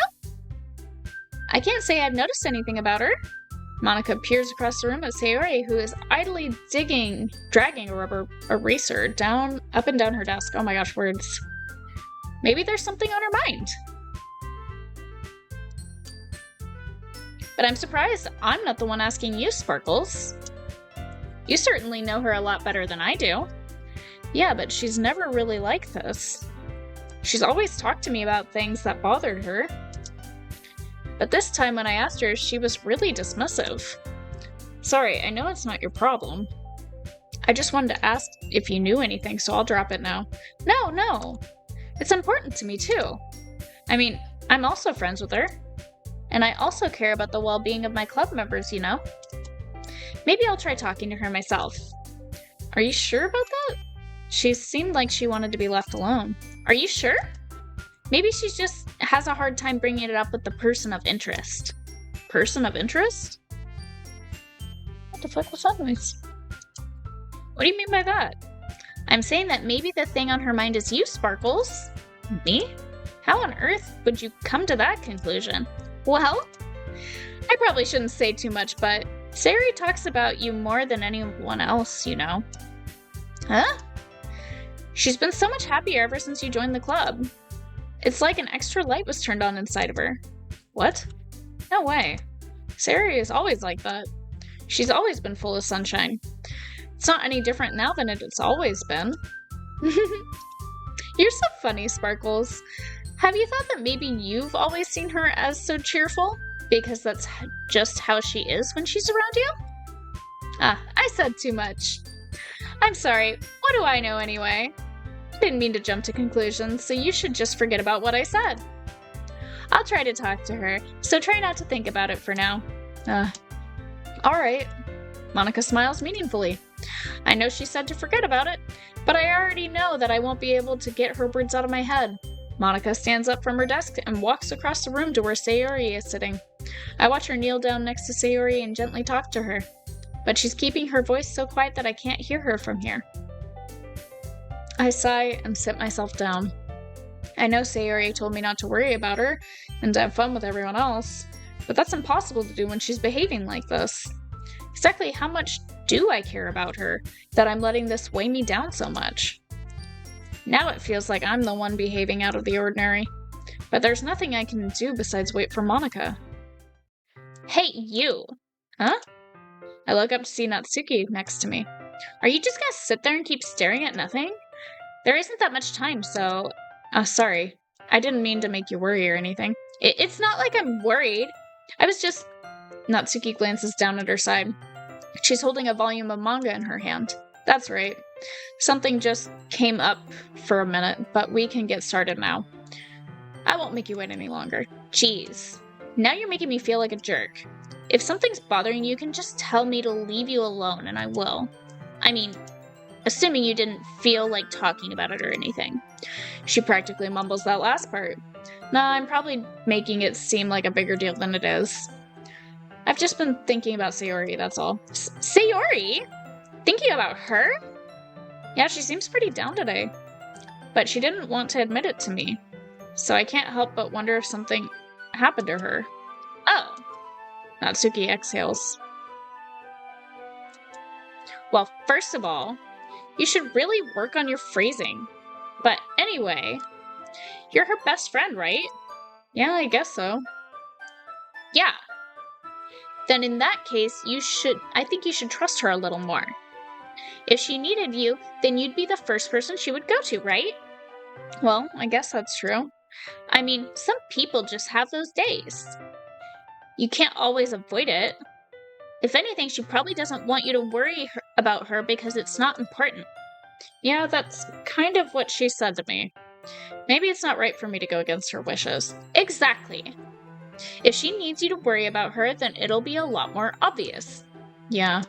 I can't say I've noticed anything about her. Monica peers across the room at Sayori, who is idly dragging a rubber eraser up and down her desk. Oh my gosh, words. Maybe there's something on her mind. But I'm surprised I'm not the one asking you, Sparkles. You certainly know her a lot better than I do. Yeah, but she's never really like this. She's always talked to me about things that bothered her. But this time when I asked her, she was really dismissive. Sorry, I know it's not your problem. I just wanted to ask if you knew anything, so I'll drop it now. No. It's important to me too. I mean, I'm also friends with her. And I also care about the well-being of my club members, you know? Maybe I'll try talking to her myself. Are you sure about that? She seemed like she wanted to be left alone. Are you sure? Maybe she just has a hard time bringing it up with the person of interest. Person of interest? What the fuck was that noise? What do you mean by that? I'm saying that maybe the thing on her mind is you, Sparkles. Me? How on earth would you come to that conclusion? Well, I probably shouldn't say too much, but Sayori talks about you more than anyone else, you know. Huh? She's been so much happier ever since you joined the club. It's like an extra light was turned on inside of her. What? No way. Sayori is always like that. She's always been full of sunshine. It's not any different now than it's always been. You're so funny, Sparkles. Have you thought that maybe you've always seen her as so cheerful? Because that's just how she is when she's around you? I said too much. I'm sorry. What do I know anyway? Didn't mean to jump to conclusions, so you should just forget about what I said. I'll try to talk to her, so try not to think about it for now. Alright. Monica smiles meaningfully. I know she said to forget about it, but I already know that I won't be able to get her words out of my head. Monica stands up from her desk and walks across the room to where Sayori is sitting. I watch her kneel down next to Sayori and gently talk to her. but she's keeping her voice so quiet that I can't hear her from here. I sigh and sit myself down. I know Sayori told me not to worry about her and to have fun with everyone else, but that's impossible to do when she's behaving like this. Exactly how much do I care about her that I'm letting this weigh me down so much? Now it feels like I'm the one behaving out of the ordinary, but there's nothing I can do besides wait for Monica. Hey, you! Huh? I look up to see Natsuki next to me. Are you just gonna sit there and keep staring at nothing? There isn't that much time, so... Sorry. I didn't mean to make you worry or anything. It's not like I'm worried. I was just... Natsuki glances down at her side. She's holding a volume of manga in her hand. That's right. Something just came up for a minute, but we can get started now. I won't make you wait any longer. Jeez. Now you're making me feel like a jerk. If something's bothering you, you can just tell me to leave you alone, and I will. I mean, assuming you didn't feel like talking about it or anything. She practically mumbles that last part. Nah, I'm probably making it seem like a bigger deal than it is. I've just been thinking about Sayori, that's all. Sayori? Thinking about her? Yeah, she seems pretty down today. But she didn't want to admit it to me. So I can't help but wonder if something happened to her. Oh. Natsuki exhales. Well, first of all, you should really work on your phrasing. But anyway, you're her best friend, right? Yeah, I guess so. Yeah. Then in that case, I think you should trust her a little more. If she needed you, then you'd be the first person she would go to, right? Well, I guess that's true. I mean, some people just have those days. You can't always avoid it. If anything, she probably doesn't want you to worry about her because it's not important. Yeah, that's kind of what she said to me. Maybe it's not right for me to go against her wishes. Exactly. If she needs you to worry about her, then it'll be a lot more obvious. Yeah.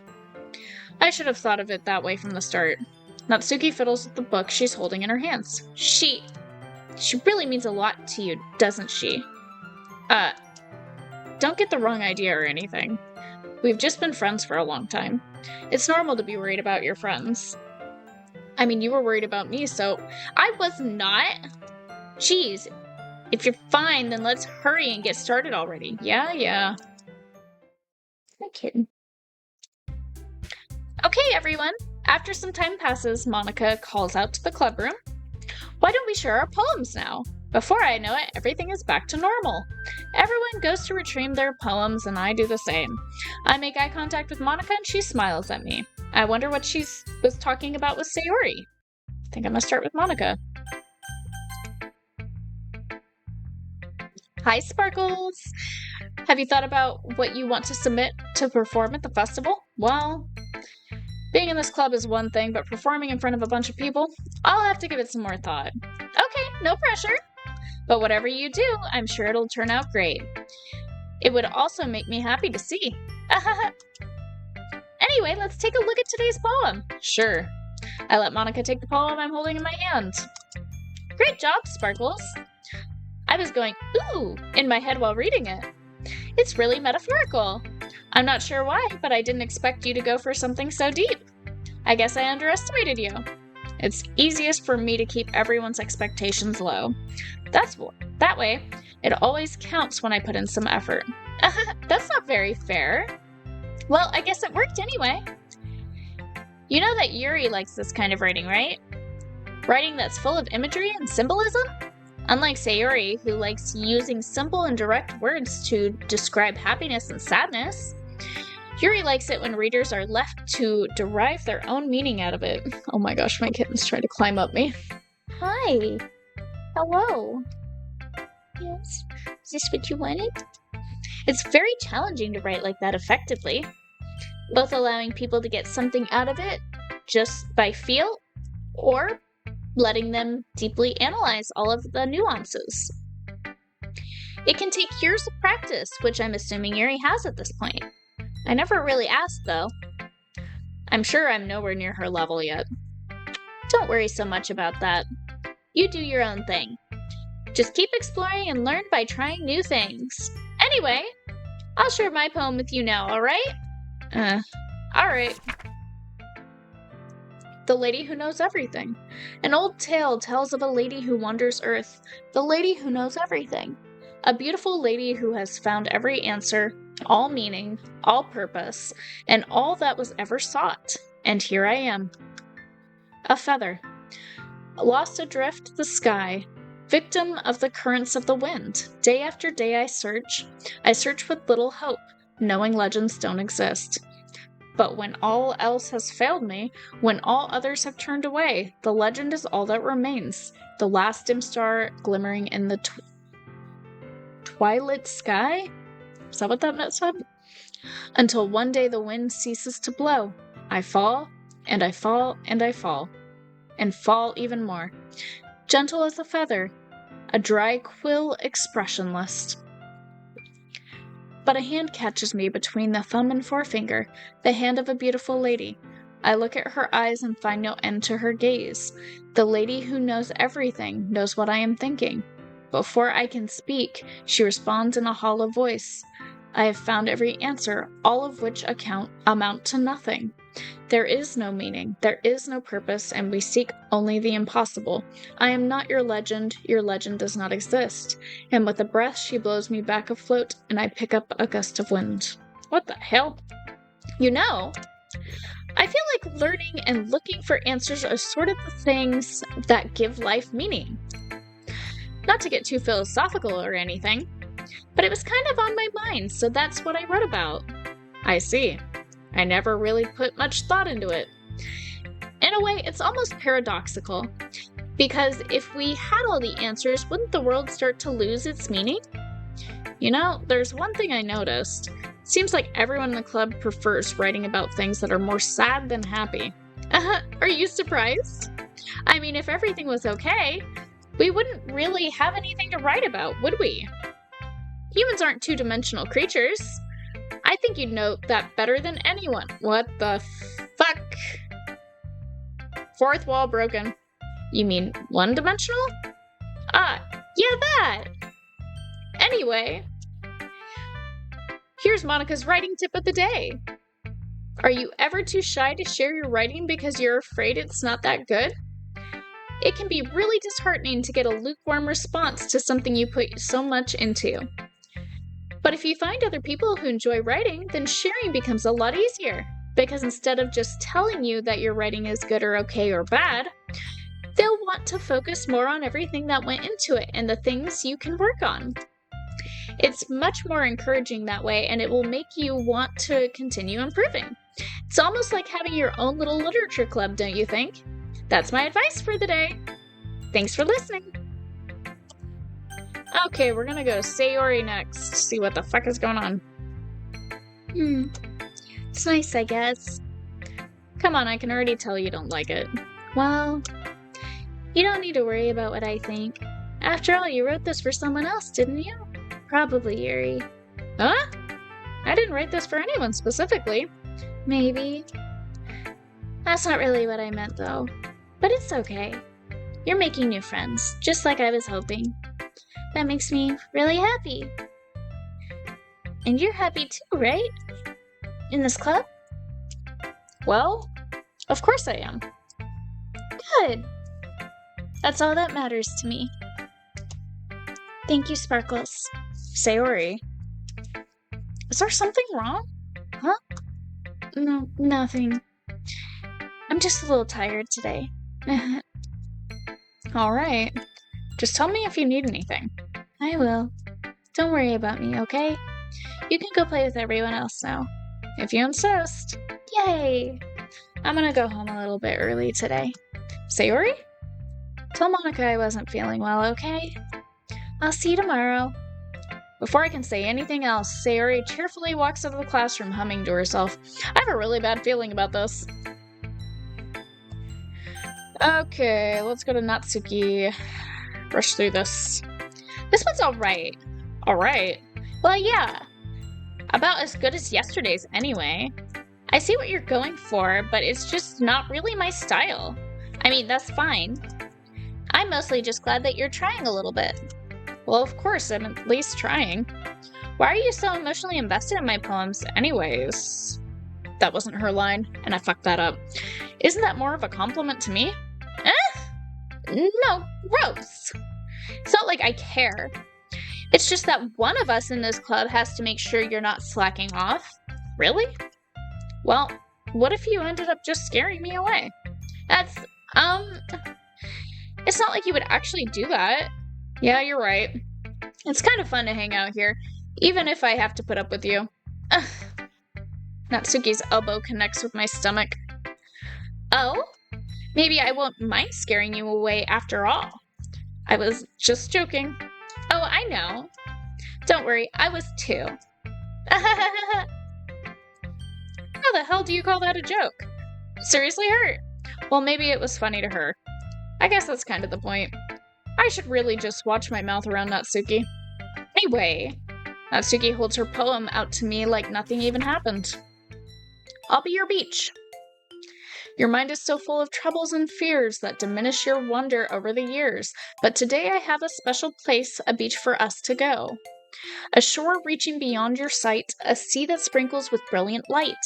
I should have thought of it that way from the start. Natsuki fiddles with the book she's holding in her hands. She really means a lot to you, doesn't she? Don't get the wrong idea or anything. We've just been friends for a long time. It's normal to be worried about your friends. I mean, you were worried about me, so... I was not. Jeez. If you're fine, then let's hurry and get started already. Yeah. I'm kidding. Okay, everyone. After some time passes, Monica calls out to the club room. Why don't we share our poems now? Before I know it, everything is back to normal. Everyone goes to retrieve their poems, and I do the same. I make eye contact with Monica, and she smiles at me. I wonder what she was talking about with Sayori. I think I'm gonna start with Monica. Hi, Sparkles! Have you thought about what you want to submit to perform at the festival? Well, being in this club is one thing, but performing in front of a bunch of people, I'll have to give it some more thought. Okay, no pressure. But whatever you do, I'm sure it'll turn out great. It would also make me happy to see. Anyway, let's take a look at today's poem. Sure. I let Monica take the poem I'm holding in my hand. Great job, Sparkles. I was going, ooh, in my head while reading it. It's really metaphorical. I'm not sure why, but I didn't expect you to go for something so deep. I guess I underestimated you. It's easiest for me to keep everyone's expectations low. That way, it always counts when I put in some effort. That's not very fair. Well, I guess it worked anyway. You know that Yuri likes this kind of writing, right? Writing that's full of imagery and symbolism? Unlike Sayori, who likes using simple and direct words to describe happiness and sadness, Yuri likes it when readers are left to derive their own meaning out of it. Oh my gosh, my kitten's trying to climb up me. Hi. Hello. Yes. Is this what you wanted? It's very challenging to write like that effectively, both allowing people to get something out of it just by feel, or letting them deeply analyze all of the nuances. It can take years of practice, which I'm assuming Yuri has at this point. I never really asked, though. I'm sure I'm nowhere near her level yet. Don't worry so much about that. You do your own thing. Just keep exploring and learn by trying new things. Anyway, I'll share my poem with you now, alright? Alright. The Lady Who Knows Everything. An old tale tells of a lady who wanders Earth, the lady who knows everything. A beautiful lady who has found every answer, all meaning, all purpose, and all that was ever sought. And here I am. A feather. Lost adrift the sky, victim of the currents of the wind. Day after day I search with little hope, knowing legends don't exist. But when all else has failed me, when all others have turned away, the legend is all that remains. The last dim star glimmering in the twilight sky? Is that what that meant? Until one day the wind ceases to blow. I fall, and I fall, and I fall. And fall even more. Gentle as a feather, a dry quill expressionless. But a hand catches me between the thumb and forefinger, the hand of a beautiful lady. I look at her eyes and find no end to her gaze. The lady who knows everything knows what I am thinking. Before I can speak, she responds in a hollow voice. I have found every answer, all of which amount to nothing. There is no meaning, there is no purpose, and we seek only the impossible. I am not your legend does not exist. And with a breath, she blows me back afloat, and I pick up a gust of wind. What the hell? You know, I feel like learning and looking for answers are sort of the things that give life meaning. Not to get too philosophical or anything, but it was kind of on my mind, so that's what I wrote about. I see. I never really put much thought into it. In a way, it's almost paradoxical, because if we had all the answers, wouldn't the world start to lose its meaning? You know, there's one thing I noticed. Seems like everyone in the club prefers writing about things that are more sad than happy. Are you surprised? I mean, if everything was okay, we wouldn't really have anything to write about, would we? Humans aren't two-dimensional creatures. I think you'd know that better than anyone. What the fuck? Fourth wall broken. You mean one-dimensional? Ah, yeah, that! Anyway, here's Monica's writing tip of the day. Are you ever too shy to share your writing because you're afraid it's not that good? It can be really disheartening to get a lukewarm response to something you put so much into. But if you find other people who enjoy writing, then sharing becomes a lot easier. Because instead of just telling you that your writing is good or okay or bad, they'll want to focus more on everything that went into it and the things you can work on. It's much more encouraging that way, and it will make you want to continue improving. It's almost like having your own little literature club, don't you think? That's my advice for the day. Thanks for listening. Okay, we're gonna go to Sayori next. See what the fuck is going on. It's nice, I guess. Come on, I can already tell you don't like it. Well, you don't need to worry about what I think. After all, you wrote this for someone else, didn't you? Probably Yuri. Huh? I didn't write this for anyone specifically. Maybe. That's not really what I meant, though. But it's okay. You're making new friends, just like I was hoping. That makes me really happy. And you're happy too, right? In this club? Well, of course I am. Good. That's all that matters to me. Thank you, Sparkles. Sayori. Is there something wrong? Huh? No, nothing. I'm just a little tired today. Alright. Just tell me if you need anything. I will. Don't worry about me, okay? You can go play with everyone else now. If you insist. Yay! I'm gonna go home a little bit early today. Sayori? Tell Monica I wasn't feeling well, okay? I'll see you tomorrow. Before I can say anything else, Sayori cheerfully walks out of the classroom humming to herself. I have a really bad feeling about this. Okay, let's go to Natsuki. Rush through this. This one's alright. Alright? Well, yeah. About as good as yesterday's anyway. I see what you're going for, but it's just not really my style. I mean, that's fine. I'm mostly just glad that you're trying a little bit. Well, of course, I'm at least trying. Why are you so emotionally invested in my poems anyways? That wasn't her line, and I fucked that up. Isn't that more of a compliment to me? No, gross. It's not like I care. It's just that one of us in this club has to make sure you're not slacking off. Really? Well, what if you ended up just scaring me away? That's, it's not like you would actually do that. Yeah, you're right. It's kind of fun to hang out here, even if I have to put up with you. Natsuki's elbow connects with my stomach. Oh? Maybe I won't mind scaring you away after all. I was just joking. Oh, I know. Don't worry, I was too. How the hell do you call that a joke? Seriously hurt? Well, maybe it was funny to her. I guess that's kind of the point. I should really just watch my mouth around Natsuki. Anyway, Natsuki holds her poem out to me like nothing even happened. I'll be your beach. Your mind is so full of troubles and fears that diminish your wonder over the years, but today I have a special place, a beach for us to go. A shore reaching beyond your sight, a sea that sprinkles with brilliant light.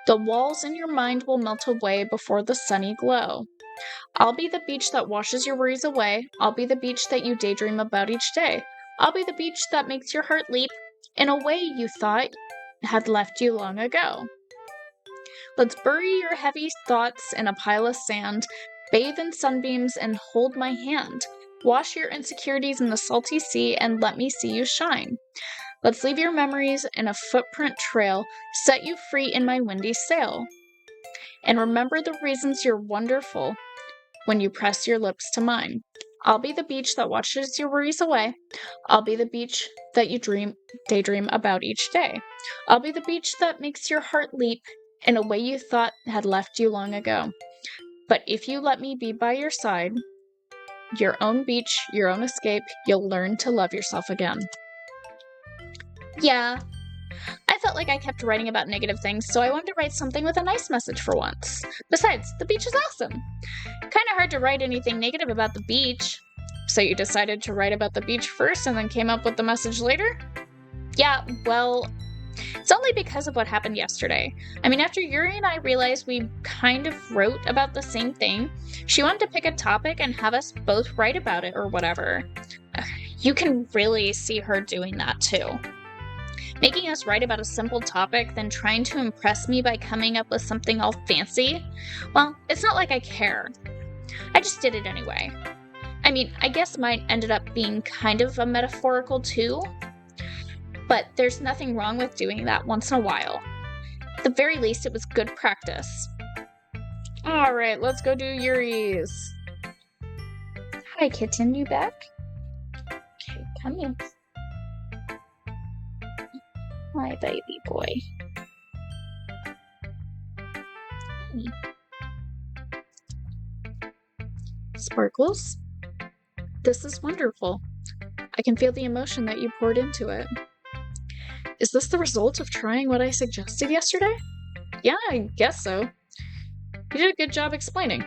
The walls in your mind will melt away before the sunny glow. I'll be the beach that washes your worries away. I'll be the beach that you daydream about each day. I'll be the beach that makes your heart leap in a way you thought had left you long ago. Let's bury your heavy thoughts in a pile of sand, bathe in sunbeams and hold my hand. Wash your insecurities in the salty sea and let me see you shine. Let's leave your memories in a footprint trail, set you free in my windy sail. And remember the reasons you're wonderful when you press your lips to mine. I'll be the beach that washes your worries away. I'll be the beach that you daydream about each day. I'll be the beach that makes your heart leap in a way you thought had left you long ago. But if you let me be by your side, your own beach, your own escape, you'll learn to love yourself again. Yeah, I felt like I kept writing about negative things, so I wanted to write something with a nice message for once. Besides, the beach is awesome. Kinda hard to write anything negative about the beach. So you decided to write about the beach first and then came up with the message later? Yeah, well, it's only because of what happened yesterday. I mean, after Yuri and I realized we kind of wrote about the same thing, she wanted to pick a topic and have us both write about it or whatever. You can really see her doing that too. Making us write about a simple topic, then trying to impress me by coming up with something all fancy? Well, it's not like I care. I just did it anyway. I mean, I guess mine ended up being kind of a metaphorical too, but there's nothing wrong with doing that once in a while. At the very least, it was good practice. Alright, let's go do Yuri's. Hi, kitten, you back? Okay, come in. My baby boy. Sparkles? This is wonderful. I can feel the emotion that you poured into it. Is this the result of trying what I suggested yesterday? Yeah, I guess so. You did a good job explaining.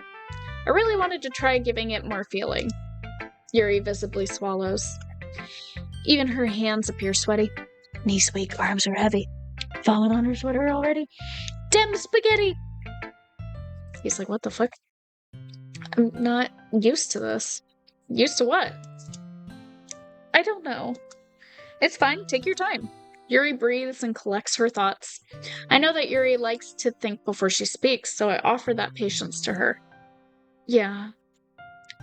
I really wanted to try giving it more feeling. Yuri visibly swallows. Even her hands appear sweaty. Knees weak, arms are heavy. Falling on her sweater already? Damn spaghetti! He's like, what the fuck? I'm not used to this. Used to what? I don't know. It's fine, take your time. Yuri breathes and collects her thoughts. I know that Yuri likes to think before she speaks, so I offer that patience to her. Yeah.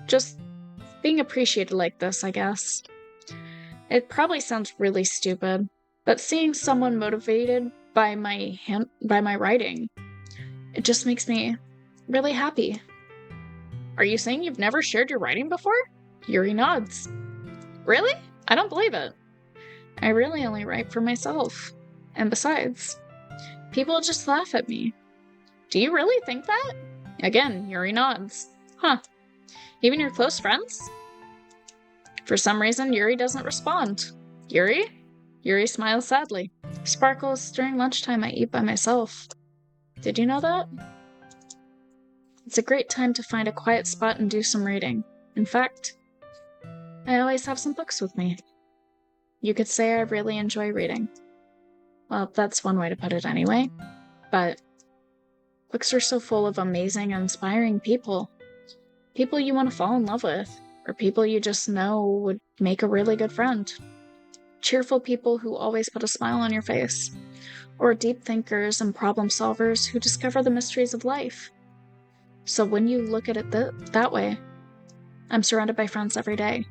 Just being appreciated like this, I guess. It probably sounds really stupid, but seeing someone motivated by my writing, it just makes me really happy. Are you saying you've never shared your writing before? Yuri nods. Really? I don't believe it. I really only write for myself. And besides, people just laugh at me. Do you really think that? Again, Yuri nods. Huh. Even your close friends? For some reason, Yuri doesn't respond. Yuri? Yuri smiles sadly. Sparkles, during lunchtime I eat by myself. Did you know that? It's a great time to find a quiet spot and do some reading. In fact, I always have some books with me. You could say I really enjoy reading. Well, that's one way to put it anyway. But Books are so full of amazing and inspiring people. People you want to fall in love with, or people you just know would make a really good friend. Cheerful people who always put a smile on your face, or deep thinkers and problem solvers who discover the mysteries of life. So when you look at it that way, I'm surrounded by friends every day,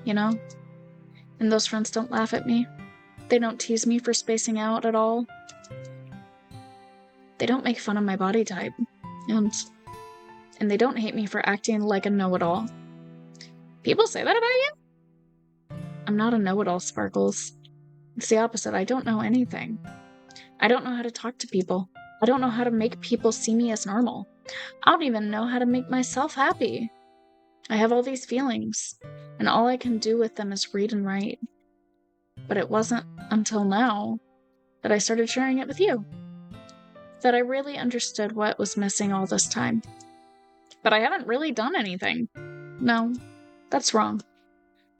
you know? And those friends don't laugh at me. They don't tease me for spacing out at all. They don't make fun of my body type. And they don't hate me for acting like a know-it-all. People say that about you? I'm not a know-it-all, Sparkles. It's the opposite. I don't know anything. I don't know how to talk to people. I don't know how to make people see me as normal. I don't even know how to make myself happy. I have all these feelings, and all I can do with them is read and write. But it wasn't until now that I started sharing it with you that I really understood what was missing all this time. But I haven't really done anything. No, that's wrong.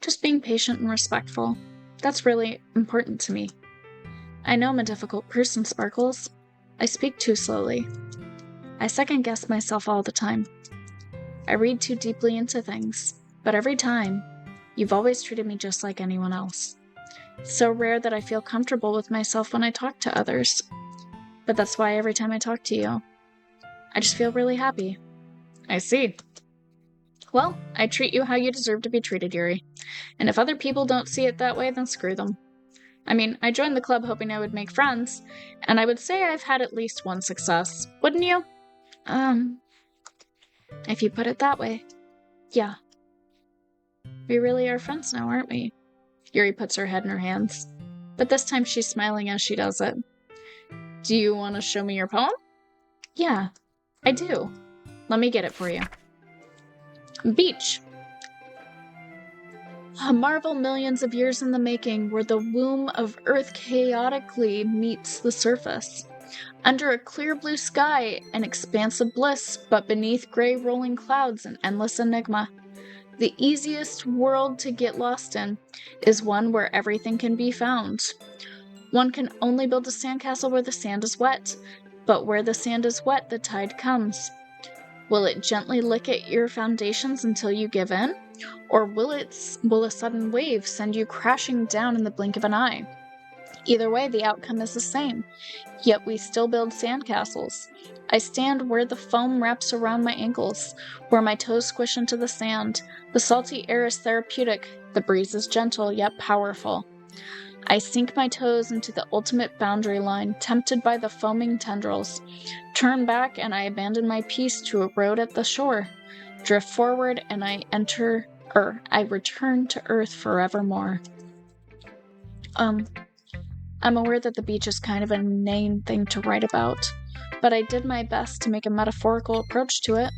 Just being patient and respectful. That's really important to me. I know I'm a difficult person, Sparkles. I speak too slowly. I second-guess myself all the time. I read too deeply into things, but every time, you've always treated me just like anyone else. It's so rare that I feel comfortable with myself when I talk to others. But that's why every time I talk to you, I just feel really happy. I see. Well, I treat you how you deserve to be treated, Yuri. And if other people don't see it that way, then screw them. I mean, I joined the club hoping I would make friends, and I would say I've had at least one success. Wouldn't you? If you put it that way, yeah. We really are friends now, aren't we? Yuri puts her head in her hands, but this time she's smiling as she does it. Do you want to show me your poem? Yeah, I do. Let me get it for you. Beach. A marvel millions of years in the making, where the womb of Earth chaotically meets the surface. Under a clear blue sky, an expanse of bliss, but beneath gray rolling clouds, an endless enigma. The easiest world to get lost in is one where everything can be found. One can only build a sandcastle where the sand is wet, but where the sand is wet, the tide comes. Will it gently lick at your foundations until you give in? Or will a sudden wave send you crashing down in the blink of an eye? Either way, the outcome is the same. Yet we still build sandcastles. I stand where the foam wraps around my ankles, where my toes squish into the sand. The salty air is therapeutic. The breeze is gentle, yet powerful. I sink my toes into the ultimate boundary line, tempted by the foaming tendrils. Turn back, and I abandon my peace to erode at the shore. Drift forward, and I return to Earth forevermore. I'm aware that the beach is kind of an inane thing to write about, but I did my best to make a metaphorical approach to it.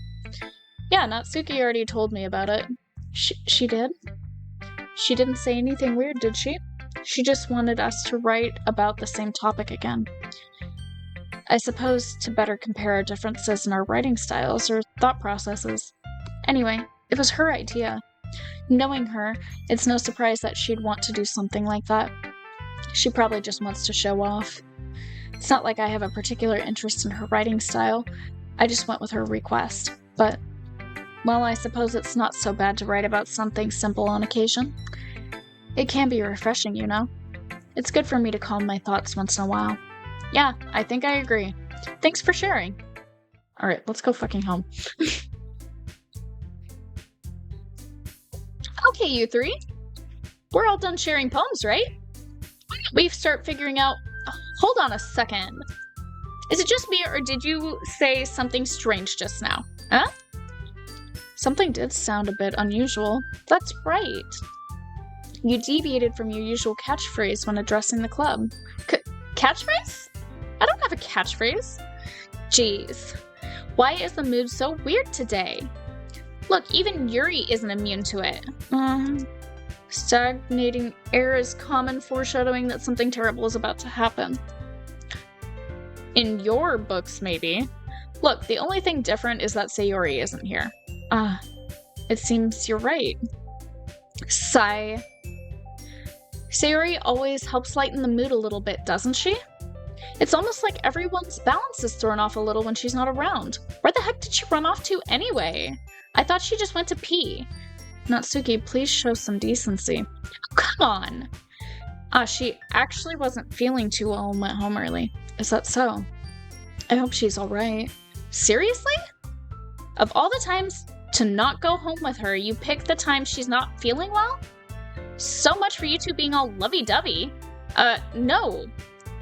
Yeah, Natsuki already told me about it. She did? She didn't say anything weird, did she? She just wanted us to write about the same topic again. I suppose to better compare our differences in our writing styles or thought processes. Anyway, it was her idea. Knowing her, it's no surprise that she'd want to do something like that. She probably just wants to show off. It's not like I have a particular interest in her writing style. I just went with her request. But, well, I suppose it's not so bad to write about something simple on occasion. It can be refreshing, you know? It's good for me to calm my thoughts once in a while. Yeah, I think I agree. Thanks for sharing. Alright, let's go fucking home. Okay, you three. We're all done sharing poems, right? We start figuring out... Hold on a second. Is it just me, or did you say something strange just now? Huh? Something did sound a bit unusual. That's right. You deviated from your usual catchphrase when addressing the club. Catchphrase? I don't have a catchphrase. Jeez. Why is the mood so weird today? Look, even Yuri isn't immune to it. Stagnating air is common foreshadowing that something terrible is about to happen. In your books, maybe. Look, the only thing different is that Sayori isn't here. It seems you're right. Sigh. Sayori always helps lighten the mood a little bit, doesn't she? It's almost like everyone's balance is thrown off a little when she's not around. Where the heck did she run off to anyway? I thought she just went to pee. Natsuki, please show some decency. Oh, come on. She actually wasn't feeling too well and went home early. Is that so? I hope she's alright. Seriously? Of all the times to not go home with her, you pick the time she's not feeling well? So much for you two being all lovey-dovey. No.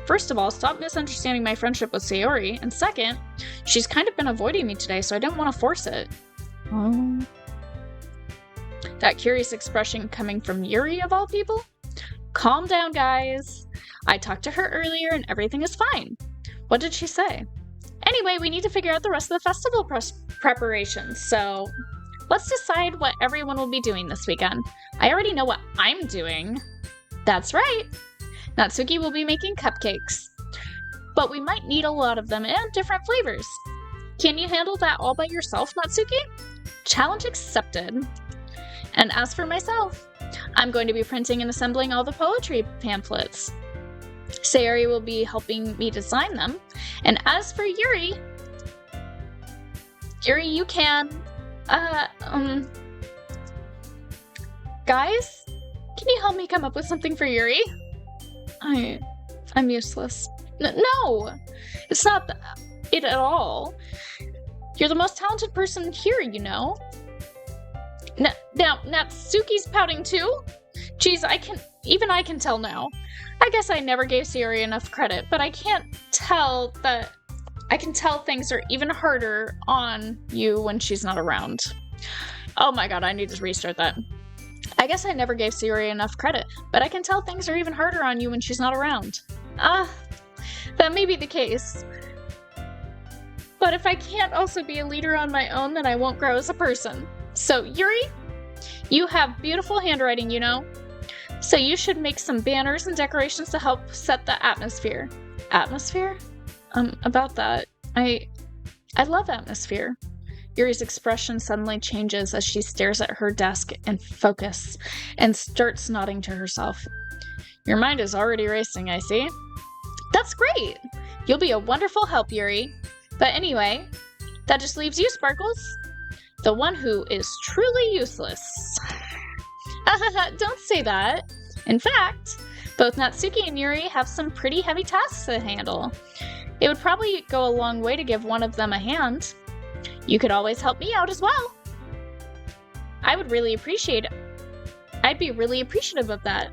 First of all, stop misunderstanding my friendship with Sayori, and second, she's kind of been avoiding me today, so I didn't want to force it. Oh. That curious expression coming from Yuri, of all people? Calm down, guys. I talked to her earlier and everything is fine. What did she say? Anyway, we need to figure out the rest of the festival preparations, so let's decide what everyone will be doing this weekend. I already know what I'm doing. That's right. Natsuki will be making cupcakes. But we might need a lot of them and different flavors. Can you handle that all by yourself, Natsuki? Challenge accepted. And as for myself, I'm going to be printing and assembling all the poetry pamphlets. Sayori will be helping me design them. And as for Yuri, you can, guys, can you help me come up with something for Yuri? I'm useless. No, it's not it at all. You're the most talented person here, you know. Now, Natsuki's pouting too? Geez, I can tell now. I guess I never gave Sayori enough credit, but I can tell things are even harder on you when she's not around. Oh my god, I need to restart that. I guess I never gave Sayori enough credit, but I can tell things are even harder on you when she's not around. That may be the case. But if I can't also be a leader on my own, then I won't grow as a person. So, Yuri, you have beautiful handwriting, you know? So you should make some banners and decorations to help set the atmosphere. Atmosphere? About that, I love atmosphere. Yuri's expression suddenly changes as she stares at her desk in focus and starts nodding to herself. Your mind is already racing, I see. That's great! You'll be a wonderful help, Yuri. But anyway, that just leaves you, Sparkles. The one who is truly useless. Don't say that. In fact, both Natsuki and Yuri have some pretty heavy tasks to handle. It would probably go a long way to give one of them a hand. You could always help me out as well. I'd be really appreciative of that.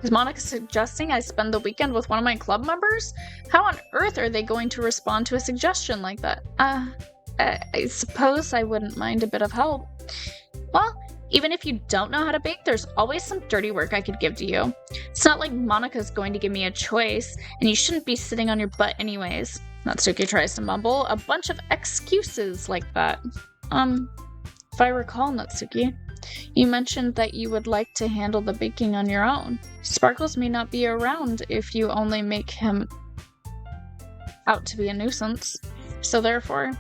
Is Monica suggesting I spend the weekend with one of my club members? How on earth are they going to respond to a suggestion like that? I suppose I wouldn't mind a bit of help. Well, even if you don't know how to bake, there's always some dirty work I could give to you. It's not like Monica's going to give me a choice, and you shouldn't be sitting on your butt anyways. Natsuki tries to mumble a bunch of excuses like that. If I recall, Natsuki, you mentioned that you would like to handle the baking on your own. Sparkles may not be around if you only make him out to be a nuisance. So therefore,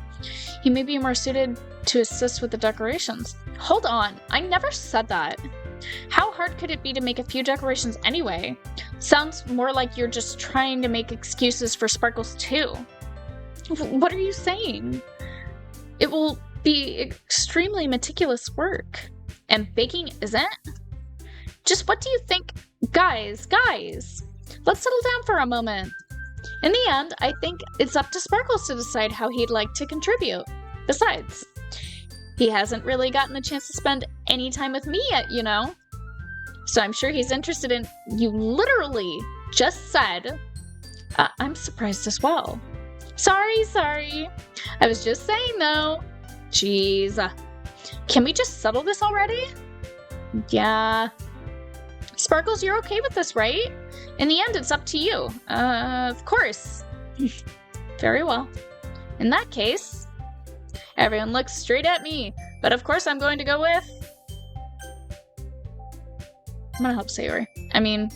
he may be more suited to assist with the decorations. Hold on, I never said that. How hard could it be to make a few decorations anyway? Sounds more like you're just trying to make excuses for Sparkles too. What are you saying? It will be extremely meticulous work. And baking isn't? Just what do you think? Guys, let's settle down for a moment. In the end, I think it's up to Sparkles to decide how he'd like to contribute. Besides, he hasn't really gotten the chance to spend any time with me yet, you know? So I'm sure he's interested in... You literally just said... I'm surprised as well. Sorry. I was just saying, though. Jeez. Can we just settle this already? Yeah. Sparkles, you're okay with this, right? In the end, it's up to you. Of course. Very well. In that case, everyone looks straight at me. But of course I'm going to go with... I'm gonna help Sayori. I mean,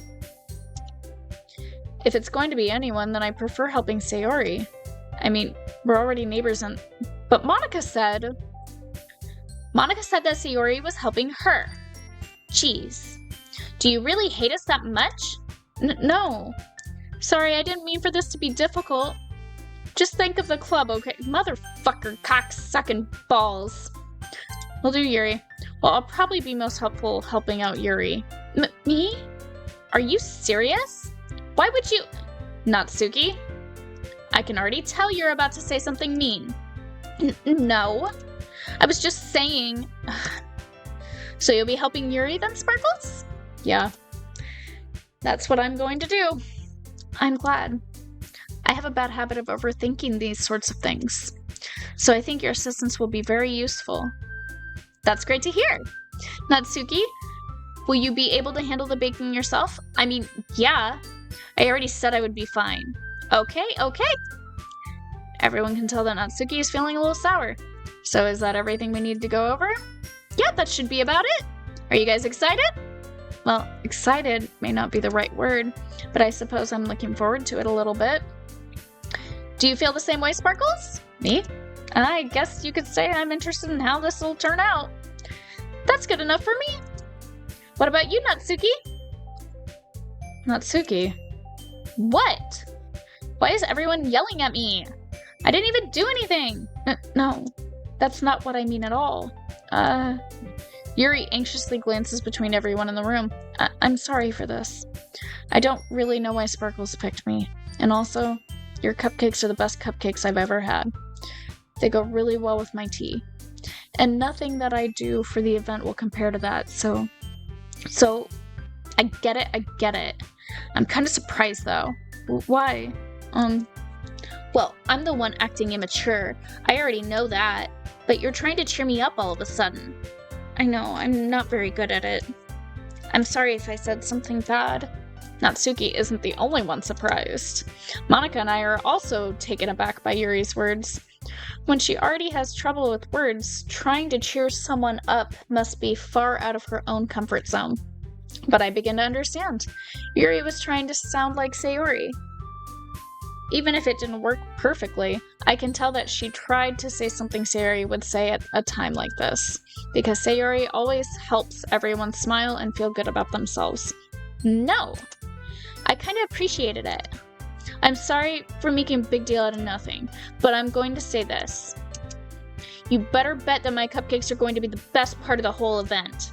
if it's going to be anyone, then I prefer helping Sayori. I mean, we're already neighbors and... But Monica said that Sayori was helping her. Jeez. Do you really hate us that much? No. Sorry, I didn't mean for this to be difficult. Just think of the club, okay? Motherfucker, cock-sucking balls. Will do, Yuri. Well, I'll probably be most helpful helping out Yuri. Me? Are you serious? Why would you... Natsuki? I can already tell you're about to say something mean. No. I was just saying... So you'll be helping Yuri then, Sparkles? Yeah. That's what I'm going to do. I'm glad. I have a bad habit of overthinking these sorts of things. So I think your assistance will be very useful. That's great to hear. Natsuki, will you be able to handle the baking yourself? I mean, yeah. I already said I would be fine. Okay. Everyone can tell that Natsuki is feeling a little sour. So is that everything we need to go over? Yeah, that should be about it. Are you guys excited? Well, excited may not be the right word, but I suppose I'm looking forward to it a little bit. Do you feel the same way, Sparkles? Me? I guess you could say I'm interested in how this will turn out. That's good enough for me. What about you, Natsuki? Natsuki? What? Why is everyone yelling at me? I didn't even do anything. No, that's not what I mean at all. Yuri anxiously glances between everyone in the room. I'm sorry for this. I don't really know why Sparkles picked me. And also, your cupcakes are the best cupcakes I've ever had. They go really well with my tea. And nothing that I do for the event will compare to that, so I get it. I'm kind of surprised though. Why? Well, I'm the one acting immature. I already know that. But you're trying to cheer me up all of a sudden. I know, I'm not very good at it. I'm sorry if I said something bad. Natsuki isn't the only one surprised. Monika and I are also taken aback by Yuri's words. When she already has trouble with words, trying to cheer someone up must be far out of her own comfort zone. But I begin to understand. Yuri was trying to sound like Sayori. Even if it didn't work perfectly, I can tell that she tried to say something Sayori would say at a time like this, because Sayori always helps everyone smile and feel good about themselves. No! I kind of appreciated it. I'm sorry for making a big deal out of nothing, but I'm going to say this. You better bet that my cupcakes are going to be the best part of the whole event.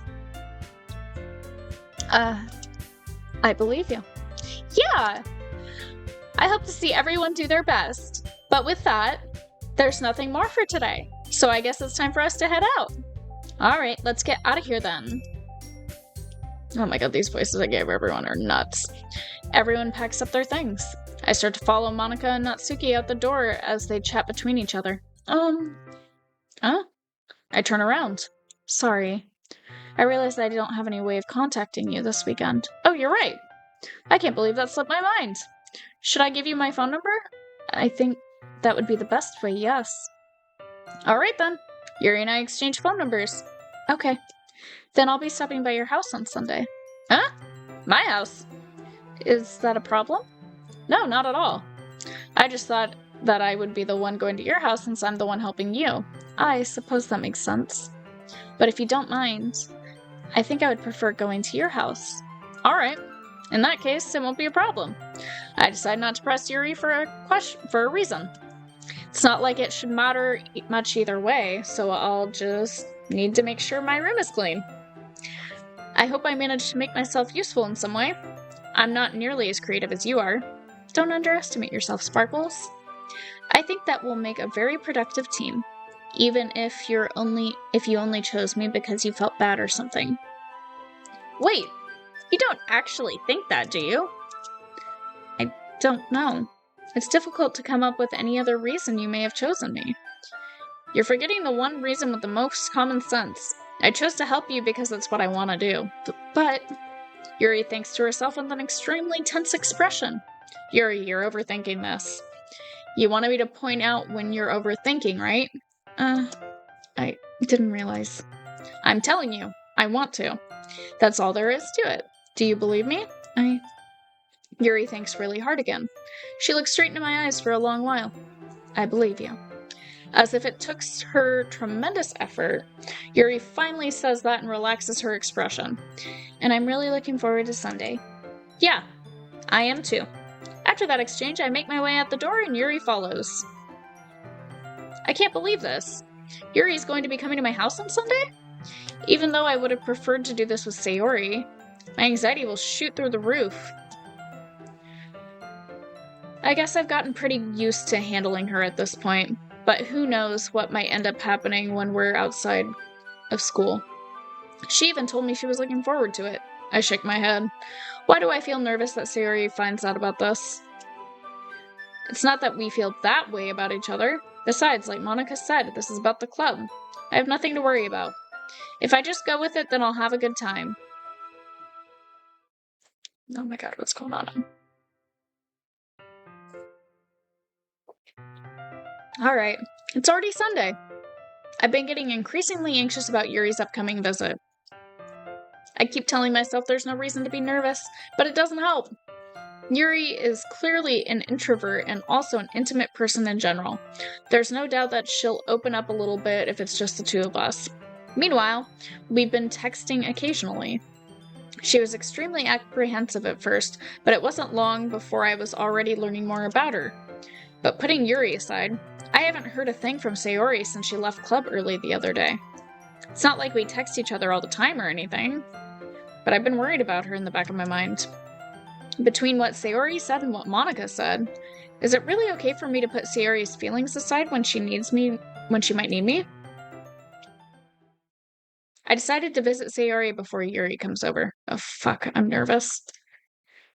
I believe you. Yeah! I hope to see everyone do their best. But with that, there's nothing more for today. So I guess it's time for us to head out. Alright, let's get out of here then. Oh my god, these voices I gave everyone are nuts. Everyone packs up their things. I start to follow Monika and Natsuki out the door as they chat between each other. Huh? I turn around. Sorry. I realized I don't have any way of contacting you this weekend. Oh, you're right. I can't believe that slipped my mind. Should I give you my phone number? I think that would be the best way, yes. Alright then. Yuri and I exchange phone numbers. Okay. Then I'll be stopping by your house on Sunday. Huh? My house? Is that a problem? No, not at all. I just thought that I would be the one going to your house since I'm the one helping you. I suppose that makes sense. But if you don't mind, I think I would prefer going to your house. Alright. In that case, it won't be a problem. I decide not to press Yuri for a reason. It's not like it should matter much either way, so I'll just need to make sure my room is clean. I hope I managed to make myself useful in some way. I'm not nearly as creative as you are. Don't underestimate yourself, Sparkles. I think that will make a very productive team, even if you only chose me because you felt bad or something. Wait, you don't actually think that, do you? I don't know. It's difficult to come up with any other reason you may have chosen me. You're forgetting the one reason with the most common sense. I chose to help you because that's what I want to do. But Yuri thinks to herself with an extremely tense expression. Yuri, you're overthinking this. You wanted me to point out when you're overthinking, right? I didn't realize. I'm telling you, I want to. That's all there is to it. Do you believe me? Yuri thinks really hard again. She looks straight into my eyes for a long while. I believe you. As if it took her tremendous effort, Yuri finally says that and relaxes her expression. And I'm really looking forward to Sunday. Yeah, I am too. After that exchange, I make my way out the door and Yuri follows. I can't believe this. Yuri's going to be coming to my house on Sunday? Even though I would have preferred to do this with Sayori, my anxiety will shoot through the roof. I guess I've gotten pretty used to handling her at this point, but who knows what might end up happening when we're outside of school. She even told me she was looking forward to it. I shake my head. Why do I feel nervous that Sayori finds out about this? It's not that we feel that way about each other. Besides, like Monica said, this is about the club. I have nothing to worry about. If I just go with it, then I'll have a good time. Oh my god, what's going on? Alright, it's already Sunday. I've been getting increasingly anxious about Yuri's upcoming visit. I keep telling myself there's no reason to be nervous, but it doesn't help. Yuri is clearly an introvert and also an intimate person in general. There's no doubt that she'll open up a little bit if it's just the two of us. Meanwhile, we've been texting occasionally. She was extremely apprehensive at first, but it wasn't long before I was already learning more about her. But putting Yuri aside, I haven't heard a thing from Sayori since she left club early the other day. It's not like we text each other all the time or anything, but I've been worried about her in the back of my mind. Between what Sayori said and what Monica said, is it really okay for me to put Sayori's feelings aside when she might need me? I decided to visit Sayori before Yuri comes over. Oh fuck, I'm nervous.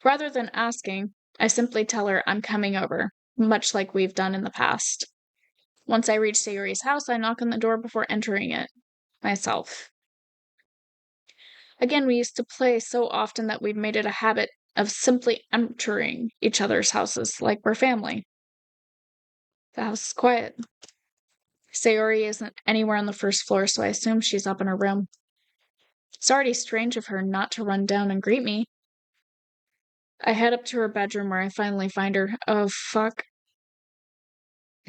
Rather than asking, I simply tell her I'm coming over, much like we've done in the past. Once I reach Sayori's house, I knock on the door before entering it myself. Again, we used to play so often that we've made it a habit of simply entering each other's houses like we're family. The house is quiet. Sayori isn't anywhere on the first floor, so I assume she's up in her room. It's already strange of her not to run down and greet me. I head up to her bedroom where I finally find her. Oh, fuck.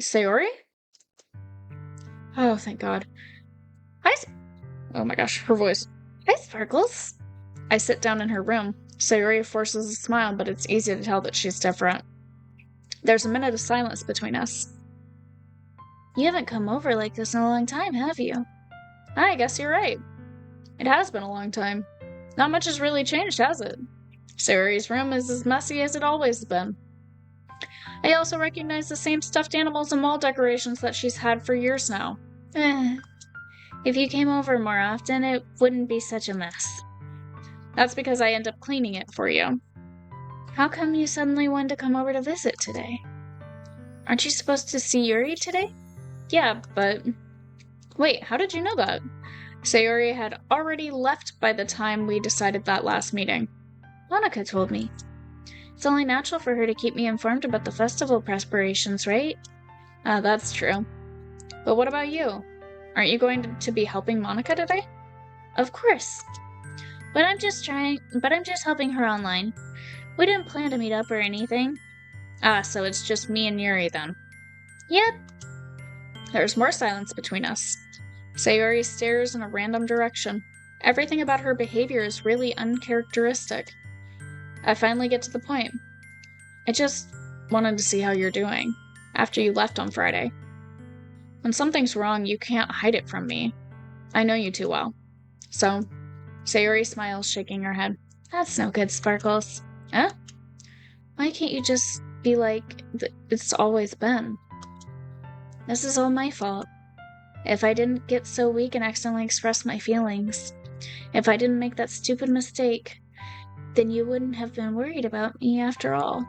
Sayori? Oh, thank God. Oh my gosh, her voice. Hi, Sparkles. I sit down in her room. Sayori forces a smile, but it's easy to tell that she's different. There's a minute of silence between us. You haven't come over like this in a long time, have you? I guess you're right. It has been a long time. Not much has really changed, has it? Sayori's room is as messy as it always has been. I also recognize the same stuffed animals and wall decorations that she's had for years now. If you came over more often, it wouldn't be such a mess. That's because I end up cleaning it for you. How come you suddenly wanted to come over to visit today? Aren't you supposed to see Yuri today? Yeah, but... Wait, how did you know that? Sayori had already left by the time we decided that last meeting. Monica told me. It's only natural for her to keep me informed about the festival preparations, right? That's true. But what about you? Aren't you going to be helping Monica today? Of course. But I'm just helping her online. We didn't plan to meet up or anything. So it's just me and Yuri then. Yep. There's more silence between us. Sayori stares in a random direction. Everything about her behavior is really uncharacteristic. I finally get to the point. I just wanted to see how you're doing, after you left on Friday. When something's wrong, you can't hide it from me. I know you too well. So, Sayori smiles, shaking her head. That's no good, Sparkles. Huh? Why can't you just be like it's always been? This is all my fault. If I didn't get so weak and accidentally express my feelings, if I didn't make that stupid mistake, then you wouldn't have been worried about me after all.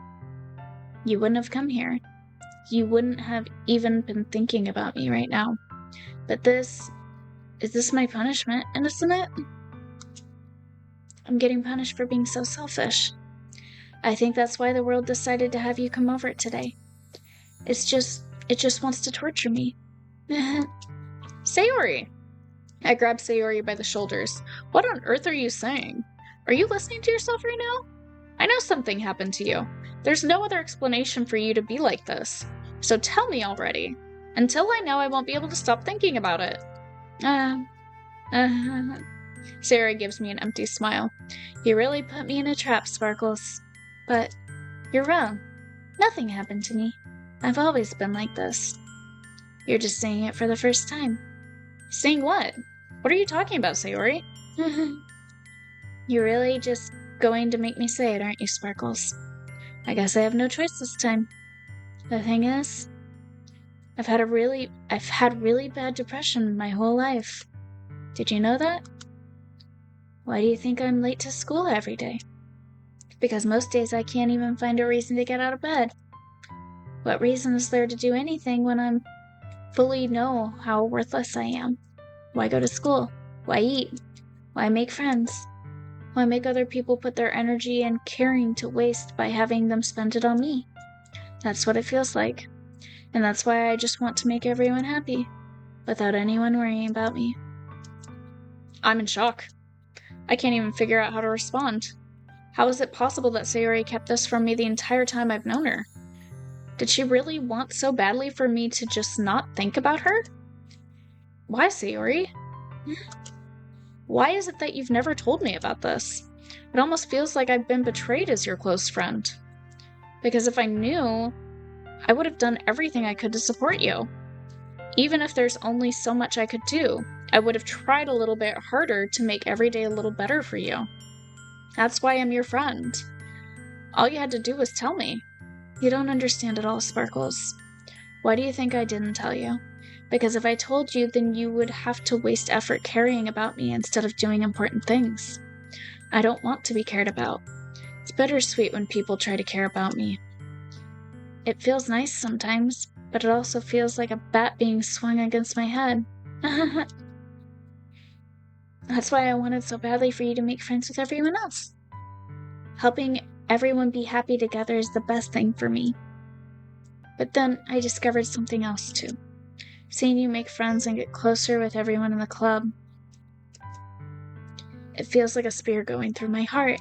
You wouldn't have come here. You wouldn't have even been thinking about me right now. But is this my punishment, isn't it? I'm getting punished for being so selfish. I think that's why the world decided to have you come over today. It just wants to torture me. Sayori! I grab Sayori by the shoulders. What on earth are you saying? Are you listening to yourself right now? I know something happened to you. There's no other explanation for you to be like this. So tell me already. Until I know, I won't be able to stop thinking about it. Sarah gives me an empty smile. You really put me in a trap, Sparkles. But You're wrong. Nothing happened to me. I've always been like this. You're just saying it for the first time. Saying what? What are you talking about, Sayori? You're really just going to make me say it, aren't you, Sparkles? I guess I have no choice this time. The thing is, I've had really bad depression my whole life. Did you know that? Why do you think I'm late to school every day? Because most days I can't even find a reason to get out of bed. What reason is there to do anything when I'm fully know how worthless I am? Why go to school? Why eat? Why make friends? Why make other people put their energy and caring to waste by having them spend it on me? That's what it feels like. And that's why I just want to make everyone happy, without anyone worrying about me. I'm in shock. I can't even figure out how to respond. How is it possible that Sayori kept this from me the entire time I've known her? Did she really want so badly for me to just not think about her? Why, Sayori? Why is it that you've never told me about this? It almost feels like I've been betrayed as your close friend. Because if I knew, I would have done everything I could to support you. Even if there's only so much I could do, I would have tried a little bit harder to make every day a little better for you. That's why I'm your friend. All you had to do was tell me. You don't understand at all, Sparkles. Why do you think I didn't tell you? Because if I told you, then you would have to waste effort caring about me instead of doing important things. I don't want to be cared about. It's bittersweet when people try to care about me. It feels nice sometimes, but it also feels like a bat being swung against my head. That's why I wanted so badly for you to make friends with everyone else. Helping everyone be happy together is the best thing for me. But then I discovered something else too. Seeing you make friends and get closer with everyone in the club. It feels like a spear going through my heart.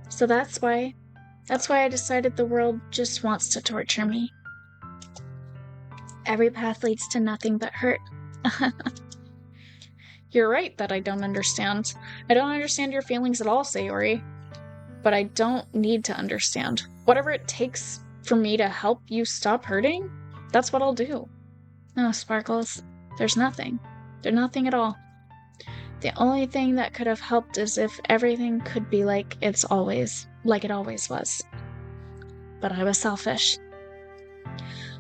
So that's why I decided the world just wants to torture me. Every path leads to nothing but hurt. You're right that I don't understand. I don't understand your feelings at all, Sayori. But I don't need to understand. Whatever it takes for me to help you stop hurting, that's what I'll do. No, Sparkles, there's nothing. There's nothing at all. The only thing that could have helped is if everything could be like it always was. But I was selfish.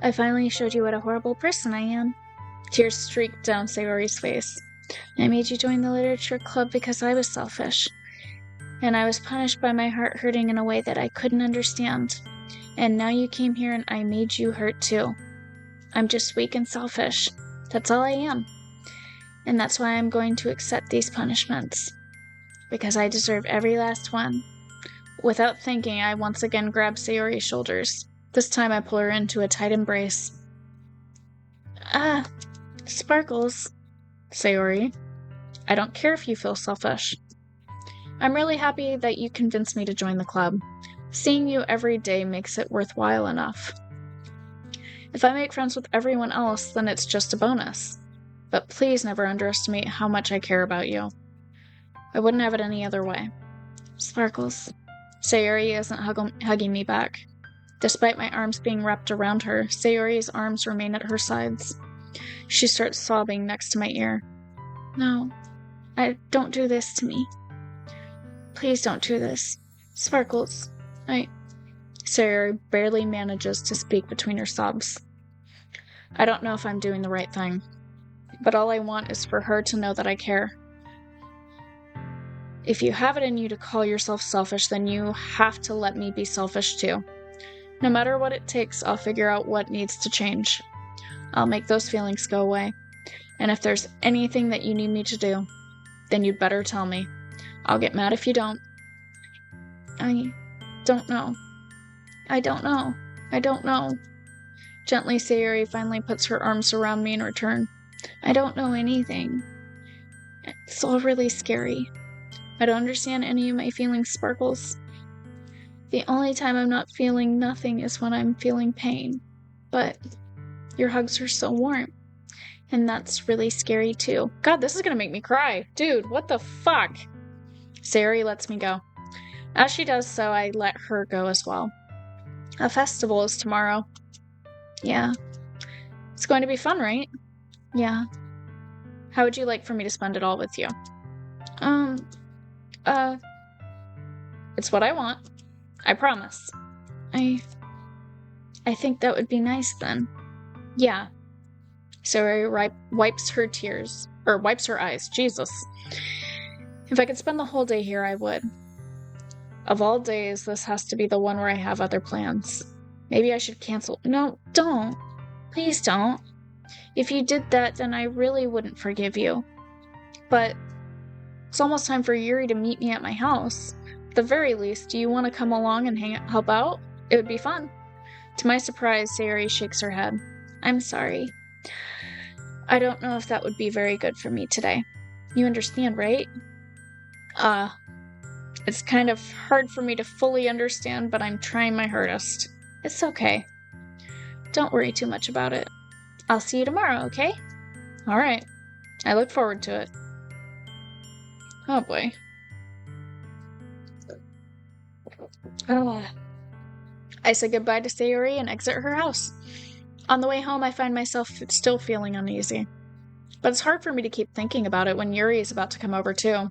I finally showed you what a horrible person I am. Tears streaked down Sayori's face. I made you join the literature club because I was selfish. And I was punished by my heart hurting in a way that I couldn't understand. And now you came here and I made you hurt too. I'm just weak and selfish. That's all I am. And that's why I'm going to accept these punishments. Because I deserve every last one. Without thinking, I once again grab Sayori's shoulders. This time I pull her into a tight embrace. Sparkles. Sayori, I don't care if you feel selfish. I'm really happy that you convinced me to join the club. Seeing you every day makes it worthwhile enough. If I make friends with everyone else, then it's just a bonus. But please never underestimate how much I care about you. I wouldn't have it any other way. Sparkles. Sayori isn't hugging me back. Despite my arms being wrapped around her, Sayori's arms remain at her sides. She starts sobbing next to my ear. No, don't do this to me. Please don't do this. Sparkles, Sayori barely manages to speak between her sobs. I don't know if I'm doing the right thing, but all I want is for her to know that I care. If you have it in you to call yourself selfish, then you have to let me be selfish too. No matter what it takes, I'll figure out what needs to change. I'll make those feelings go away. And if there's anything that you need me to do, then you'd better tell me. I'll get mad if you don't. I don't know. Gently, Sayori finally puts her arms around me in return. I don't know anything. It's all really scary. I don't understand any of my feelings, Sparkles. The only time I'm not feeling nothing is when I'm feeling pain. But your hugs are so warm. And that's really scary too. God, this is gonna make me cry. Dude, what the fuck? Sayori lets me go. As she does so, I let her go as well. A festival is tomorrow. Yeah. It's going to be fun, right? Yeah. How would you like for me to spend it all with you? It's what I want. I promise. I think that would be nice then. Yeah. Sarah wipes her tears. Or wipes her eyes. Jesus. If I could spend the whole day here, I would. Of all days, this has to be the one where I have other plans. Maybe I should cancel. No, don't. Please don't. If you did that, then I really wouldn't forgive you. But it's almost time for Yuri to meet me at my house. At the very least, do you want to come along and help out? It would be fun. To my surprise, Sayori shakes her head. I'm sorry. I don't know if that would be very good for me today. You understand, right? It's kind of hard for me to fully understand, but I'm trying my hardest. It's okay. Don't worry too much about it. I'll see you tomorrow, okay? Alright. I look forward to it. Oh boy. I say goodbye to Sayori and exit her house. On the way home, I find myself still feeling uneasy. But it's hard for me to keep thinking about it when Yuri is about to come over too.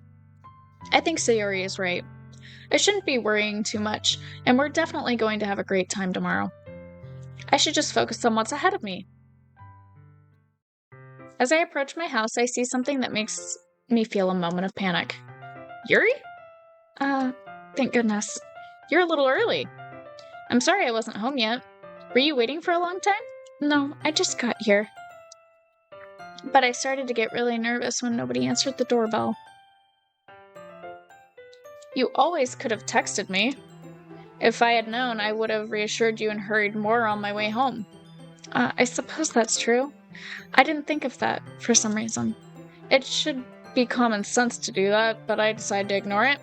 I think Sayori is right. I shouldn't be worrying too much, and we're definitely going to have a great time tomorrow. I should just focus on what's ahead of me. As I approach my house, I see something that makes me feel a moment of panic. Yuri? Thank goodness. You're a little early. I'm sorry I wasn't home yet. Were you waiting for a long time? No, I just got here. But I started to get really nervous when nobody answered the doorbell. You always could have texted me. If I had known, I would have reassured you and hurried more on my way home. I suppose that's true. I didn't think of that, for some reason. It should be common sense to do that, but I decided to ignore it.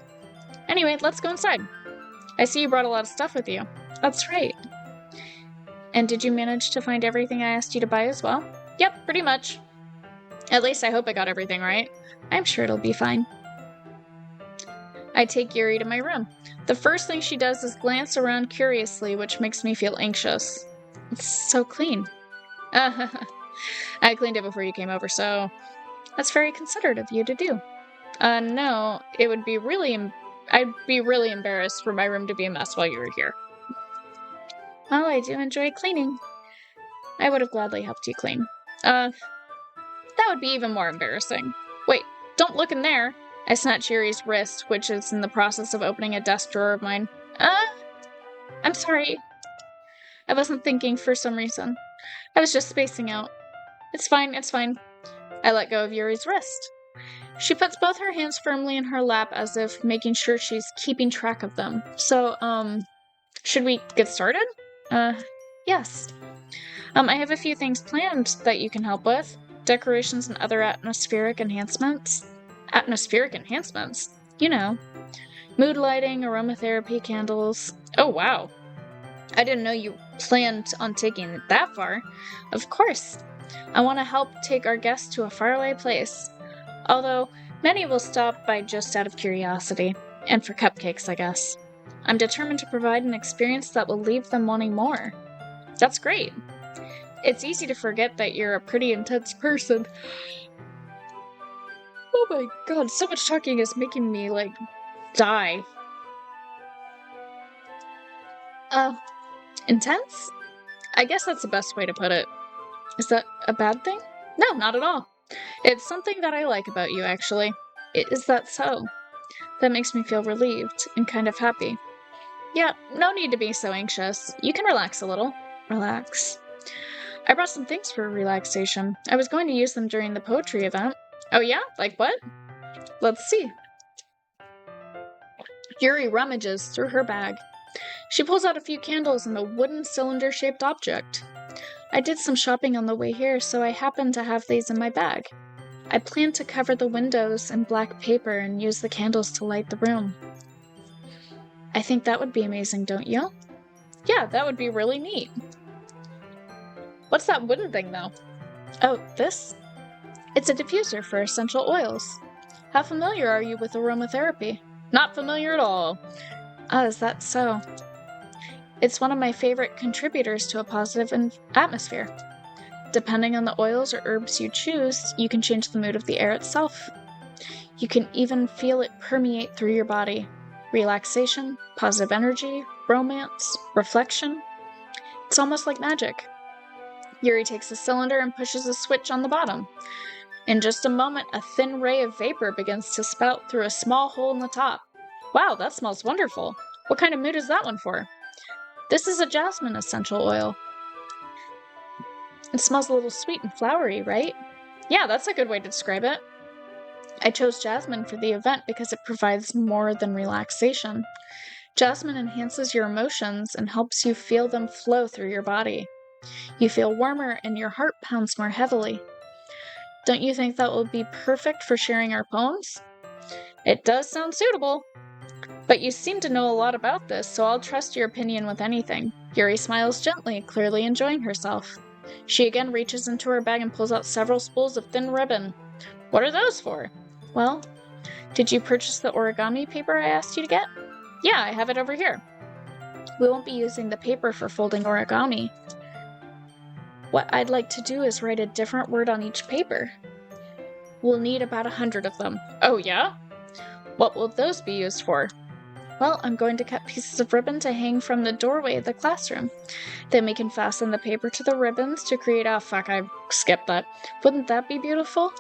Anyway, let's go inside. I see you brought a lot of stuff with you. That's right. And did you manage to find everything I asked you to buy as well? Yep, pretty much. At least I hope I got everything right. I'm sure it'll be fine. I take Yuri to my room. The first thing she does is glance around curiously, which makes me feel anxious. It's so clean. I cleaned it before you came over, so that's very considerate of you to do. No, it would be I'd be really embarrassed for my room to be a mess while you were here. Well, I do enjoy cleaning. I would have gladly helped you clean. That would be even more embarrassing. Wait, don't look in there. I snatch Yuri's wrist, which is in the process of opening a desk drawer of mine. I'm sorry. I wasn't thinking for some reason. I was just spacing out. It's fine. I let go of Yuri's wrist. She puts both her hands firmly in her lap as if making sure she's keeping track of them. So, should we get started? Yes. I have a few things planned that you can help with. Decorations and other atmospheric enhancements. Atmospheric enhancements? You know. Mood lighting, aromatherapy candles. Oh, wow. I didn't know you planned on taking it that far. Of course. I want to help take our guests to a faraway place. Although, many will stop by just out of curiosity. And for cupcakes, I guess. I'm determined to provide an experience that will leave them wanting more. That's great. It's easy to forget that you're a pretty intense person. Oh my god, so much talking is making me, die. Intense? I guess that's the best way to put it. Is that a bad thing? No, not at all. It's something that I like about you, actually. Is that so? That makes me feel relieved and kind of happy. Yeah, no need to be so anxious. You can relax a little. Relax. I brought some things for relaxation. I was going to use them during the poetry event. Oh yeah? Like what? Let's see. Yuri rummages through her bag. She pulls out a few candles and a wooden cylinder-shaped object. I did some shopping on the way here, so I happen to have these in my bag. I plan to cover the windows in black paper and use the candles to light the room. I think that would be amazing, don't you? Yeah, that would be really neat. What's that wooden thing, though? Oh, this? It's a diffuser for essential oils. How familiar are you with aromatherapy? Not familiar at all. Is that so? It's one of my favorite contributors to a positive atmosphere. Depending on the oils or herbs you choose, you can change the mood of the air itself. You can even feel it permeate through your body. Relaxation, positive energy, romance, reflection. It's almost like magic. Yuri takes the cylinder and pushes a switch on the bottom. In just a moment, a thin ray of vapor begins to spout through a small hole in the top. Wow, that smells wonderful. What kind of mood is that one for? This is a jasmine essential oil. It smells a little sweet and flowery, right? Yeah, that's a good way to describe it. I chose jasmine for the event because it provides more than relaxation. Jasmine enhances your emotions and helps you feel them flow through your body. You feel warmer and your heart pounds more heavily. Don't you think that will be perfect for sharing our poems? It does sound suitable. But you seem to know a lot about this, so I'll trust your opinion with anything. Yuri smiles gently, clearly enjoying herself. She again reaches into her bag and pulls out several spools of thin ribbon. What are those for? Well, did you purchase the origami paper I asked you to get? Yeah, I have it over here. We won't be using the paper for folding origami. What I'd like to do is write a different word on each paper. We'll need about 100 of them. Oh, yeah? What will those be used for? Well, I'm going to cut pieces of ribbon to hang from the doorway of the classroom. Then we can fasten the paper to the ribbons to create a— fuck, I skipped that. Wouldn't that be beautiful?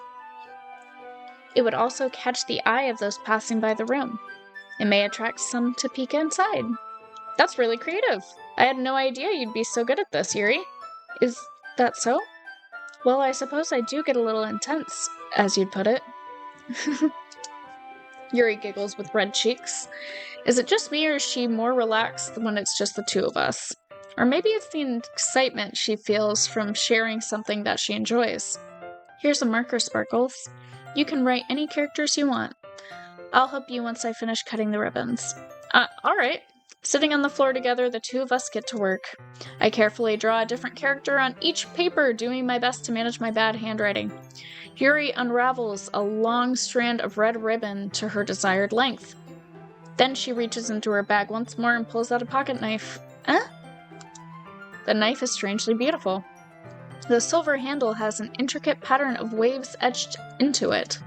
It would also catch the eye of those passing by the room. It may attract some to peek inside. That's really creative. I had no idea you'd be so good at this, Yuri. Is that so? Well, I suppose I do get a little intense, as you'd put it. Yuri giggles with red cheeks. Is it just me, or is she more relaxed when it's just the two of us? Or maybe it's the excitement she feels from sharing something that she enjoys. Here's a marker, Sparkles. You can write any characters you want. I'll help you once I finish cutting the ribbons. Alright. Sitting on the floor together, the two of us get to work. I carefully draw a different character on each paper, doing my best to manage my bad handwriting. Yuri unravels a long strand of red ribbon to her desired length. Then she reaches into her bag once more and pulls out a pocket knife. The knife is strangely beautiful. The silver handle has an intricate pattern of waves etched into it.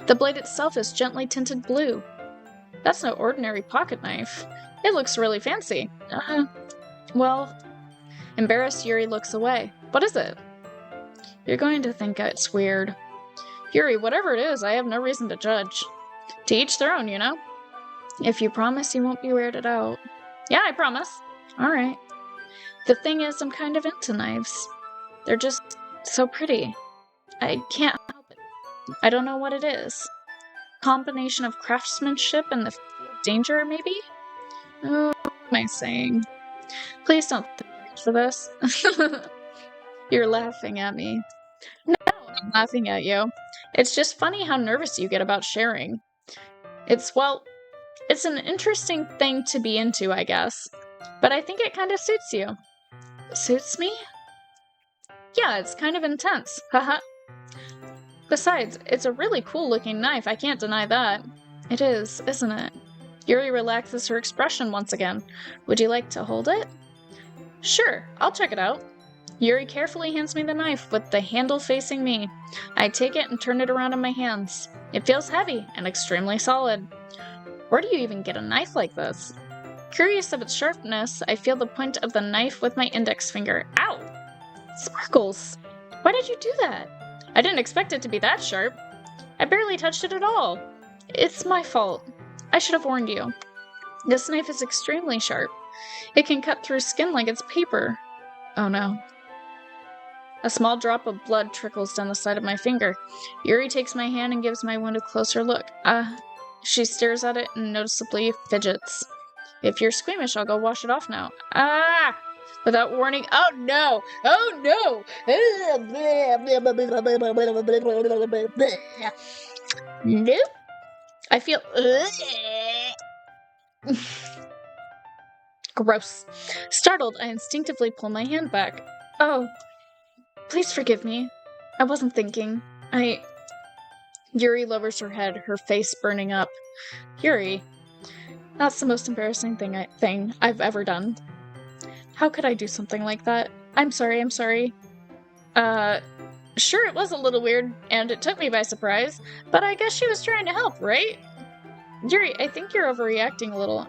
The blade itself is gently tinted blue. That's no ordinary pocket knife. It looks really fancy. Well, embarrassed, Yuri looks away. What is it? You're going to think it's weird. Yuri, whatever it is, I have no reason to judge. To each their own, you know? If you promise you won't be weirded out. Yeah, I promise. Alright. The thing is, I'm kind of into knives. They're just so pretty. I can't help it. I don't know what it is. Combination of craftsmanship and the fear of danger, maybe? Oh, what am I saying? Please don't think for this. You're laughing at me. No, I'm laughing at you. It's just funny how nervous you get about sharing. It's an interesting thing to be into, I guess. But I think it kind of suits you. Suits me? Yeah, it's kind of intense. Haha. Besides, it's a really cool looking knife, I can't deny that. It is, isn't it? Yuri relaxes her expression once again. Would you like to hold it? Sure, I'll check it out. Yuri carefully hands me the knife with the handle facing me. I take it and turn it around in my hands. It feels heavy and extremely solid. Where do you even get a knife like this? Curious of its sharpness, I feel the point of the knife with my index finger. Ow! Sparkles! Why did you do that? I didn't expect it to be that sharp. I barely touched it at all. It's my fault. I should have warned you. This knife is extremely sharp. It can cut through skin like it's paper. Oh no. A small drop of blood trickles down the side of my finger. Yuri takes my hand and gives my wound a closer look. She stares at it and noticeably fidgets. If you're squeamish, I'll go wash it off now. Without warning. Oh no! Oh no! Nope. I feel gross. Startled, I instinctively pull my hand back. Oh, please forgive me. I wasn't thinking. Yuri lowers her head, her face burning up. Yuri, that's the most embarrassing thing I've ever done. How could I do something like that? I'm sorry. Sure, it was a little weird, and it took me by surprise, but I guess she was trying to help, right? Yuri, I think you're overreacting a little.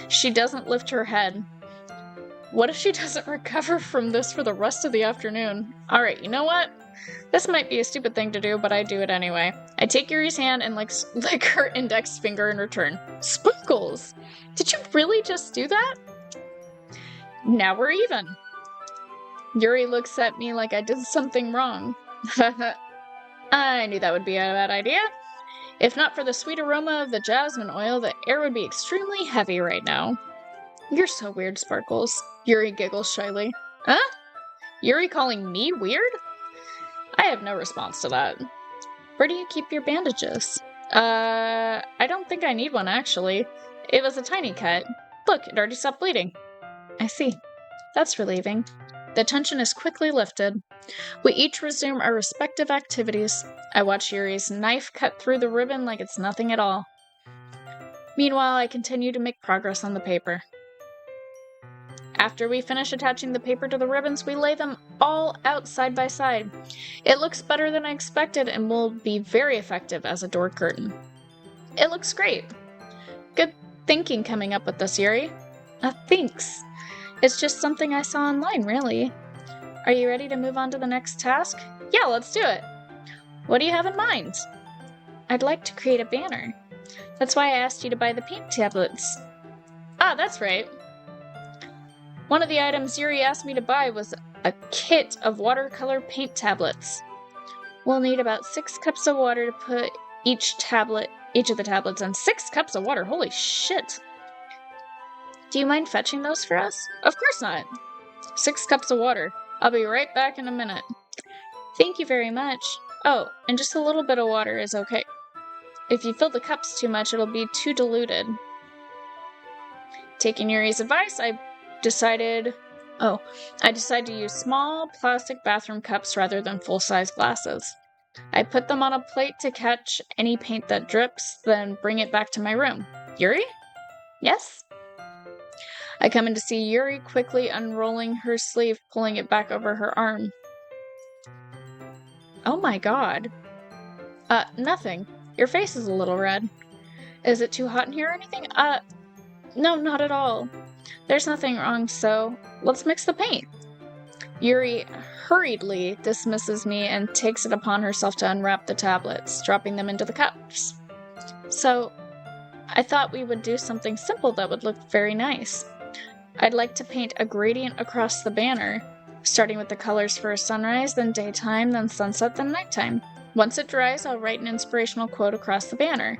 She doesn't lift her head. What if she doesn't recover from this for the rest of the afternoon? Alright, you know what? This might be a stupid thing to do, but I do it anyway. I take Yuri's hand and lick her index finger in return. Sparkles! Did you really just do that? Now we're even. Yuri looks at me like I did something wrong. I knew that would be a bad idea. If not for the sweet aroma of the jasmine oil, the air would be extremely heavy right now. You're so weird, Sparkles. Yuri giggles shyly. Huh? Yuri calling me weird? I have no response to that. Where do you keep your bandages? I don't think I need one, actually. It was a tiny cut. Look, it already stopped bleeding. I see. That's relieving. The tension is quickly lifted. We each resume our respective activities. I watch Yuri's knife cut through the ribbon like it's nothing at all. Meanwhile, I continue to make progress on the paper. After we finish attaching the paper to the ribbons, we lay them all out side by side. It looks better than I expected and will be very effective as a door curtain. It looks great. Good thinking coming up with this, Yuri. Thanks. It's just something I saw online, really. Are you ready to move on to the next task? Yeah, let's do it. What do you have in mind? I'd like to create a banner. That's why I asked you to buy the paint tablets. Ah, that's right. One of the items Yuri asked me to buy was a kit of watercolor paint tablets. We'll need about 6 cups of water to put each of the tablets in. 6 cups of water, holy shit. Do you mind fetching those for us? Of course not. 6 cups of water. I'll be right back in a minute. Thank you very much. Oh, and just a little bit of water is okay. If you fill the cups too much, it'll be too diluted. Taking Yuri's advice, I decided to use small plastic bathroom cups rather than full-size glasses. I put them on a plate to catch any paint that drips, then bring it back to my room. Yuri? Yes? I come in to see Yuri quickly unrolling her sleeve, pulling it back over her arm. Oh my god. Nothing. Your face is a little red. Is it too hot in here or anything? No, not at all. There's nothing wrong, so let's mix the paint. Yuri hurriedly dismisses me and takes it upon herself to unwrap the tablets, dropping them into the cups. So, I thought we would do something simple that would look very nice. I'd like to paint a gradient across the banner, starting with the colors for a sunrise, then daytime, then sunset, then nighttime. Once it dries, I'll write an inspirational quote across the banner.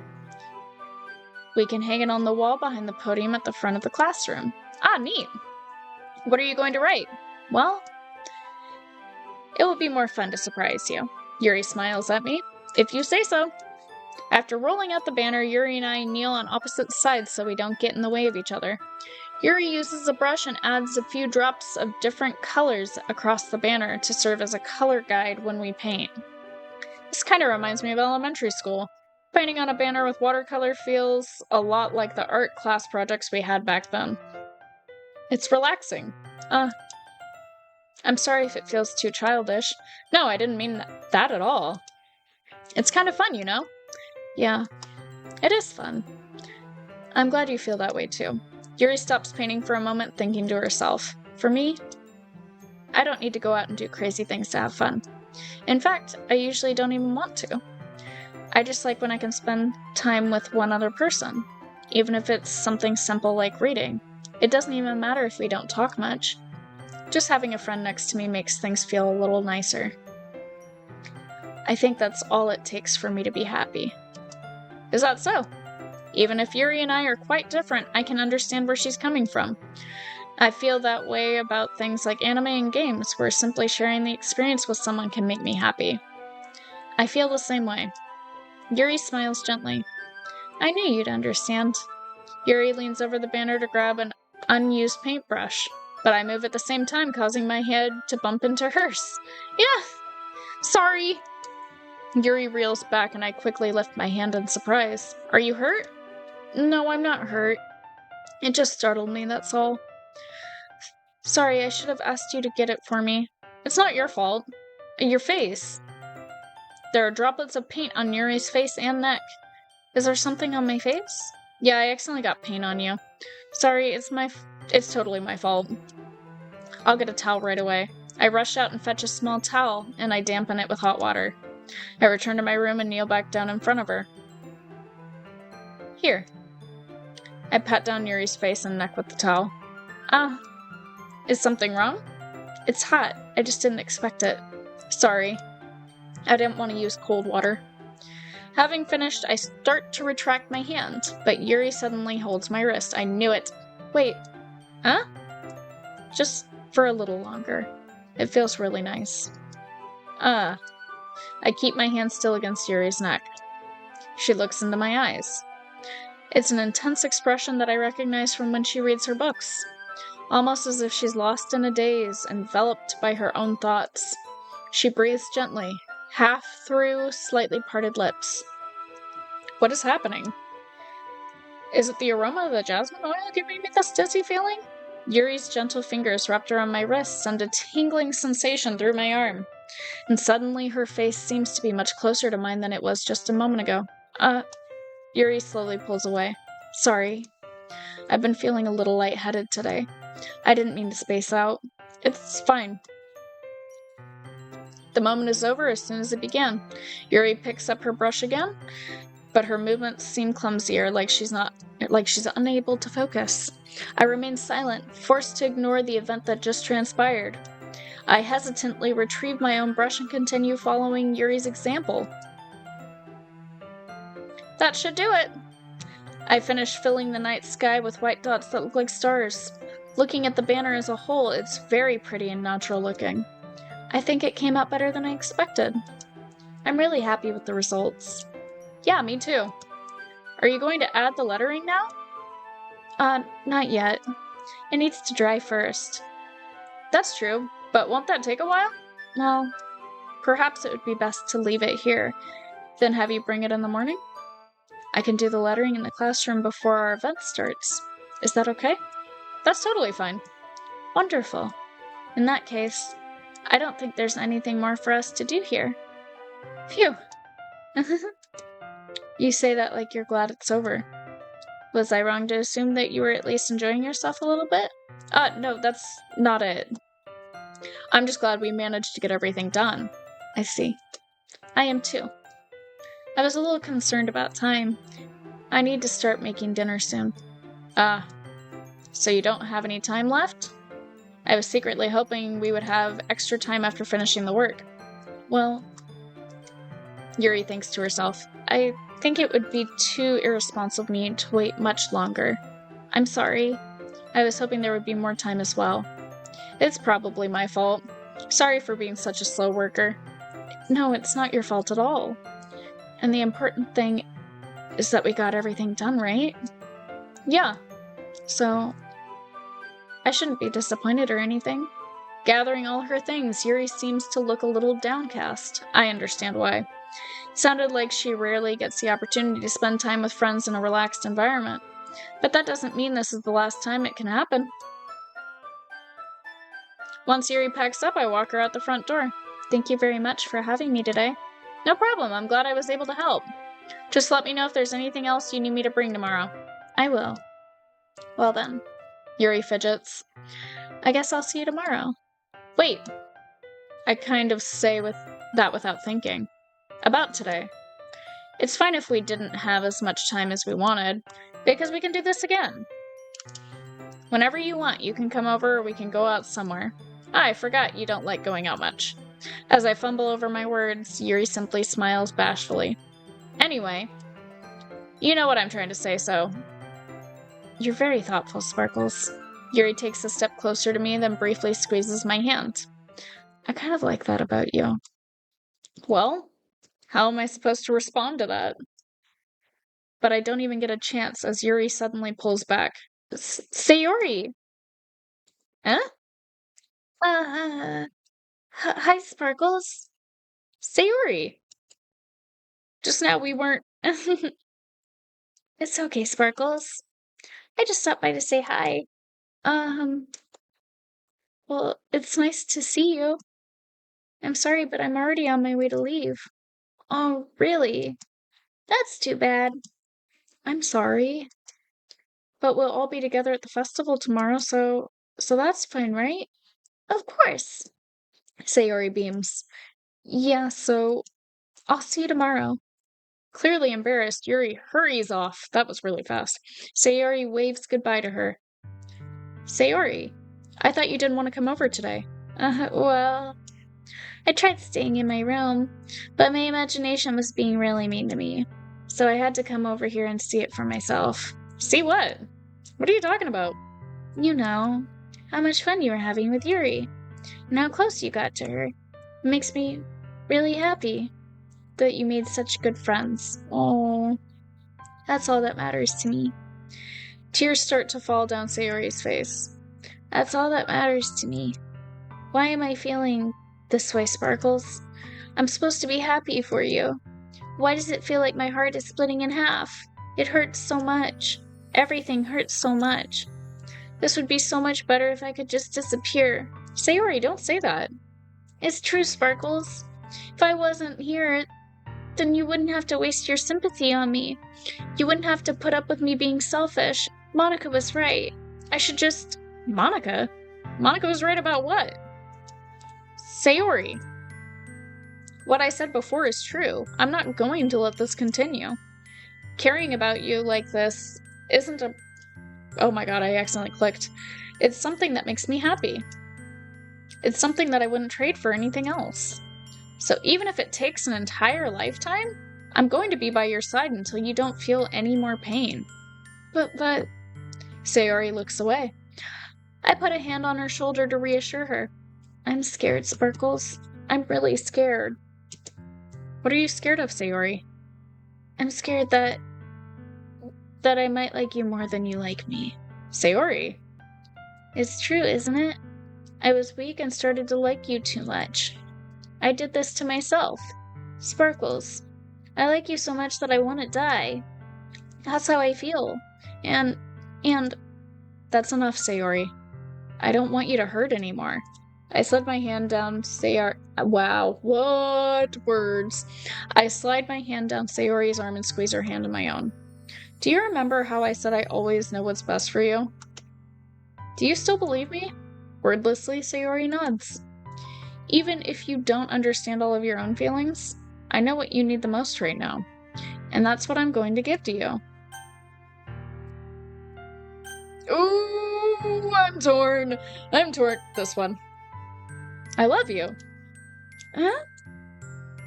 We can hang it on the wall behind the podium at the front of the classroom. Ah, neat! What are you going to write? Well, it will be more fun to surprise you. Yuri smiles at me. If you say so. After rolling out the banner, Yuri and I kneel on opposite sides so we don't get in the way of each other. Yuri uses a brush and adds a few drops of different colors across the banner to serve as a color guide when we paint. This kind of reminds me of elementary school. Painting on a banner with watercolor feels a lot like the art class projects we had back then. It's relaxing. I'm sorry if it feels too childish. No, I didn't mean that at all. It's kind of fun, you know? Yeah, it is fun. I'm glad you feel that way too. Yuri stops painting for a moment, thinking to herself. For me, I don't need to go out and do crazy things to have fun. In fact, I usually don't even want to. I just like when I can spend time with one other person, even if it's something simple like reading. It doesn't even matter if we don't talk much. Just having a friend next to me makes things feel a little nicer. I think that's all it takes for me to be happy. Is that so? Even if Yuri and I are quite different, I can understand where she's coming from. I feel that way about things like anime and games, where simply sharing the experience with someone can make me happy. I feel the same way. Yuri smiles gently. I knew you'd understand. Yuri leans over the banner to grab an unused paintbrush, but I move at the same time, causing my head to bump into hers. Yeah, sorry. Yuri reels back and I quickly lift my hand in surprise. Are you hurt? No, I'm not hurt. It just startled me, that's all. Sorry, I should have asked you to get it for me. It's not your fault. Your face. There are droplets of paint on Yuri's face and neck. Is there something on my face? Yeah, I accidentally got paint on you. Sorry, it's totally my fault. I'll get a towel right away. I rush out and fetch a small towel, and I dampen it with hot water. I return to my room and kneel back down in front of her. Here. I pat down Yuri's face and neck with the towel. Ah, is something wrong? It's hot. I just didn't expect it. Sorry. I didn't want to use cold water. Having finished, I start to retract my hand, but Yuri suddenly holds my wrist. I knew it. Wait. Huh? Just for a little longer. It feels really nice. I keep my hand still against Yuri's neck. She looks into my eyes. It's an intense expression that I recognize from when she reads her books. Almost as if she's lost in a daze, enveloped by her own thoughts. She breathes gently, half through slightly parted lips. What is happening? Is it the aroma of the jasmine oil giving me this dizzy feeling? Yuri's gentle fingers wrapped around my wrist send a tingling sensation through my arm, and suddenly her face seems to be much closer to mine than it was just a moment ago. Yuri slowly pulls away. Sorry. I've been feeling a little lightheaded today. I didn't mean to space out. It's fine. The moment is over as soon as it began. Yuri picks up her brush again, but her movements seem clumsier, like she's unable to focus. I remain silent, forced to ignore the event that just transpired. I hesitantly retrieve my own brush and continue following Yuri's example. That should do it. I finish filling the night sky with white dots that look like stars. Looking at the banner as a whole, it's very pretty and natural looking. I think it came out better than I expected. I'm really happy with the results. Yeah, me too. Are you going to add the lettering now? Not yet. It needs to dry first. That's true, but won't that take a while? Well, perhaps it would be best to leave it here, then have you bring it in the morning? I can do the lettering in the classroom before our event starts. Is that okay? That's totally fine. Wonderful. In that case, I don't think there's anything more for us to do here. Phew. You say that like you're glad it's over. Was I wrong to assume that you were at least enjoying yourself a little bit? No, that's not it. I'm just glad we managed to get everything done. I see. I am too. I was a little concerned about time. I need to start making dinner soon. So you don't have any time left? I was secretly hoping we would have extra time after finishing the work. Well, Yuri thinks to herself, I think it would be too irresponsible of me to wait much longer. I'm sorry. I was hoping there would be more time as well. It's probably my fault. Sorry for being such a slow worker. No, it's not your fault at all. And the important thing is that we got everything done, right? Yeah. So, I shouldn't be disappointed or anything. Gathering all her things, Yuri seems to look a little downcast. I understand why. Sounded like she rarely gets the opportunity to spend time with friends in a relaxed environment. But that doesn't mean this is the last time it can happen. Once Yuri packs up, I walk her out the front door. Thank you very much for having me today. No problem, I'm glad I was able to help. Just let me know if there's anything else you need me to bring tomorrow. I will. Well then. Yuri fidgets. I guess I'll see you tomorrow. Wait. I kind of say that without thinking. About today. It's fine if we didn't have as much time as we wanted, because we can do this again. Whenever you want, you can come over or we can go out somewhere. I forgot you don't like going out much. As I fumble over my words, Yuri simply smiles bashfully. Anyway, you know what I'm trying to say, so... You're very thoughtful, Sparkles. Yuri takes a step closer to me, then briefly squeezes my hand. I kind of like that about you. Well, how am I supposed to respond to that? But I don't even get a chance as Yuri suddenly pulls back. Sayori! Huh? Hi, Sparkles. Sayori! Just now we weren't... It's okay, Sparkles. I just stopped by to say hi. Well, it's nice to see you. I'm sorry, but I'm already on my way to leave. Oh, really? That's too bad. I'm sorry. But we'll all be together at the festival tomorrow, so that's fine, right? Of course. Sayori beams. Yeah, so I'll see you tomorrow. Clearly embarrassed, Yuri hurries off. That was really fast. Sayori waves goodbye to her. Sayori, I thought you didn't want to come over today. Well, I tried staying in my room, but my imagination was being really mean to me. So I had to come over here and see it for myself. See what? What are you talking about? You know, how much fun you were having with Yuri, and how close you got to her. It makes me really happy that you made such good friends. Oh, that's all that matters to me. Tears start to fall down Sayori's face. That's all that matters to me. Why am I feeling this way, Sparkles? I'm supposed to be happy for you. Why does it feel like my heart is splitting in half? It hurts so much. Everything hurts so much. This would be so much better if I could just disappear. Sayori, don't say that. It's true, Sparkles. If I wasn't here, then you wouldn't have to waste your sympathy on me. You wouldn't have to put up with me being selfish. Monica was right. I should just... Monica? Monica was right about what? Sayori. What I said before is true. I'm not going to let this continue. Caring about you like this isn't a... Oh my god, I accidentally clicked. It's something that makes me happy. It's something that I wouldn't trade for anything else. So even if it takes an entire lifetime, I'm going to be by your side until you don't feel any more pain. But... Sayori looks away. I put a hand on her shoulder to reassure her. I'm scared, Sparkles. I'm really scared. What are you scared of, Sayori? I'm scared that I might like you more than you like me. Sayori? It's true, isn't it? I was weak and started to like you too much. I did this to myself. Sparkles, I like you so much that I want to die. That's how I feel. And... That's enough, Sayori. I don't want you to hurt anymore. I slid my hand down Wow, what words? I slide my hand down Sayori's arm and squeeze her hand in my own. Do you remember how I said I always know what's best for you? Do you still believe me? Wordlessly, Sayori nods. Even if you don't understand all of your own feelings, I know what you need the most right now. And that's what I'm going to give to you. Ooh, I'm torn. This one. I love you. Huh?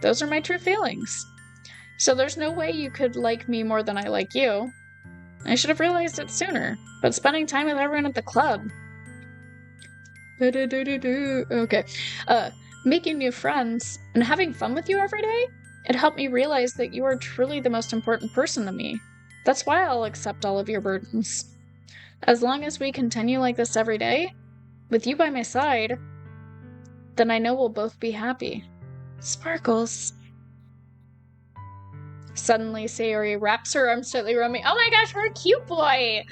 Those are my true feelings. So there's no way you could like me more than I like you. I should have realized it sooner, but spending time with everyone at the club. Okay. Making new friends and having fun with you every day, it helped me realize that you are truly the most important person to me. That's why I'll accept all of your burdens. As long as we continue like this every day, with you by my side, then I know we'll both be happy. Sparkles. Suddenly, Sayori wraps her arms tightly around me. Oh my gosh, we're a cute boy!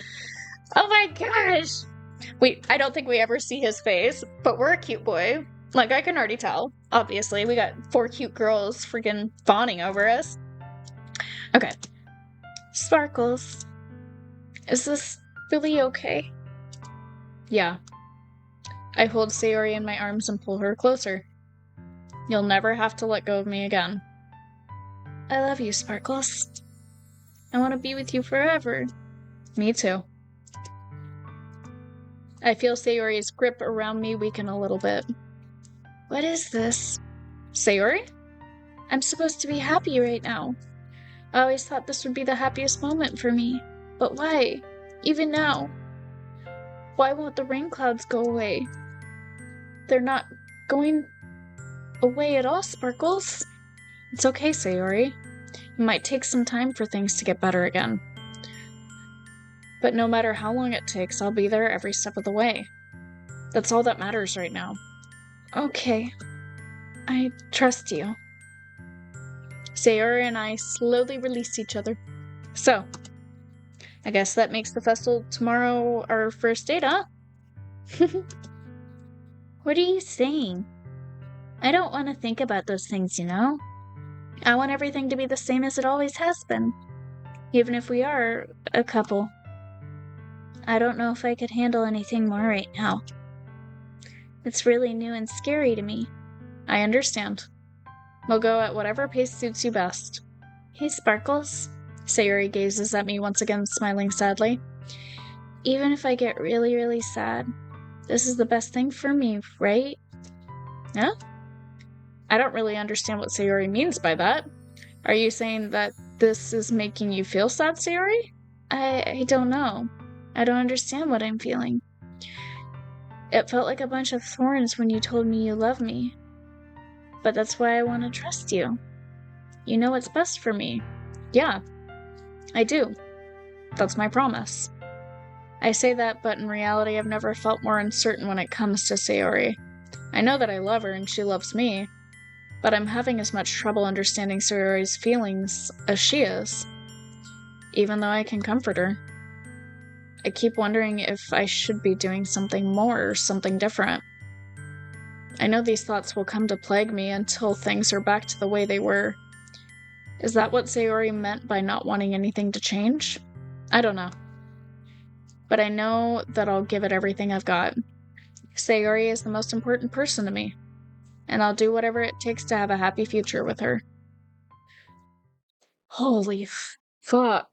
Oh my gosh! I don't think we ever see his face, but we're a cute boy. Like, I can already tell. Obviously, we got 4 cute girls freaking fawning over us. Okay. Sparkles. Is this really okay? Yeah. I hold Sayori in my arms and pull her closer. You'll never have to let go of me again. I love you, Sparkles. I want to be with you forever. Me too. I feel Sayori's grip around me weaken a little bit. What is this? Sayori? I'm supposed to be happy right now. I always thought this would be the happiest moment for me. But why? Even now? Why won't the rain clouds go away? They're not going away at all, Sparkles. It's okay, Sayori. It might take some time for things to get better again. But no matter how long it takes, I'll be there every step of the way. That's all that matters right now. Okay. I trust you. Sayori and I slowly release each other. So, I guess that makes the festival tomorrow our first date, huh? What are you saying? I don't want to think about those things, you know? I want everything to be the same as it always has been, even if we are a couple. I don't know if I could handle anything more right now. It's really new and scary to me. I understand. We'll go at whatever pace suits you best. Hey, Sparkles. Sayori gazes at me once again, smiling sadly. Even if I get really, really sad, this is the best thing for me, right? Huh? I don't really understand what Sayori means by that. Are you saying that this is making you feel sad, Sayori? I don't know. I don't understand what I'm feeling. It felt like a bunch of thorns when you told me you love me. But that's why I want to trust you. You know what's best for me. Yeah, I do. That's my promise. I say that, but in reality, I've never felt more uncertain when it comes to Sayori. I know that I love her and she loves me, but I'm having as much trouble understanding Sayori's feelings as she is, even though I can comfort her. I keep wondering if I should be doing something more or something different. I know these thoughts will come to plague me until things are back to the way they were. Is that what Sayori meant by not wanting anything to change? I don't know. But I know that I'll give it everything I've got. Sayori is the most important person to me, and I'll do whatever it takes to have a happy future with her. Holy fuck.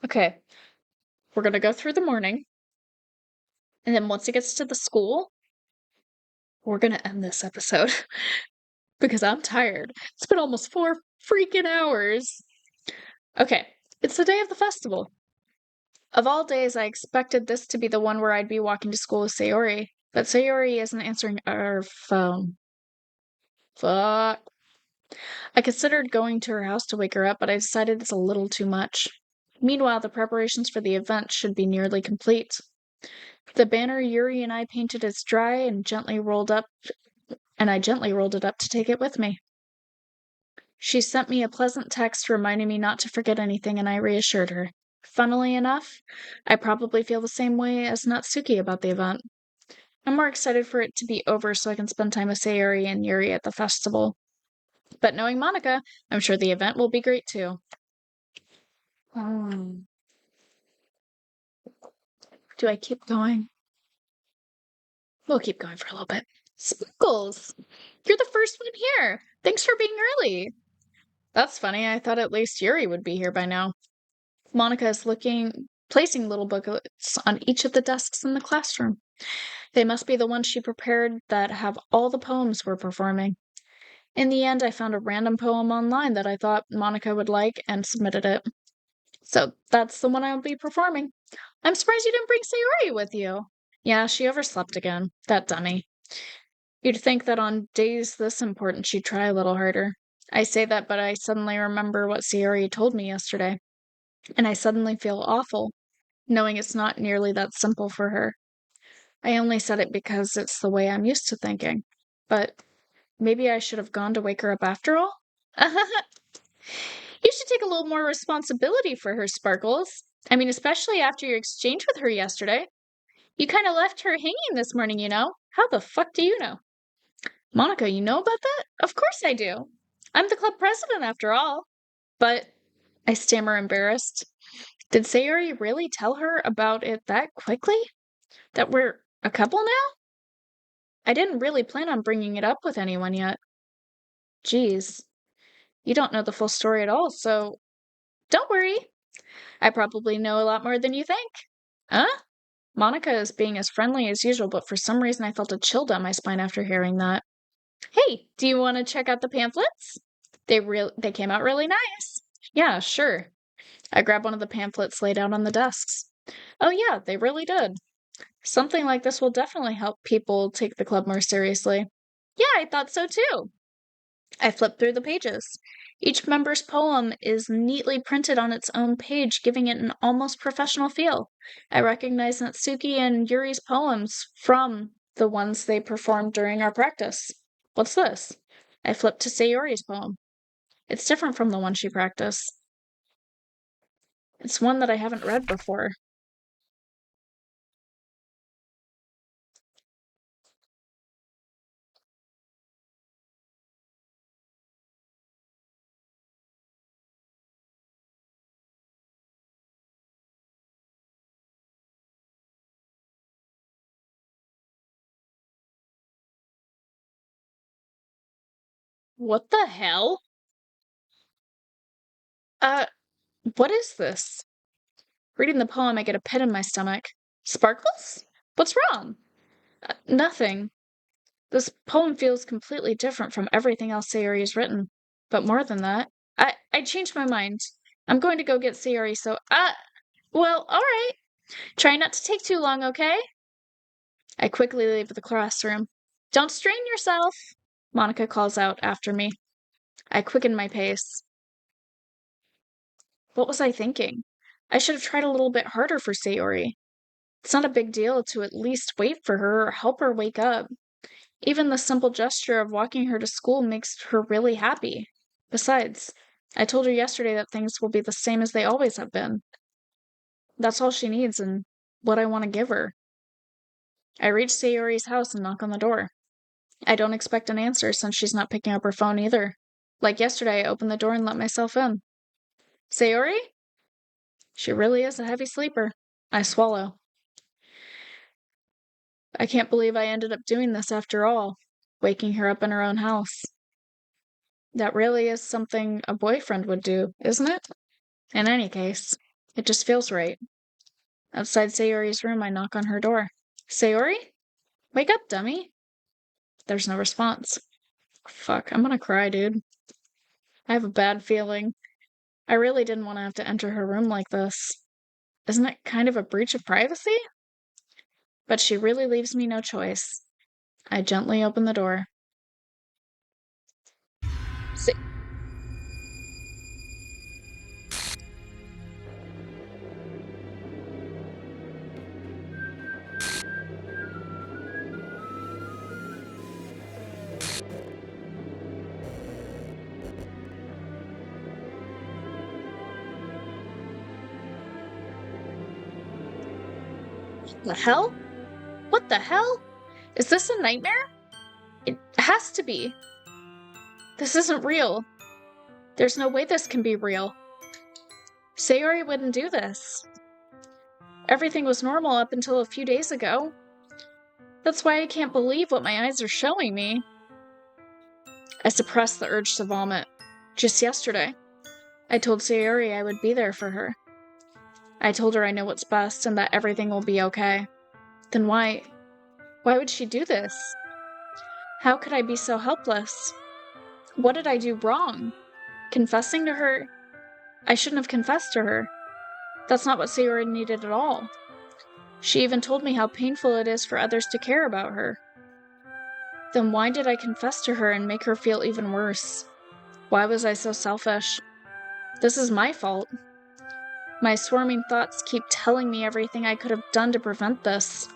Okay, we're gonna go through the morning, and then once it gets to the school, we're gonna end this episode because I'm tired. It's been almost 4 freaking hours. Okay, it's the day of the festival. Of all days, I expected this to be the one where I'd be walking to school with Sayori, but Sayori isn't answering our phone. Fuck. I considered going to her house to wake her up, but I decided it's a little too much. Meanwhile, the preparations for the event should be nearly complete. The banner Yuri and I painted is dry and I gently rolled it up to take it with me. She sent me a pleasant text reminding me not to forget anything, and I reassured her. Funnily enough, I probably feel the same way as Natsuki about the event. I'm more excited for it to be over so I can spend time with Sayori and Yuri at the festival. But knowing Monica, I'm sure the event will be great too. Do I keep going? We'll keep going for a little bit. Sparkles! You're the first one here! Thanks for being early! That's funny, I thought at least Yuri would be here by now. Monica is placing little booklets on each of the desks in the classroom. They must be the ones she prepared that have all the poems we're performing. In the end, I found a random poem online that I thought Monica would like and submitted it. So that's the one I'll be performing. I'm surprised you didn't bring Sayori with you. Yeah, she overslept again. That dummy. You'd think that on days this important she'd try a little harder. I say that, but I suddenly remember what Sayori told me yesterday. And I suddenly feel awful, knowing it's not nearly that simple for her. I only said it because it's the way I'm used to thinking. But maybe I should have gone to wake her up after all? You should take a little more responsibility for her, Sparkles. I mean, especially after your exchange with her yesterday. You kind of left her hanging this morning, you know? How the fuck do you know? Monica, you know about that? Of course I do. I'm the club president after all. But, I stammer embarrassed. Did Sayori really tell her about it that quickly? That we're a couple now? I didn't really plan on bringing it up with anyone yet. Geez, you don't know the full story at all, so don't worry. I probably know a lot more than you think. Huh? Monica is being as friendly as usual, but for some reason I felt a chill down my spine after hearing that. Hey, do you want to check out the pamphlets? They came out really nice. Yeah, sure. I grabbed one of the pamphlets laid out on the desks. Oh yeah, they really did. Something like this will definitely help people take the club more seriously. Yeah, I thought so too. I flipped through the pages. Each member's poem is neatly printed on its own page, giving it an almost professional feel. I recognize Natsuki and Yuri's poems from the ones they performed during our practice. What's this? I flipped to Sayori's poem. It's different from the one she practiced. It's one that I haven't read before. What the hell? What is this? Reading the poem, I get a pit in my stomach. Sparkles? What's wrong? Nothing. This poem feels completely different from everything else Sayori has written. But more than that, I changed my mind. I'm going to go get Sayori, so, well, alright. Try not to take too long, okay? I quickly leave the classroom. Don't strain yourself, Monica calls out after me. I quicken my pace. What was I thinking? I should have tried a little bit harder for Sayori. It's not a big deal to at least wait for her or help her wake up. Even the simple gesture of walking her to school makes her really happy. Besides, I told her yesterday that things will be the same as they always have been. That's all she needs and what I want to give her. I reach Sayori's house and knock on the door. I don't expect an answer since she's not picking up her phone either. Like yesterday, I opened the door and let myself in. Sayori? She really is a heavy sleeper. I swallow. I can't believe I ended up doing this after all, waking her up in her own house. That really is something a boyfriend would do, isn't it? In any case, it just feels right. Outside Sayori's room, I knock on her door. Sayori? Wake up, dummy. There's no response. Fuck, I'm gonna cry, dude. I have a bad feeling. I really didn't want to have to enter her room like this. Isn't it kind of a breach of privacy? But she really leaves me no choice. I gently open the door. Sa- the hell? What the hell? Is this a nightmare? It has to be. This isn't real. There's no way this can be real. Sayori wouldn't do this. Everything was normal up until a few days ago. That's why I can't believe what my eyes are showing me. I suppressed the urge to vomit. Just yesterday, I told Sayori I would be there for her. I told her I know what's best and that everything will be okay. Then why would she do this? How could I be so helpless? What did I do wrong? Confessing to her? I shouldn't have confessed to her. That's not what Sayori needed at all. She even told me how painful it is for others to care about her. Then why did I confess to her and make her feel even worse? Why was I so selfish? This is my fault. My swarming thoughts keep telling me everything I could have done to prevent this.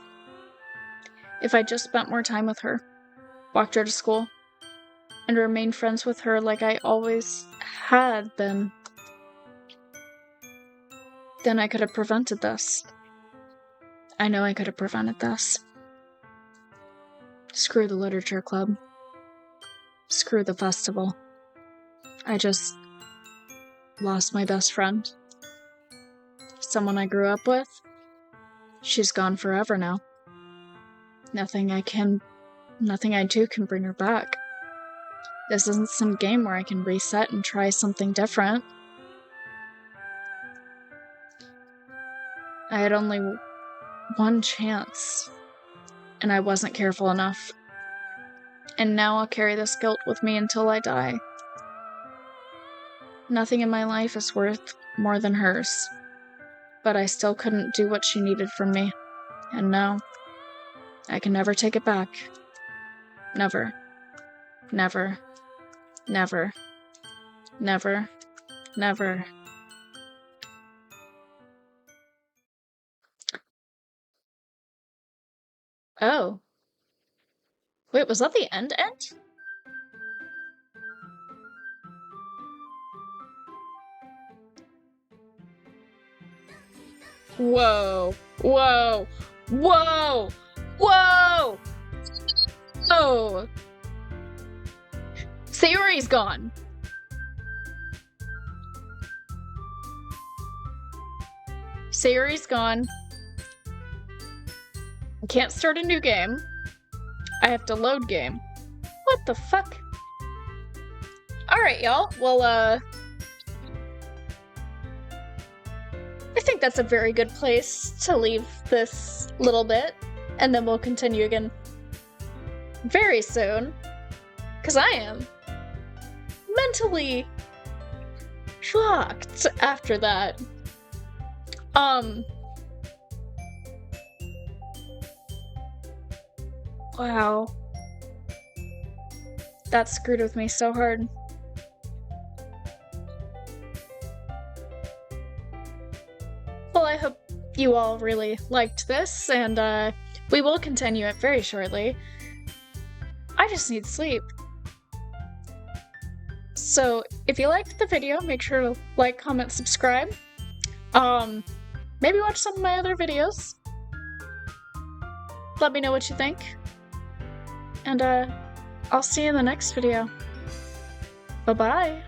If I just spent more time with her, walked her to school, and remained friends with her like I always had been, then I could have prevented this. I know I could have prevented this. Screw the literature club. Screw the festival. I just lost my best friend. Someone I grew up with. She's gone forever now. Nothing I do can bring her back. This isn't some game where I can reset and try something different. I had only one chance, and I wasn't careful enough. And now I'll carry this guilt with me until I die. Nothing in my life is worth more than hers, but I still couldn't do what she needed from me, and now I can never take it back. Never. Never. Never. Never. Never. Oh. Wait, was that the end? Whoa. Whoa. Whoa. Whoa. Oh. Sayori's gone. Sayori's gone. I can't start a new game. I have to load game. What the fuck? Alright, y'all. Well, I think that's a very good place to leave this little bit, and then we'll continue again very soon, because I am mentally shocked after that. Wow. That screwed with me so hard. Well, I hope you all really liked this, and we will continue it very shortly. I just need sleep. So, if you liked the video, make sure to like, comment, subscribe. Maybe watch some of my other videos. Let me know what you think. And, I'll see you in the next video. Bye-bye.